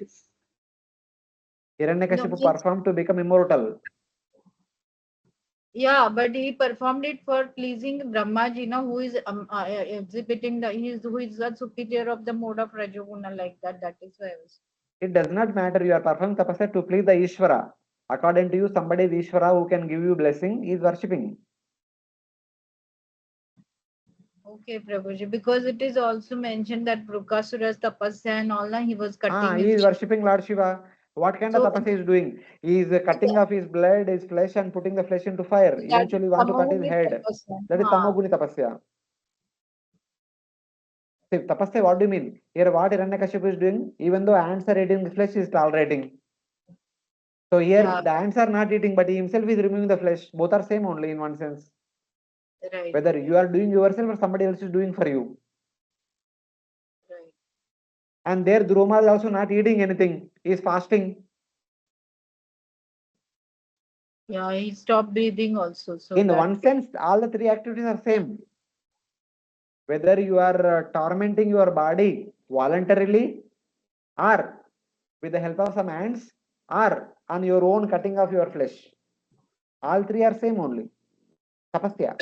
no, Hiranyakashipu means, performed to become immortal. yeah, but he performed it for pleasing Brahmaji, no, who is exhibiting who is the superior of the mode of Rajoguna, like that. That is why I was. It does not matter. You are performing tapasya to please the Ishvara. According to you, somebody is Ishvara who can give you blessing is worshipping. Okay, Prabhuji, because it is also mentioned that Brukasura's tapasya and all, he was cutting He his. is worshipping Lord Shiva. What kind of So tapasya he is doing? He is cutting off his blood, his flesh, and putting the flesh into fire. that is Eventually, want to cut his Tamoguni head. tapasya. That is Tamoguni tapasya. See, tapasya, what do you mean? Here, what Hiranyakashipu is doing, even though ants are eating the flesh, he is tolerating. So here, Yeah, the ants are not eating, but he himself is removing the flesh. Both are same only in one sense. right, Whether you are doing yourself or somebody else is doing for you. right. And there, Droma is also not eating anything. He is fasting. Yeah, he stopped breathing also. So In that one sense, all the three activities are same. Whether you are tormenting your body voluntarily or with the help of some ants or on your own cutting off your flesh. All three are same only. Tapasya.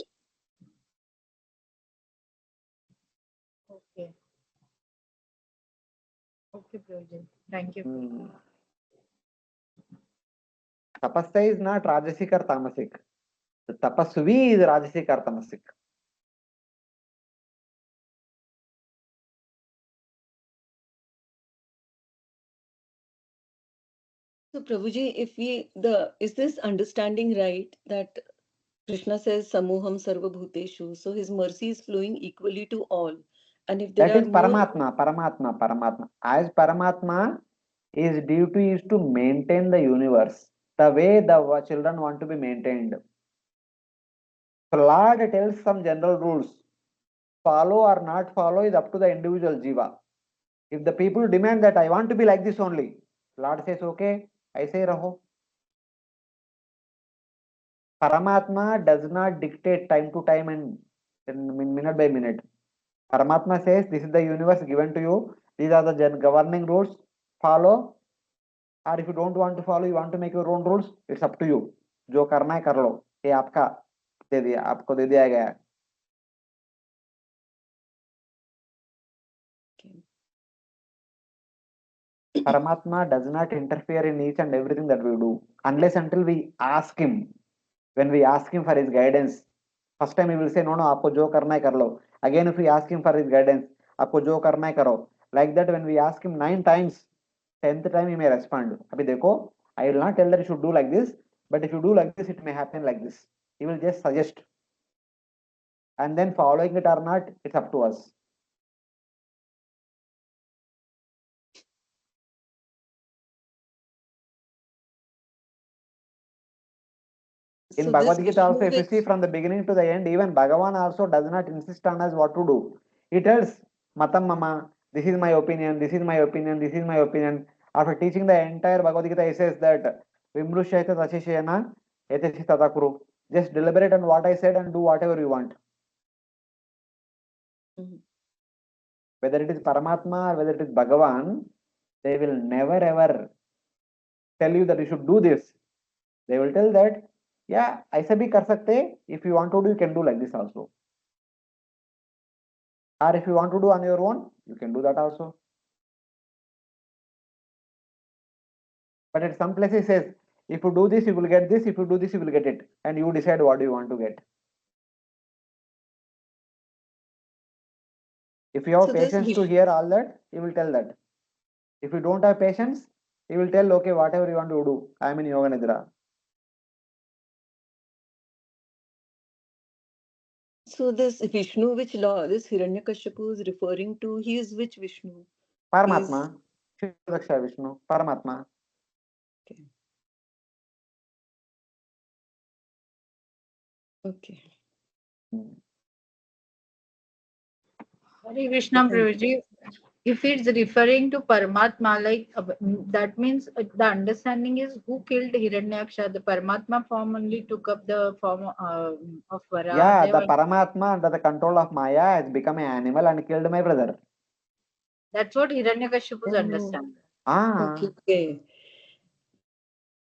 okay. Okay, Prabhuji. Thank you. Tapasya is not Rajasic or Tamasic. The Tapasvi is Rajasic or Tamasic. So Prabhuji, if is this understanding right that Krishna says Samoham Sarva Bhuteshu, so his mercy is flowing equally to all. And if there That are is more Paramatma. As Paramatma, his duty is to maintain the universe the way the children want to be maintained. So Lord tells some general rules. Follow or not follow is up to the individual jiva. If the people demand that I want to be like this only, Lord says, okay, I say Raho. Paramatma does not dictate time to time and minute by minute. Paramatma says, this is the universe given to you. These are the governing rules. Follow. Or if you don't want to follow, you want to make your own rules, it's up to you. जो करना है कर लो. ये आपका दे दिया, आपको दे दिया गया है. Paramatma does not interfere in each and everything that we do unless until we ask him. When we ask him for his guidance, first time he will say, no, आपको जो करना है कर लो. Again, if we ask him for his guidance, आपको जो करना है करो. Like that, when we ask him 9 times, 10th time he may respond. Abhi dekho, I will not tell that you should do like this, but if you do like this, it may happen like this. He will just suggest. And then following it or not, it's up to us. In So this Bhagavad Gita Vishnu also, if you which see from the beginning to the end, even Bhagavan also does not insist on us what to do. He tells, Matam Mama, this is my opinion, this is my opinion, this is my opinion. After teaching the entire Bhagavad Gita, he says that, Vimrushyaita Tashishena, Etesi Tatakuru. Just deliberate on what I said and do whatever you want. Mhm. Whether it is Paramatma or whether it is Bhagavan, they will never ever tell you that you should do this. They will tell that, yeah, ऐसे भी कर सकते, if you want to do, you can do like this also. Or if you want to do on your own, you can do that also. But at some places it says, if you do this, you will get this, if you do this, you will get it. And you decide what you want to get. If you have so this patience to Vishnu hear all that, you will tell that. If you don't have patience, you will tell, okay, whatever you want to do, I am in Yoga Nidra. so this Vishnu which law this Hiranyakashipu is referring to, he is which Vishnu? He is Paramatma, Shiva Vishnu, Paramatma. okay. Okay. Hare Krishna, Thank you. Prabhuji. If it's referring to Paramatma, like that means the understanding is who killed Hiranyaksha. The Paramatma form only took up the form of Yeah, the Varadeva. Paramatma under the control of Maya has become an animal and killed my brother. That's what Hiranyakashipu's Oh, understand. okay, Ah, okay.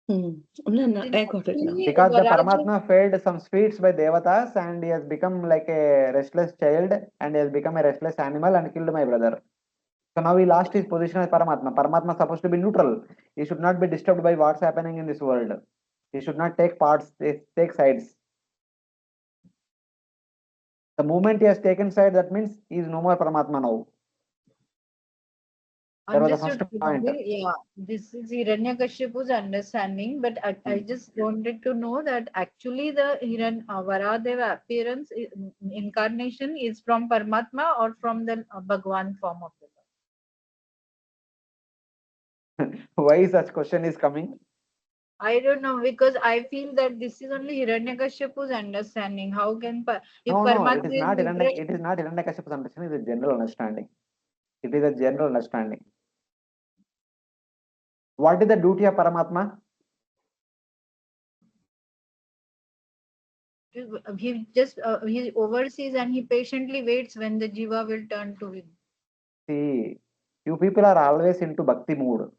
No, no, Since I got it now. actually because the Varadeva, Paramatma fed some sweets by Devatas and he has become like a restless child and he has become a restless animal and killed my brother. So now he lost his position as Paramatma. Paramatma is supposed to be neutral. He should not be disturbed by what's happening in this world. He should not take parts, take sides. The moment he has taken side, that means he is no more Paramatma now. That was the first understood, point. Prabhuji. Yeah, this is Hiranyakashipu's understanding, but I just wanted to know that actually the Varadeva appearance, incarnation is from Paramatma or from the Bhagwan form of the Lord. Why such question is coming? I don't know because I feel that this is only Hiranyakashipu's understanding. How can if No, no, it is Paramatma is not literally It is not Hiranyakashipu's understanding. It is a general understanding. It is a general understanding. What is the duty of Paramatma? he just he oversees and he patiently waits when the jiva will turn to him. See, you people are always into bhakti mood.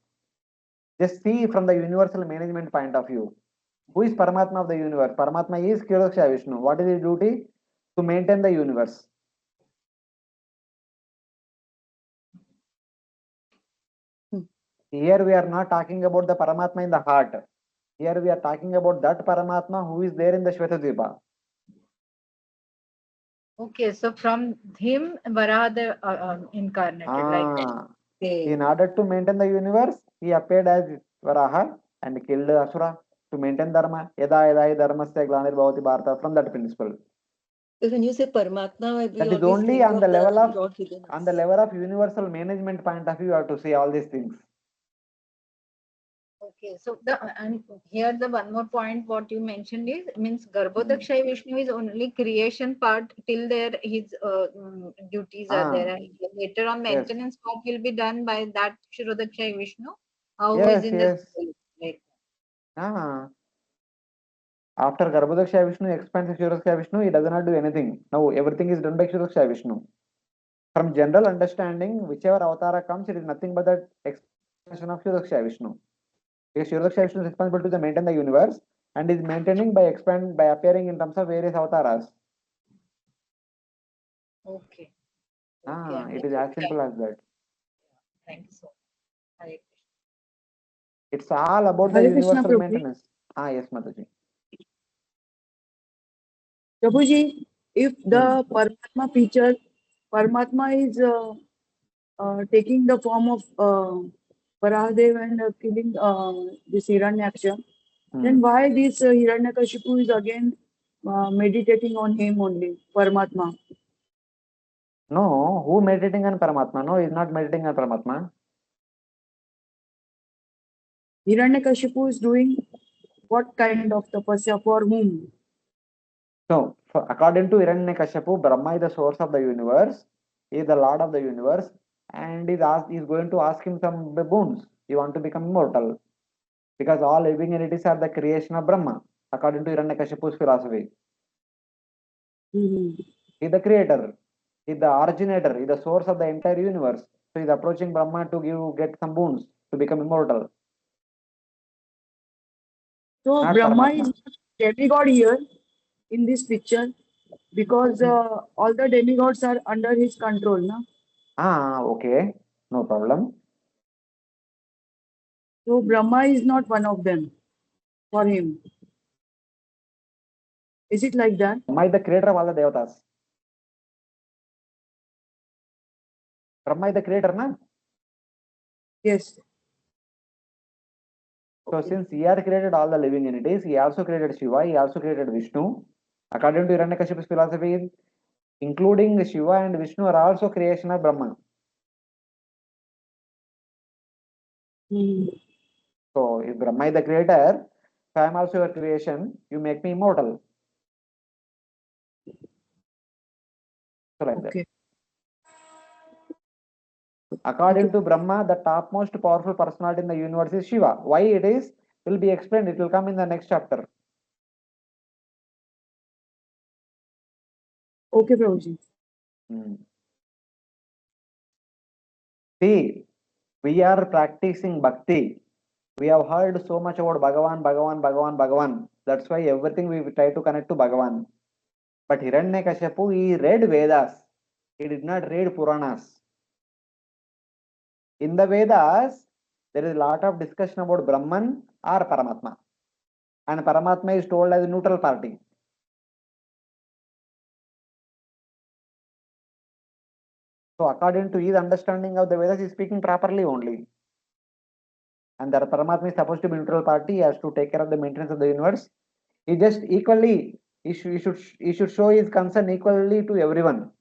Just see from the universal management point of view. Who is Paramatma of the universe? Paramatma is Kshirodaksha Vishnu. What is his duty? To maintain the universe. Hmm. Here we are not talking about the Paramatma in the heart. Here we are talking about that Paramatma who is there in the Shvetadvipa. Okay, so from him Varaha incarnated like that. Ah, Okay. in order to maintain the universe, he appeared as Varaha and killed Asura to maintain Dharma. Yada yada hi dharmasya glanirvavati bharata, from that principle. So when you say Paramatma, we That is always only think on the of level the of Lord within on the us. level of universal management point of view. You have to see all these things. Okay, so the and here the one more point what you mentioned is means Hmm. Garbhodakshay Vishnu is only creation part till there his duties are there, Ah, and later on yes, maintenance part will be done by that Kshirodakshay Vishnu who is yes, in the yes. sky, like Ah, after Garbhodaksha Vishnu expands Kshirodaksha Vishnu, he does not do anything. Now everything is done by Kshirodaksha Vishnu. From general understanding, whichever avatara comes, it is nothing but the expansion of Kshirodaksha Vishnu. Because Kshirodaksha Vishnu is responsible to maintain the universe and is maintaining by appearing in terms of various avatars. okay, okay, Ah, it is understood. as simple as that. Thank you so much. Hare Krishna. It's all about the Hare Krishna, universal Prabhuji. maintenance. Ah, yes, Mataji. Prabhuji, if Hmm. the Paramatma feature, Paramatma is taking the form of Varahadev and killing this Hiranyaksha, then why this Hiranyakashipu is again meditating on him only, Paramatma? No, who meditating on Paramatma? No, he is not meditating on Paramatma. Hiranyakashipu is doing what kind of tapasya for whom? So, according to Hiranyakashipu, Brahma is the source of the universe, he is the lord of the universe, and he is going to ask him some boons. He want to become immortal because all living entities are the creation of Brahma, according to Hiranyakashipu's philosophy. Mhm. He is the creator, he is the originator, he is the source of the entire universe. So, he is approaching Brahma to get some boons to become immortal. So Not Brahma Paramatma. is not demigod here in this picture because all the demigods are under his control, na? Okay, no problem. So Brahma is not one of them for him. Is it like that? Brahma is the creator of all the devatas. Brahma is the creator, na? Yes. So Okay. since he had created all the living entities, he also created Shiva, he also created Vishnu. According to Hiranyakashipu's philosophy, including Shiva and Vishnu are also creation of Brahma. Hmm. So if Brahma is the creator, so I am also your creation, you make me immortal. So like that. Okay. According to Brahma, the topmost powerful personality in the universe is Shiva. Why it is will be explained. It will come in the next chapter. Okay, Prabhuji. See, we are practicing bhakti. We have heard so much about Bhagavan, Bhagavan, Bhagavan, Bhagavan. That's why everything we try to connect to Bhagavan. But Hiranyakashipu, he read Vedas. He did not read Puranas. In the Vedas, there is a lot of discussion about Brahman or Paramatma. And Paramatma is told as a neutral party. So according to his understanding of the Vedas, he is speaking properly only. And that Paramatma is supposed to be neutral party, he has to take care of the maintenance of the universe. He just equally, he should show his concern equally to everyone.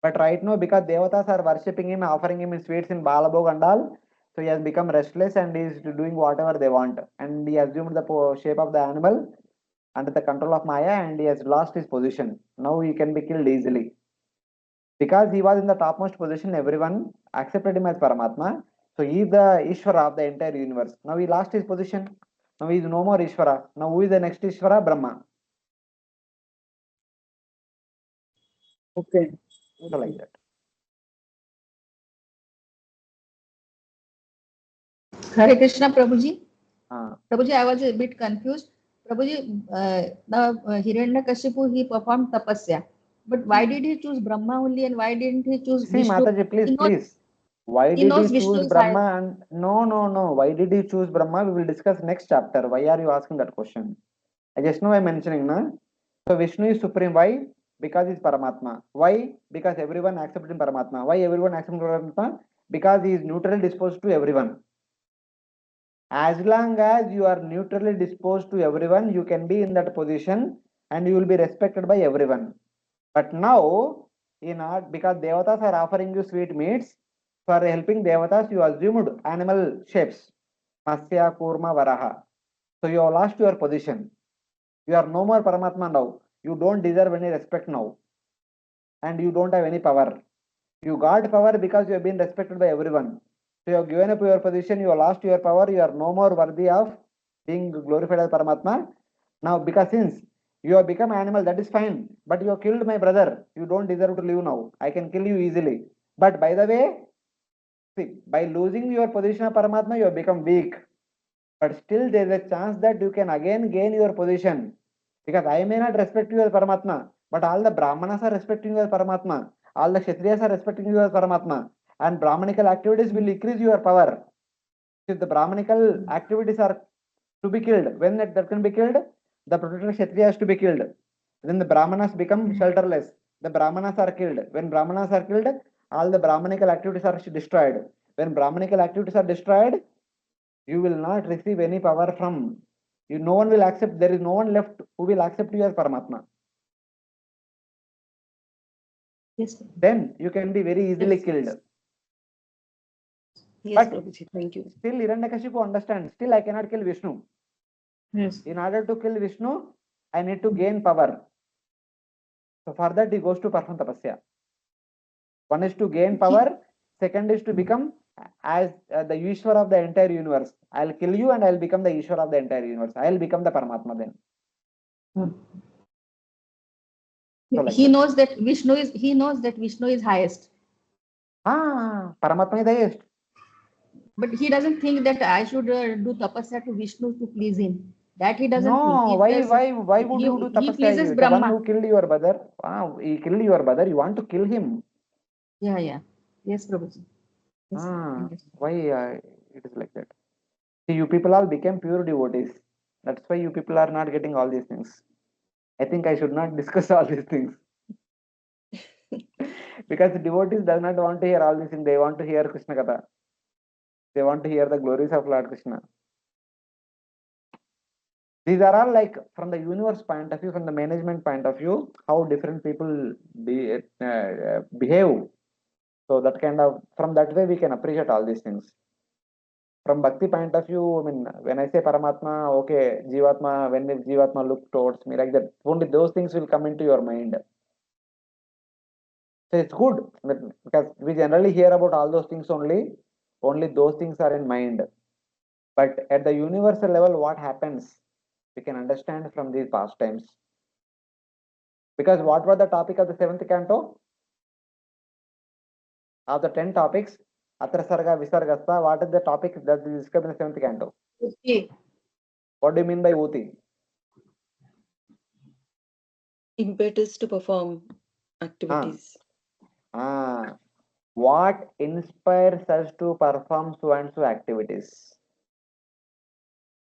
But right now, because devatas are worshipping him, offering him sweets in Balabhog and all, so he has become restless and he is doing whatever they want. And he assumed the shape of the animal under the control of Maya and he has lost his position. Now he can be killed easily. Because he was in the topmost position, everyone accepted him as Paramatma. So he is the Ishvara of the entire universe. Now he lost his position. Now he is no more Ishvara. Now who is the next Ishvara? Brahma. Okay. So like that. Hare Krishna, Prabhuji. Ah. Prabhuji, I was a bit confused. Prabhuji, the Hiranyakashipu, he performed tapasya. But why did he choose Brahma only and why didn't he choose See, Vishnu? Mataji, please, He knows, please. Why he did he knows choose Vishnu is higher. Brahma? And no, no, no. Why did he choose Brahma? We will discuss next chapter. Why are you asking that question? I just know I'm mentioning, na. So Vishnu is supreme. Why? Because he's Paramatma. Why? Because everyone accepts him Paramatma. Why everyone accepts Paramatma? Because he is neutrally disposed to everyone. As long as you are neutrally disposed to everyone, you can be in that position and you will be respected by everyone. But now, because devatas are offering you sweet meats, for helping devatas, you assumed animal shapes. Masya, Kurma, Varaha. So you have lost your position. You are no more Paramatma now. You don't deserve any respect now. And you don't have any power. You got power because you have been respected by everyone. So you have given up your position, you have lost your power, you are no more worthy of being glorified as Paramatma. Now, because since you have become animal, that is fine. But you have killed my brother. You don't deserve to live now. I can kill you easily. But by the way, see, by losing your position of Paramatma, you have become weak. But still there is a chance that you can again gain your position. Because I may not respect you as Paramatma, but all the Brahmanas are respecting you as Paramatma. All the Kshatriyas are respecting you as Paramatma. And Brahmanical activities will increase your power. If the Brahmanical activities are to be killed, when that can be killed, the protector Kshatriya has to be killed. Then the Brahmanas become shelterless. The Brahmanas are killed. When Brahmanas are killed, all the Brahmanical activities are destroyed. When Brahmanical activities are destroyed, you will not receive any power from you. No one will accept. There is no one left who will accept you as Paramatma. Yes. Then you can be very easily Yes. killed. Yes, But Prabhuji, thank you. still Hiranyakashipu understands. Still I cannot kill Vishnu. Yes. In order to kill Vishnu, I need to gain power. So for that he goes to perform tapasya. One is to gain power. Second is to become as the Ishwar of the entire universe. I'll kill you and I'll become the Ishwar of the entire universe. I'll become the Paramatma then. So like He that. knows that Vishnu is highest. Paramatma is the highest. But he doesn't think that I should do tapasya to Vishnu to please him. That he doesn't think. No, He why just, why would you do he tapasya? pleases The one Brahma. who killed your brother, he killed your brother. You want to kill him? Yeah, yeah. Yes, Prabhuji. Yes, understand. Why it is like that? See, you people all became pure devotees. That's why you people are not getting all these things. I think I should not discuss all these things because the devotees does not want to hear all these things. They want to hear Krishna Katha. They want to hear the glories of Lord Krishna. These are all like from the universe point of view, from the management point of view, how different people behave. So that kind of from that way we can appreciate all these things. From bhakti point of view, I mean, when I say Paramatma, okay, Jivatma, when the Jivatma look towards me like that, only those things will come into your mind. So it's good because we generally hear about all those things only those things are in mind. But at the universal level, what happens, we can understand from these pastimes. Because what was the topic of the seventh canto? Of the 10 topics, Atra Sarga Visargasta, what is the topic that is described in the seventh canto? Okay. What do you mean by Uti? Impetus to perform activities. What inspires us to perform so and so activities?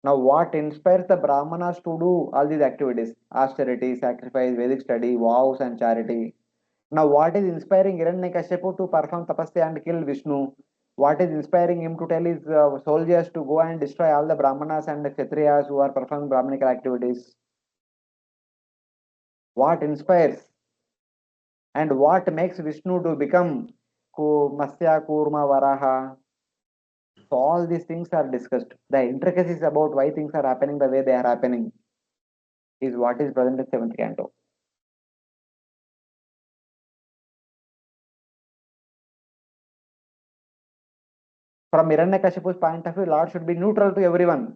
Now, what inspires the Brahmanas to do all these activities? Austerity, sacrifice, Vedic study, vows, and charity. Now, what is inspiring Hiranyakashipu to perform tapasya and kill Vishnu? What is inspiring him to tell his soldiers to go and destroy all the Brahmanas and the Kshatriyas who are performing Brahmanical activities? What inspires? And what makes Vishnu to become Masya, Kurma, Varaha? So all these things are discussed. The intricacies about why things are happening the way they are happening is what is present in seventh canto. From Hiranyakashipu's point of view, Lord should be neutral to everyone.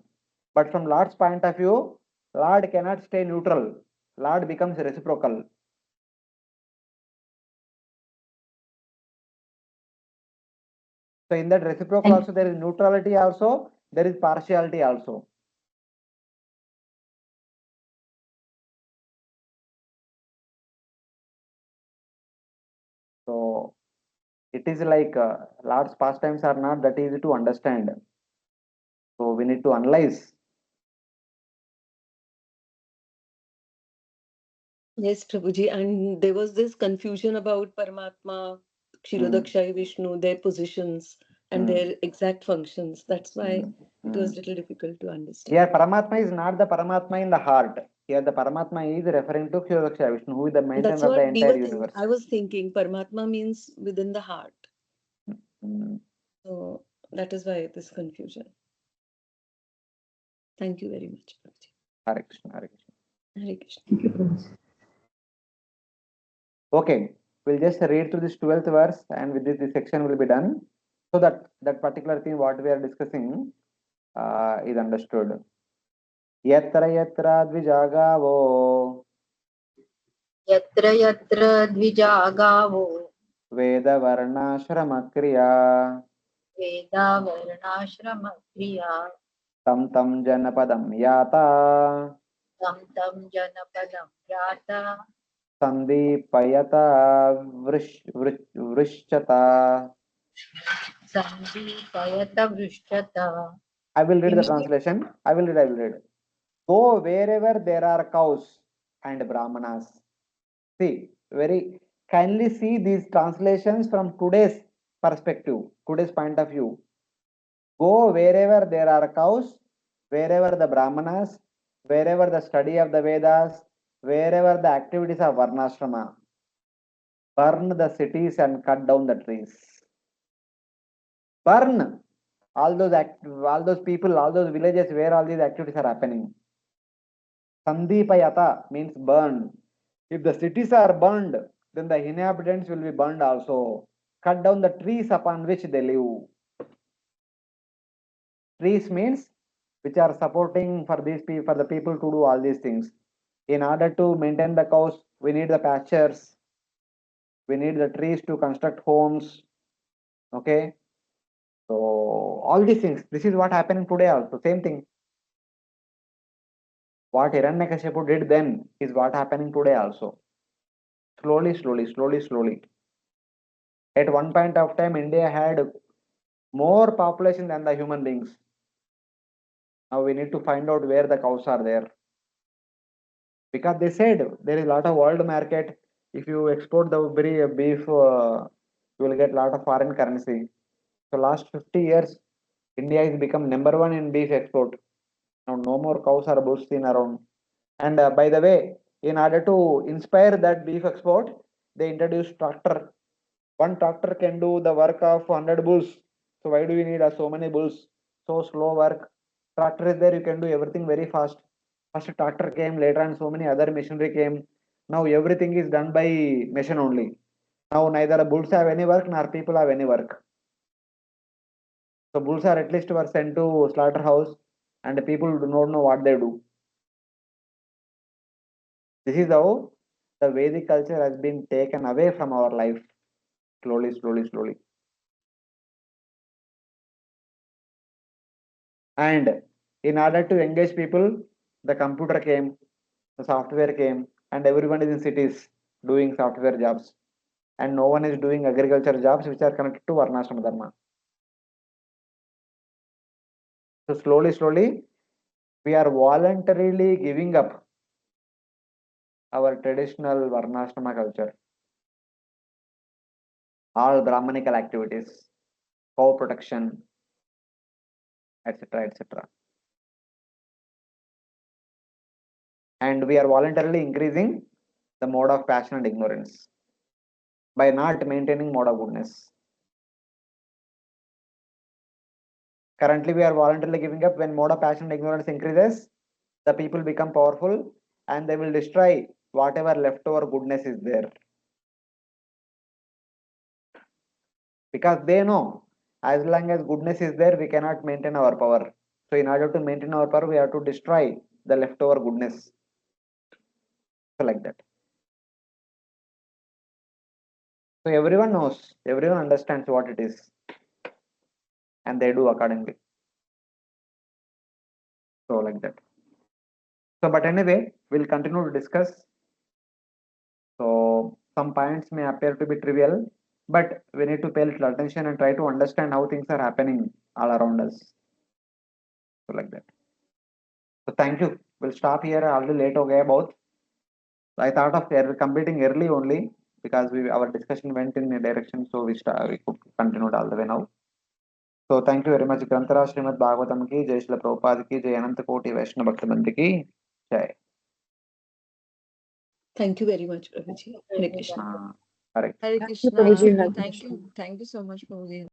But from Lord's point of view, Lord cannot stay neutral. Lord becomes reciprocal. So in that reciprocal also there is neutrality also, there is partiality also. So it is like Lord's pastimes are not that easy to understand. So we need to analyze. Yes, Prabhuji. And there was this confusion about Paramatma, Kshirodakshayi Vishnu, their positions and their exact functions. That's why it was a little difficult to understand. Here Paramatma is not the Paramatma in the heart. Here the Paramatma is referring to Kshirodaksha Vishnu, who is the maintainer That's of the what we entire were universe. I was thinking Paramatma means within the heart. Mm. So that is why this confusion. Thank you very much, Prabhuji. Hare Krishna, Hare Krishna. Hare Krishna. Thank you, Prabhuji. Okay, we'll just read through this 12th verse and with this section will be done. So that that particular thing what we are discussing is understood. Yatra yatra dvijagavo यत्र यत्र द्विजा गावो Veda varnashrama kriya वेदा वर्णाश्रमक्रिया tam tam janapadam yata तं तं जनपदं याता sandipayata vrishchata. सन्दीपयत वृष्टत. I will read the Immediate- translation. I will read. Go wherever there are cows and brahmanas. See, very Kindly see these translations from today's perspective, today's point of view. Go wherever there are cows, wherever the Brahmanas, wherever the study of the Vedas, wherever the activities of Varnashrama. Burn the cities and cut down the trees. Burn all those people, all those villages where all these activities are happening. Sandipayata means burn. If the cities are burned, then the inhabitants will be burned also. Cut down the trees upon which they live. Trees means which are supporting for these people, for the people to do all these things. In order to maintain the cows, we need the pastures. We need the trees to construct homes. Okay. So all these things. This is what happening today also. Same thing. What Hiranyakashipu did then is what happening today also. Slowly, slowly, slowly, slowly. At one point of time, India had more population than the human beings. Now we need to find out where the cows are there. Because they said there is a lot of world market. If you export the beef, you will get a lot of foreign currency. So last 50 years, India has become number one in beef export. Now no more cows or bulls seen around. And by the way, in order to inspire that beef export, they introduced tractor. One tractor can do the work of 100 bulls. So why do we need so many bulls? So slow work. Tractor is there, you can do everything very fast. First tractor came, later and so many other machinery came. Now everything is done by machine only. Now neither bulls have any work nor people have any work. So bulls are at least were sent to slaughterhouse and the people do not know what they do. This is how the Vedic culture has been taken away from our life. Slowly, slowly, slowly. And in order to engage people, the computer came, the software came, and everyone is in cities doing software jobs. And no one is doing agriculture jobs which are connected to Varnashrama Dharma. So slowly, slowly, we are voluntarily giving up our traditional Varnashrama culture, all Brahmanical activities, cow protection, etc., etc. And we are voluntarily increasing the mode of passion and ignorance by not maintaining mode of goodness. Currently, we are voluntarily giving up when mode of passion and ignorance increases, the people become powerful and they will destroy whatever leftover goodness is there. Because they know as long as goodness is there, we cannot maintain our power. So, in order to maintain our power, we have to destroy the leftover goodness. So, like that. So, everyone knows, everyone understands what it is, and they do accordingly. So, like that. So, but anyway, we'll continue to discuss. So, some points may appear to be trivial, but we need to pay little attention and try to understand how things are happening all around us. So, like that. So, thank you. We'll stop here. Already late ho gaya bahut. I thought of completing early only because our discussion went in a direction, so we could continue all the way now. So, thank you very much. Grantara Srimad Bhagavatam ki, Jai Srila Prabhupada ki, Jai Ananta Koti Vaishnava Bhakta Mandi ki, Jai. Thank you very much, Prabhuji. Hare Krishna. Hare Hare Thank you, Krishna. Prabhuji. Hare Thank Krishna. you. Thank you so much, Prabhuji.